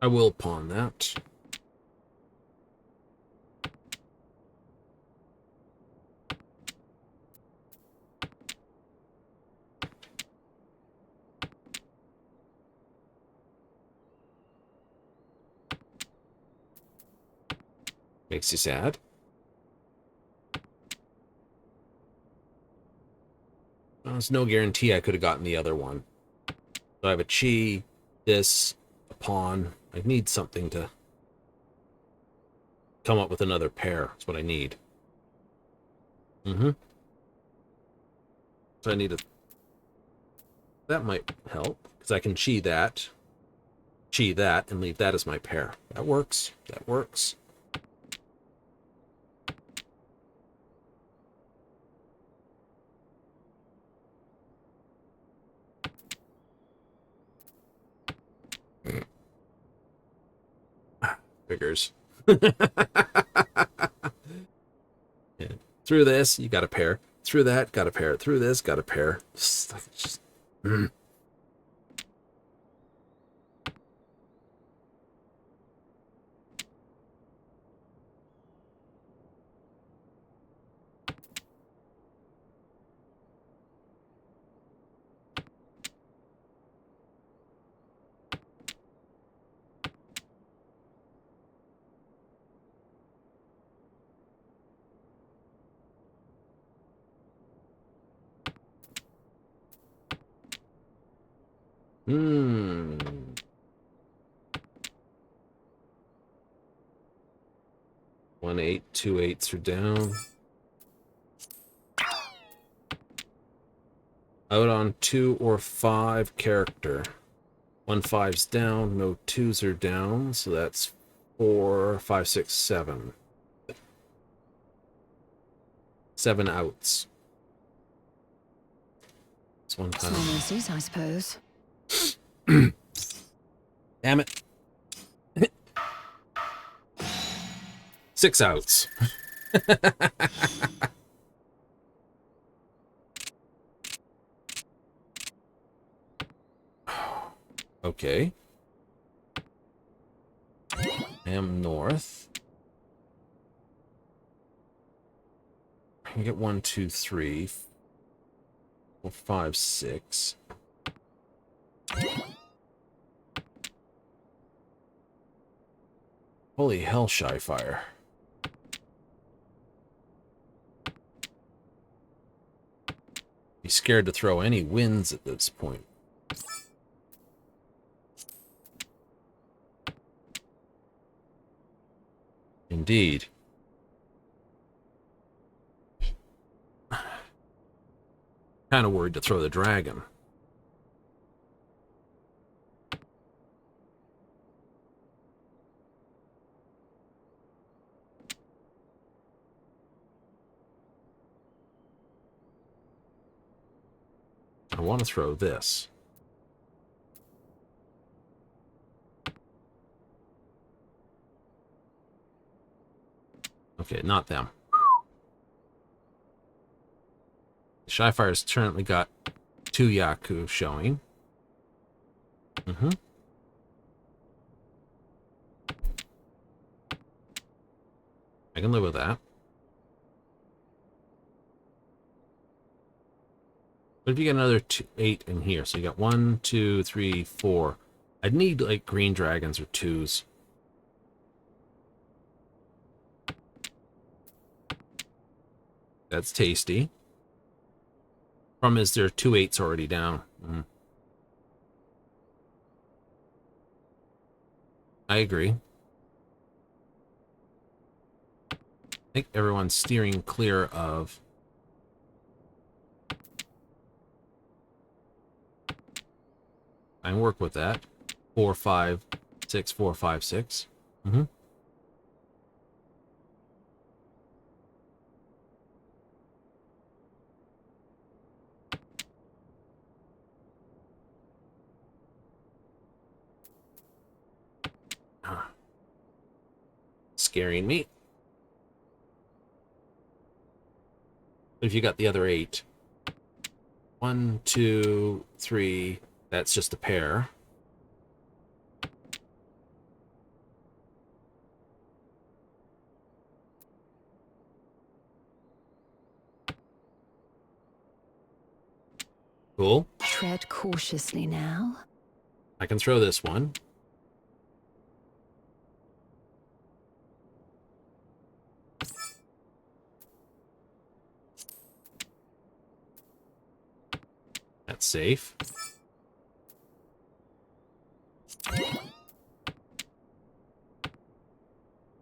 I will pawn that. Makes you sad. Well, there's no guarantee I could have gotten the other one. So I have a chi, this, a pawn. I need something to come up with another pair. That's what I need. So I need a... That might help, because I can chi that, and leave that as my pair. That works. That works. Figures. Yeah. Through this, you got a pair. Through that, got a pair. Through this, got a pair. Just Hmm. 1 8, 2 8s are down. Out on 2 or 5 character. 1 5's down, no 2s are down, so that's 4, 5, 6, 7. 7 outs. It's one time. Small mercies, I suppose. Damn it. 6 outs. Okay. I am north. I can get 1, 2, 3, 4, 5, 6. Holy hell, Shy Fire. Be scared to throw any wins at this point. Indeed. Kind of worried to throw the dragon. I want to throw this. Okay, not them. Shyfire's currently got 2 Yaku showing. Mm-hmm. I can live with that. What if you get another 8 in here? So you got 1, 2, 3, 4. I'd need like green dragons or 2s. That's tasty. Problem is there are 2 8s already down. I agree. I think everyone's steering clear of... I can work with that. 4, 5, 6, 4, 5, 6. Mm-hmm. Scaring me. If you got the other 8. 1, 2, 3. That's just a pair. Cool. Tread cautiously now. I can throw this one. That's safe.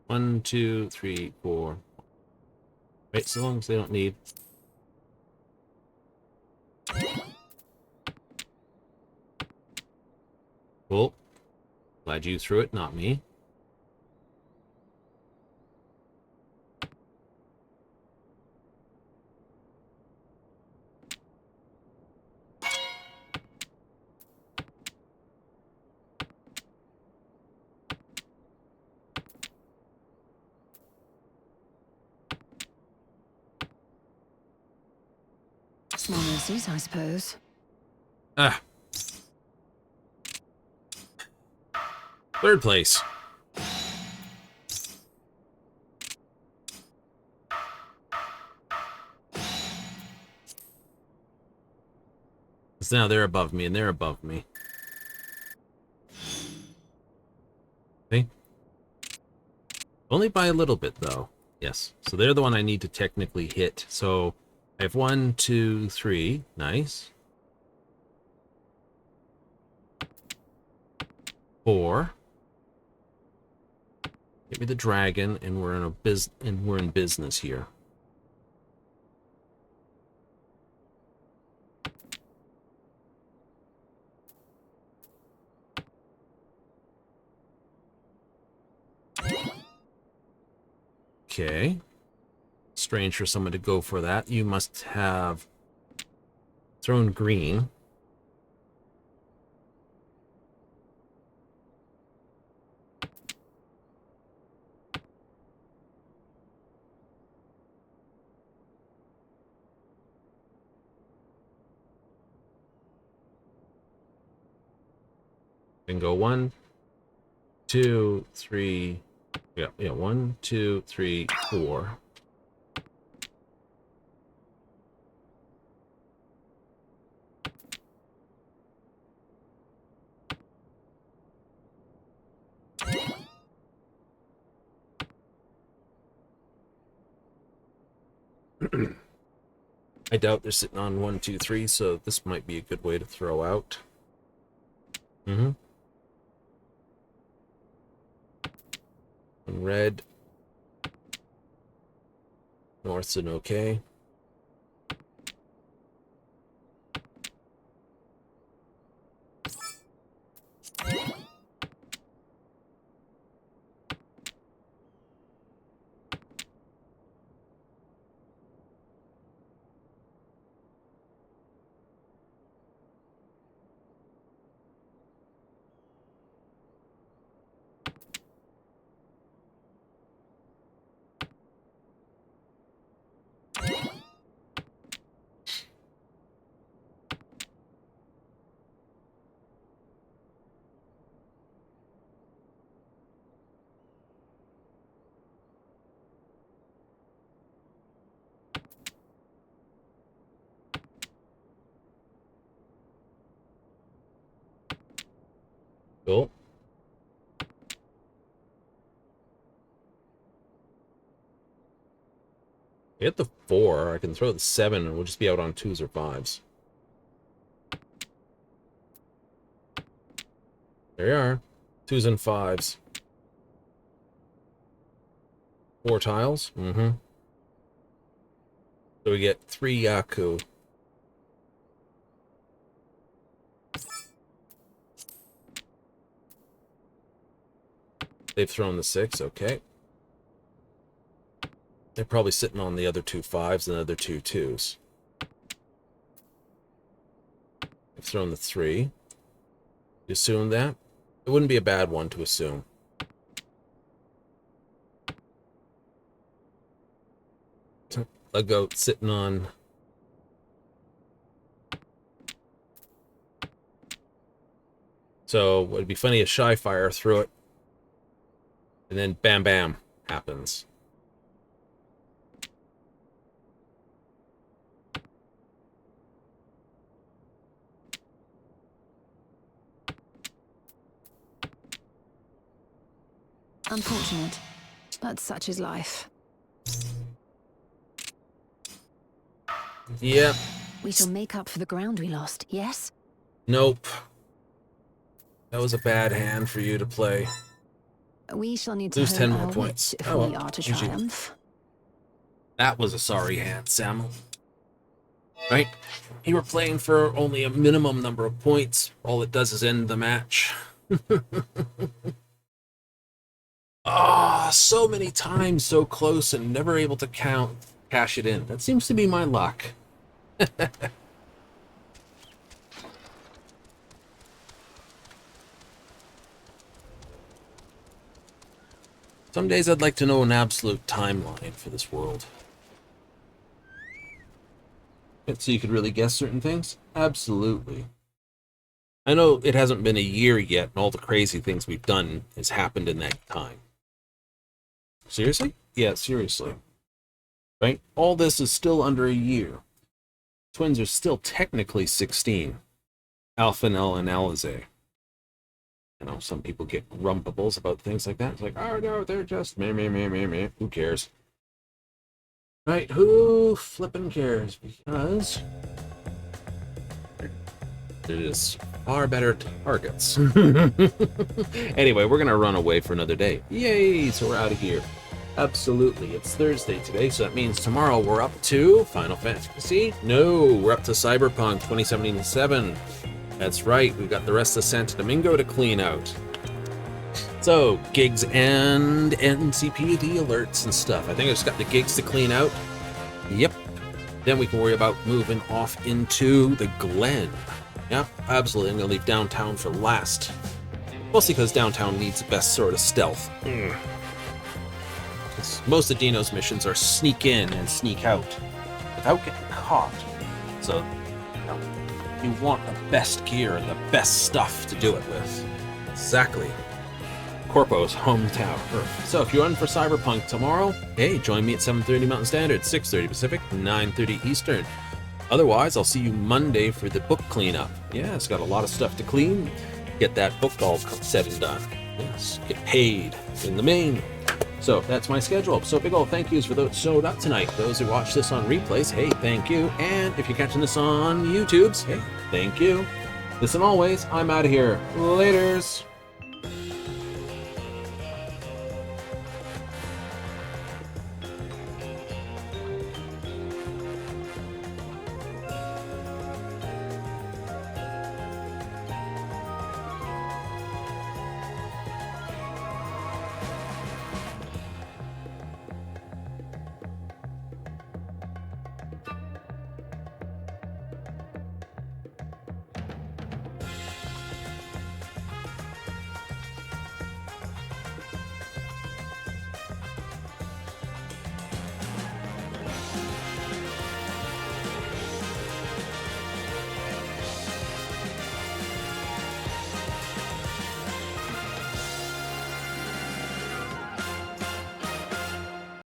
One, 2, 3, 4. Right, so long as they don't need... Cool. Glad you threw it, not me. Small mercies, I suppose. Ah. 3rd place. Because now they're above me and they're above me. Okay. Only by a little bit, though. Yes. So they're the one I need to technically hit. So I have 1, 2, 3. Nice. 4. Get me the dragon, and we're in business here. Okay. Strange for someone to go for that. You must have thrown green. And go 1, 2, 3. Yeah, 1, 2, 3, 4. I doubt they're sitting on 1, 2, 3, so this might be a good way to throw out. Mm-hmm. One red. North's an okay. We hit the 4. I can throw the 7, and we'll just be out on 2s or 5s. There you are. 2s and 5s. 4 tiles. Mm-hmm. So we get 3 Yaku. They've thrown the 6, okay. They're probably sitting on the other 2 5s and the other 2 2s. They've thrown the 3. You assume that? It wouldn't be a bad one to assume. A goat sitting on... So, it'd be funny if Shyfire threw it. And then bam bam happens. Unfortunate, but such is life. Yep. We shall make up for the ground we lost, yes? Nope. That was a bad hand for you to play. We shall need to Lose hone 10 our more wit points. if Oh, we well, are to GG. triumph. That was a sorry hand, Samuel. Right? You were playing for only a minimum number of points. All it does is end the match. Ah, so many times so close and never able to cash it in. That seems to be my luck. Some days I'd like to know an absolute timeline for this world. So you could really guess certain things? Absolutely. I know it hasn't been a year yet, and all the crazy things we've done has happened in that time. Seriously? Yeah, seriously. Right? All this is still under a year. Twins are still technically 16. Alphanel and Alize. You know, some people get grumpables about things like that. It's like, oh no, they're just me. Who cares? Right? Who flippin' cares? Because it is far better targets. Anyway, we're gonna run away for another day. Yay! So we're out of here. Absolutely. It's Thursday today, so that means tomorrow we're up to Final Fantasy? No, we're up to Cyberpunk 2077. That's right, we've got the rest of Santo Domingo to clean out. So, gigs and NCPD alerts and stuff. I think I just got the gigs to clean out. Yep. Then we can worry about moving off into the Glen. Yep, absolutely. I'm going to leave downtown for last. Mostly because downtown needs the best sort of stealth. Most of Dino's missions are sneak in and sneak out without getting caught. So, you know, you want the best gear and the best stuff to do it with. Exactly. Corpo's hometown Earth. So if you're on for Cyberpunk tomorrow, hey, join me at 7:30 Mountain Standard, 6:30 Pacific, 9:30 Eastern. Otherwise, I'll see you Monday for the book cleanup. Yeah, it's got a lot of stuff to clean. Get that book all said and done. Yes, get paid in the main. So that's my schedule. So big ol' thank yous for those showed up tonight. Those who watch this on replays, hey, thank you. And if you're catching this on YouTube's, hey, thank you. Listen always, I'm out of here. Laters.